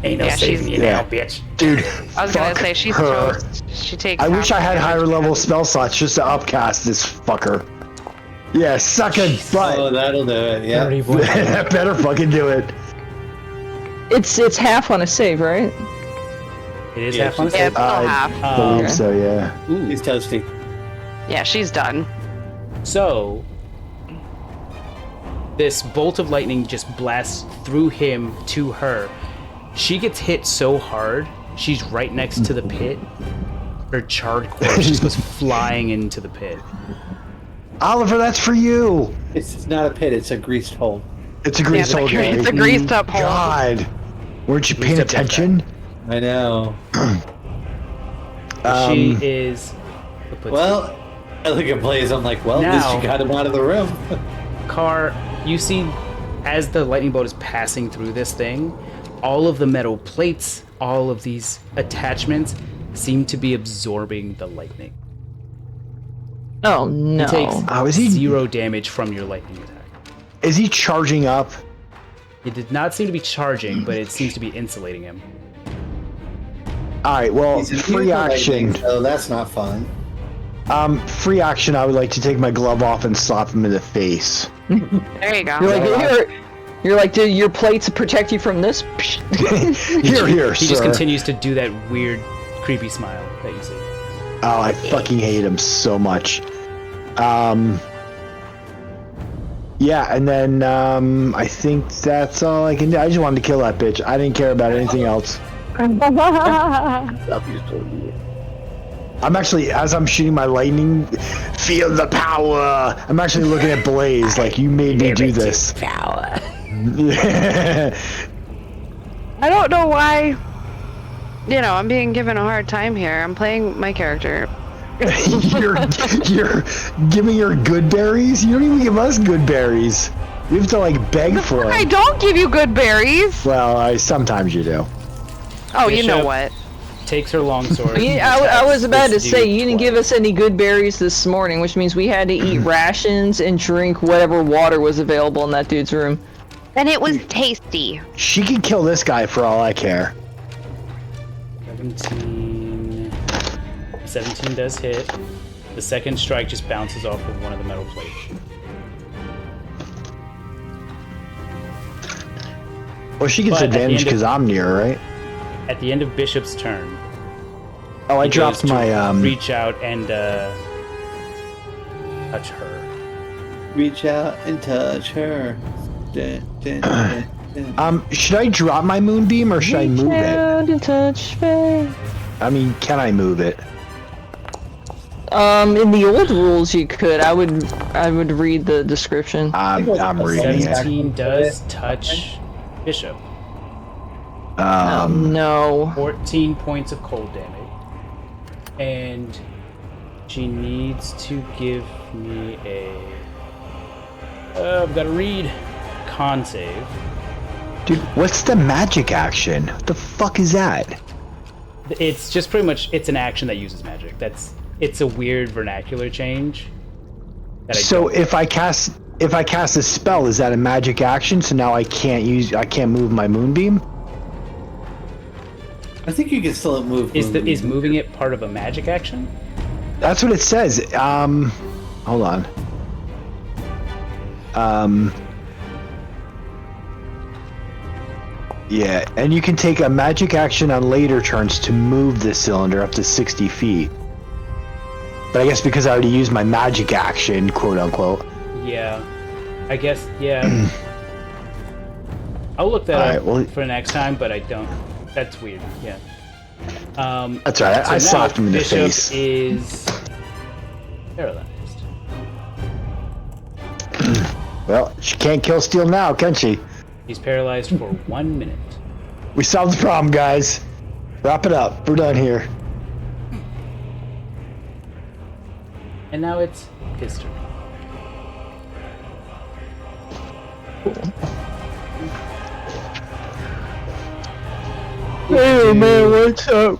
A: Ain't no
G: Yeah,
A: saving you
C: yeah.
A: now, bitch.
C: Dude,
G: I was gonna
C: fuck
G: say she's
C: her.
G: toast. She takes.
C: I wish
G: half
C: I had
G: the
C: higher
G: damage.
C: level spell slots just to upcast this fucker. Yeah, suck a
B: Oh,
C: butt.
B: that'll do it. Yeah.
A: Dirty boy.
C: That better fucking do it.
E: It's half on a save, right?
A: It is
B: Yeah,
A: half on the
G: Yeah, it's
A: save.
G: still half.
C: Believe
A: Um,
C: so, yeah.
A: Ooh.
B: He's toasty.
G: Yeah, she's done.
A: So, this bolt of lightning just blasts through him to her. She gets hit so hard, she's right next to the pit. Her charred corpse just goes flying into the pit.
C: Oliver, that's for you.
B: It's not a pit, it's a greased hole.
C: It's a grease hole, Gary.
G: It's a greased up hole.
C: God. Weren't you paying
A: Greased up
C: attention?
B: I know.
A: She is.
B: Well, I look at Blaze, I'm like, well, at least
A: Now-
B: you got him out of the room.
A: Car, you see, as the lightning bolt is passing through this thing, all of the metal plates, all of these attachments seem to be absorbing the lightning.
E: Oh no.
A: It takes
C: Oh, is he-
A: 0 damage from your lightning attack.
C: Is he charging up?
A: It did not seem to be charging, but it seems to be insulating him.
C: Alright, well,
B: He's
C: free
B: immune to
C: action.
B: lightning, so that's not fun.
C: Free action, I would like to take my glove off and slap him in the face.
G: There you go.
E: You're like, dude, your plates protect you from this?
C: Here,
A: He
C: sir.
A: just continues to do that weird, creepy smile that you see.
C: Oh, I fucking hate him so much. Yeah, and then, I think that's all I can do. I just wanted to kill that bitch. I didn't care about anything else. I'm actually, as I'm shooting my lightning, feel the power. I'm actually looking at Blaze like, you made me do this.
A: Power.
C: Yeah.
G: I don't know why. You know, I'm being given a hard time here. I'm playing my character.
C: you're giving her good berries? You don't even give us good berries. You have to like beg for
G: I
C: them.
G: don't give you good berries.
C: Well, sometimes you do.
G: Oh, you know
A: Bishop.
G: what?
A: Takes her longsword.
E: I was about to
A: This
E: say,
A: dude
E: you didn't give us any good berries this morning, which means we had to eat rations and drink whatever water was available in that dude's room.
G: And it was tasty.
C: She can kill this guy for all I care.
A: 17 does hit. The second strike just bounces off of one of the metal plates.
C: Well, she gets
A: But at the
C: advantage
A: end of-
C: because I'm near, right?
A: At the end of Bishop's turn,
C: Oh, I
A: he
C: dropped
A: goes to
C: my
A: reach out and touch her.
B: Reach out and touch her. Dun, dun, dun, dun.
C: Should I drop my moonbeam or should I move it?
E: Out and touch me.
C: I mean, can I move it?
E: In the old rules, you could. I would read the description.
C: I'm reading it.
A: 17 does touch Bishop.
E: No.
A: 14 points of cold damage. And she needs to give me a... I've got to read. Con save.
C: Dude, what's the magic action? What the fuck is that?
A: It's just pretty much, it's an action that uses magic. It's a weird vernacular change.
C: So if I cast a spell, is that a magic action? So now I can't move my moonbeam?
B: I think you can still move.
A: Is moving it part of a magic action?
C: That's what it says. Hold on. Yeah, and you can take a magic action on later turns to move the cylinder up to 60 feet. But I guess because I already used my magic action, quote unquote.
A: Yeah. I guess, yeah. I'll look that up
C: well,
A: for next time, but I don't. That's weird, yeah.
C: That's right, I slapped him in the face.
A: Bishop is paralyzed.
C: Well, she can't kill Steel now, can she?
A: He's paralyzed for 1 minute.
C: We solved the problem, guys. Wrap it up. We're done here.
A: And now it's his turn.
E: Hey man, what's up?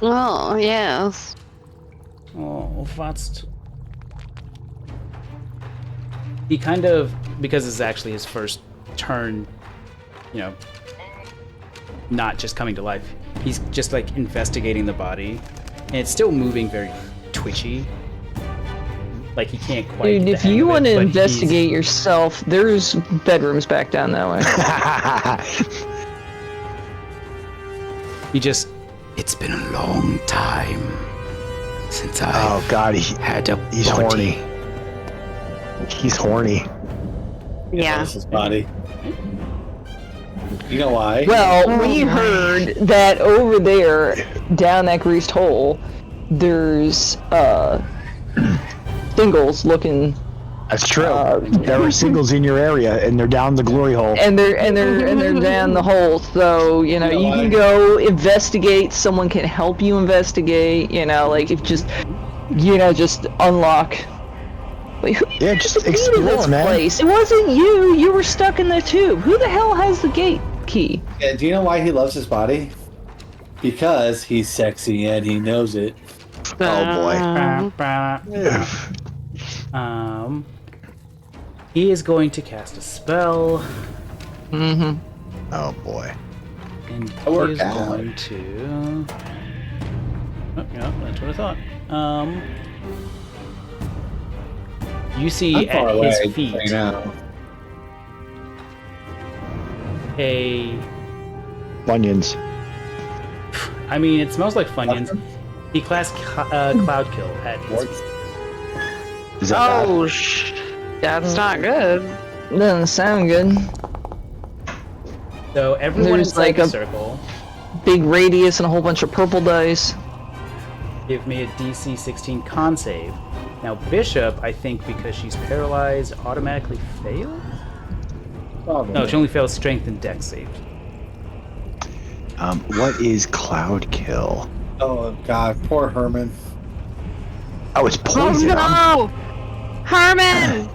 G: Oh, yes.
A: Oh, fast. He kind of, because it's actually his first turn, you know, not just coming to life. He's just like investigating the body, and it's still moving very twitchy. Like he can't quite.
E: Dude, if you want to investigate yourself, there's bedrooms back down that way.
A: It's been a long time since I.
C: Oh God, he's horny. He's horny.
G: Yeah.
B: That's his body. You know why?
E: Well, we heard that over there, down that greased hole, there's singles looking.
C: That's true. There were singles in your area, and they're down the glory hole.
E: And they're down the hole. So you can go investigate. Someone can help you investigate. Like if just unlock. Wait, who
C: just
E: explore, this
C: man.
E: place? It wasn't you. You were stuck in the tube. Who the hell has the gate key?
B: Yeah, do you know why he loves his body? Because he's sexy and he knows it.
C: Oh
A: boy. He is going to cast a spell.
E: Mm-hmm.
C: Oh boy.
A: And he is going to. Oh, yeah, that's what I thought. You see at his feet a
C: Funyuns.
A: I mean, it smells like Funyuns. He cast Cloud Kill at his feet.
C: Is that
G: That's not good.
E: Doesn't sound good.
A: So everyone
E: There's
A: inside
E: like
A: the
E: a
A: circle.
E: big radius and a whole bunch of purple dice.
A: Give me a DC 16 con save. Now Bishop, I think because she's paralyzed, automatically fails? No, she only fails strength and dex saves.
C: What is Cloud Kill?
B: Oh God, poor Herman.
C: Oh, it's poison.
G: Oh no! Herman!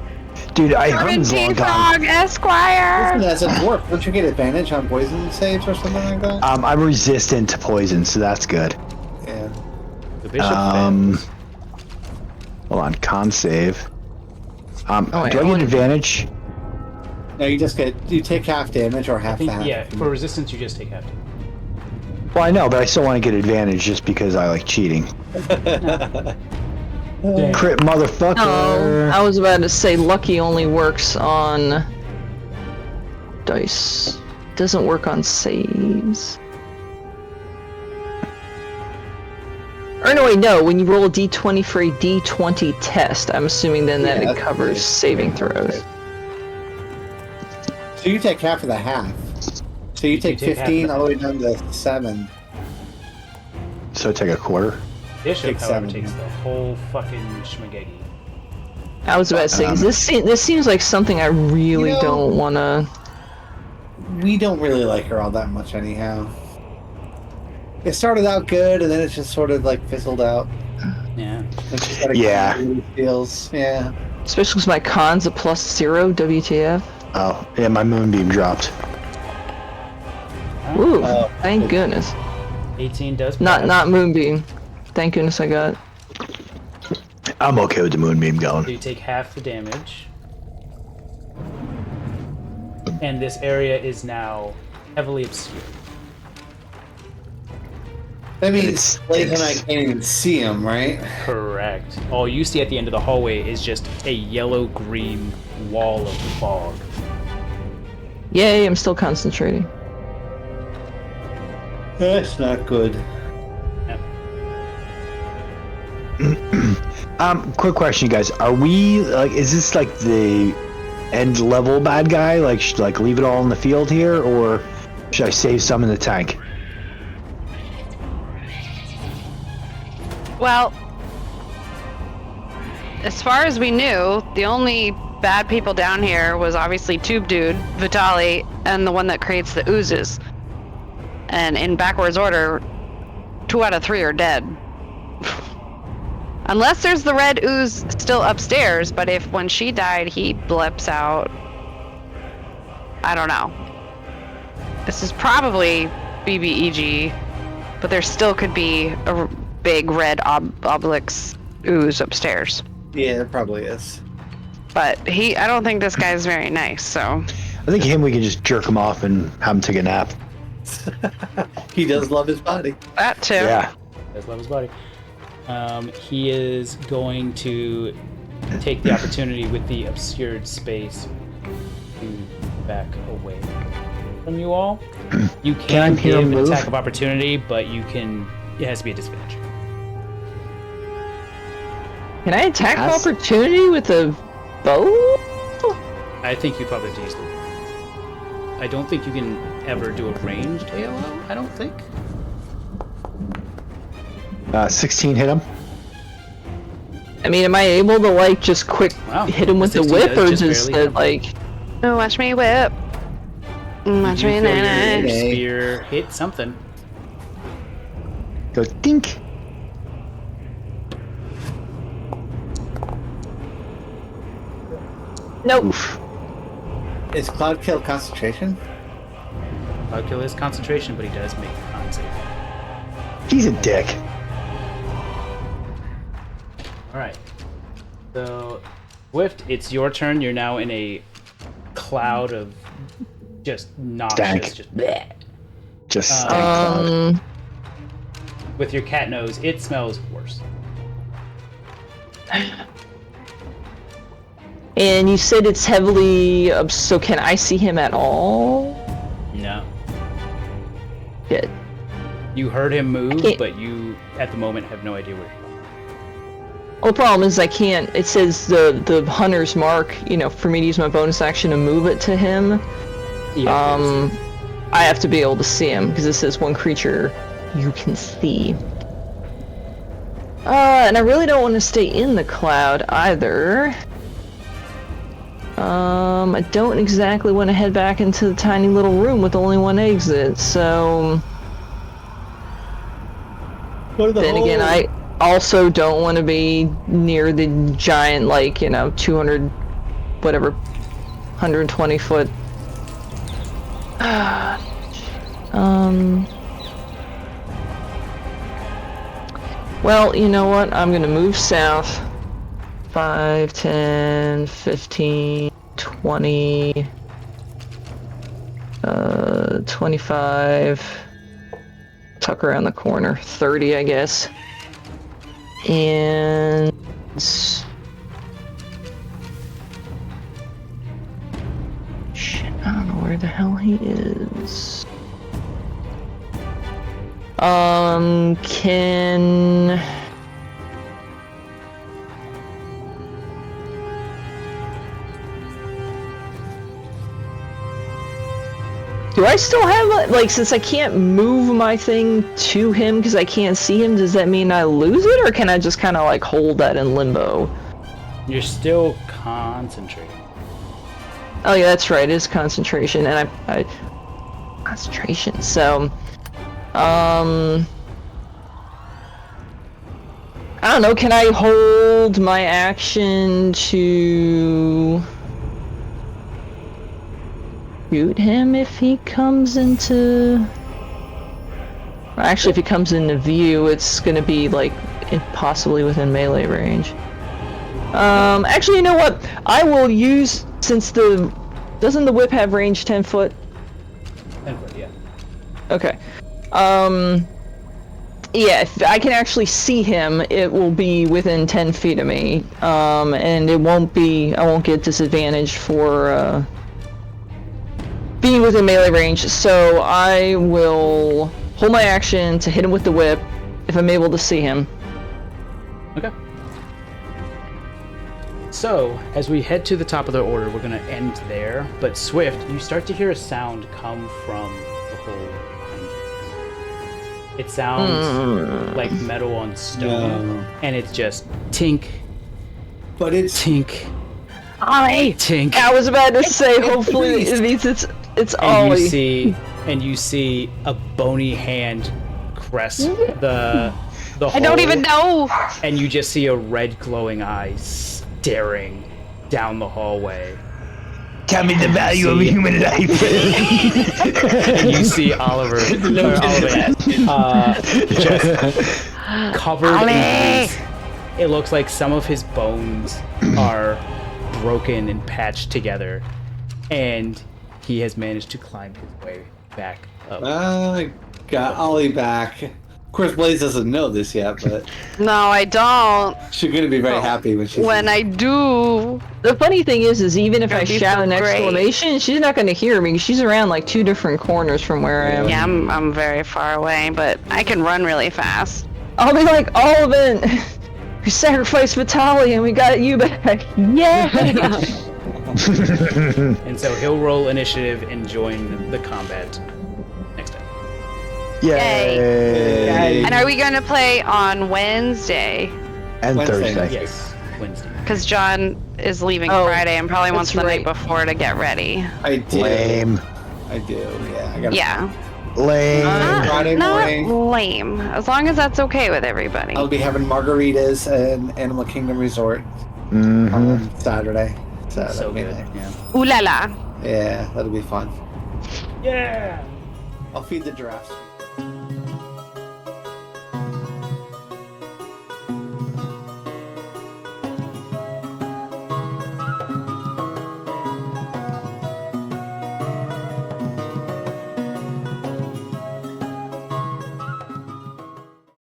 C: Dude,
G: Herman
C: Herman's long
G: T-Frog
C: gone.
G: Esquire!
B: Listen, as a dwarf, don't you get advantage on poison saves or something like that?
C: I'm resistant to poison, so that's good.
B: Yeah.
A: The Bishop fails.
C: Hold on, con save. Do I get advantage?
B: No, you take half damage or half that.
A: Yeah, for resistance you just take half.
C: Well, I know, but I still want to get advantage just because I like cheating. Crit motherfucker!
E: No, I was about to say lucky only works on dice. Doesn't work on saves. Or no, wait, no. When you roll a d20 for a d20 test, I'm assuming then that it covers saving throws.
B: So you take half of the half. So you take 15 all the way down to 7.
C: So take a quarter?
A: Bishop,
B: Take
A: however,
B: 7.
A: takes the whole fucking schmagegi.
E: I was about to say, 'cause this seems like something I really don't want to...
B: We don't really like her all that much anyhow. It started out good, and then it just sort of like fizzled out.
A: Yeah.
C: Yeah.
B: Feels, yeah.
E: Especially because my con's a +0, WTF.
C: Oh, yeah, my moonbeam dropped.
E: Ooh, thank goodness.
A: 18 does pass.
E: Not moonbeam. thank goodness I got.
C: I'm okay with the moonbeam going.
A: So you take half the damage. And this area is now heavily obscured.
B: That means Blake and I can't even see him, right?
A: Correct. All you see at the end of the hallway is just a yellow-green wall of fog.
E: Yay, I'm still concentrating.
B: That's not good.
C: Quick question, you guys. Are we, like, is this like the end level bad guy? Like, should like leave it all in the field here, or should I save some in the tank?
G: Well, as far as we knew, the only bad people down here was obviously Tube Dude, Vitali, and the one that creates the oozes. And in backwards order, 2 out of 3 are dead. Unless there's the red ooze still upstairs, but if when she died he blips out, I don't know. This is probably BBEG, but there still could be a big red obelix ooze upstairs.
B: Yeah, it probably is.
G: But I don't think this guy's very nice, so.
C: I think we can just jerk him off and have him take a nap.
B: He does love his body.
G: That too.
C: Yeah.
A: He does love his body. He is going to take the opportunity with the obscured space to back away from you all. You can
C: I hear
A: give
C: him
A: an
C: move?
A: attack of opportunity, but it has to be a disadvantage.
E: Can I attack of
C: Yes.
E: opportunity with a bow?
A: I think you probably have to use the. I don't think you can ever do a ranged AOO. I don't think.
C: 16 hit him.
E: I mean, am I able to like just quick
A: Wow.
E: hit him with the
A: 16
E: whip,
A: does
E: or
A: just
E: just
A: barely hit
E: like?
G: Oh, watch me whip. Watch
A: You
G: me
A: feel your
G: nana.
A: spear hit something.
C: Go dink.
E: Nope.
C: Oof.
B: Is Cloud Kill concentration?
A: Kill is concentration, but he does make the con save.
C: He's a dick.
A: Alright. So, Swift, it's your turn. You're now in a cloud of just noxious,
C: Stank.
A: just bleh.
C: Just stank cloud.
A: With your cat nose, it smells worse.
E: And you said it's heavily so can I see him at all?
A: No.
E: Shit.
A: You heard him move,
E: can't-
A: but you, at the moment, have no idea where he is.
E: Well, the problem is I can't. It says the hunter's mark. You know, for me to use my bonus action to move it to him. I have to be able to see him because it says one creature you can see. And I really don't want to stay in the cloud either. I don't exactly want to head back into the tiny little room with only one exit, so. Then again, I also don't want to be near the giant, like, 200, whatever, 120 foot. Well, you know what? I'm gonna move south. 5, 10, 15, 20, 25. Tuck around the corner. 30, I guess. And shit, I don't know where the hell he is. Can do I still have, like, since I can't move my thing to him because I can't see him, does that mean I lose it, or can I just kind of, like, hold that in limbo?
A: You're still concentrating.
E: Oh yeah, that's right, it is concentration, and I concentration, so, I don't know, can I hold my action to shoot him if he comes into... Actually, if he comes into view, it's gonna be, like, possibly within melee range. Actually, you know what? I will use, since doesn't the whip have range 10 foot?
A: 10 foot, yeah.
E: Okay. Yeah, if I can actually see him, it will be within 10 feet of me. And it won't be, I won't get disadvantaged for, being within melee range, so I will hold my action to hit him with the whip if I'm able to see him.
A: Okay. So, as we head to the top of the order, we're going to end there. But Swift, you start to hear a sound come from the hole behind you. It sounds like metal on stone, and it's just tink.
B: But it's
A: tink.
G: Ollie!
A: Tink.
E: I was about to say, hopefully it means it's Ollie.
A: And you see a bony hand crest the hole.
G: I don't even know!
A: And you just see a red glowing eye staring down the hallway.
C: Tell me the value of a human life.
A: And you see Oliver just covered in grease. It looks like some of his bones are broken and patched together, and he has managed to climb his way back up.
B: I got Ollie back. Of course, Blaze doesn't know this yet, but
G: No, I don't.
B: she's gonna be very happy when she.
G: When I do.
E: The funny thing is even if I
G: That'd be
E: shout
G: so
E: an
G: great.
E: exclamation, she's not going to hear me because she's around like 2 different corners from where I am.
G: Yeah, I'm very far away, but I can run really fast.
E: I'll be like, Oliver, we sacrificed Vitali and we got you back. Yeah!
A: And so he'll roll initiative and join the combat next time.
C: Yay!
G: And are we going to play on Wednesday?
C: And
B: Wednesday.
C: Thursday.
A: Yes, Wednesday.
G: Because John is leaving
E: Oh,
G: Friday and probably wants
E: that's
G: the
E: right.
G: night before to get ready.
B: I do.
C: Lame.
B: I do. Yeah. I got.
G: Yeah.
C: Lame.
B: Friday
G: Not
B: morning.
G: lame. As long as that's okay with everybody.
B: I'll be having margaritas at Animal Kingdom Resort
C: Mhm.
B: on Saturday. So,
A: So
B: that'll be
A: good.
B: nice.
A: Yeah.
G: Ooh la la.
B: Yeah, that'll be fun.
A: Yeah.
B: I'll feed the giraffes.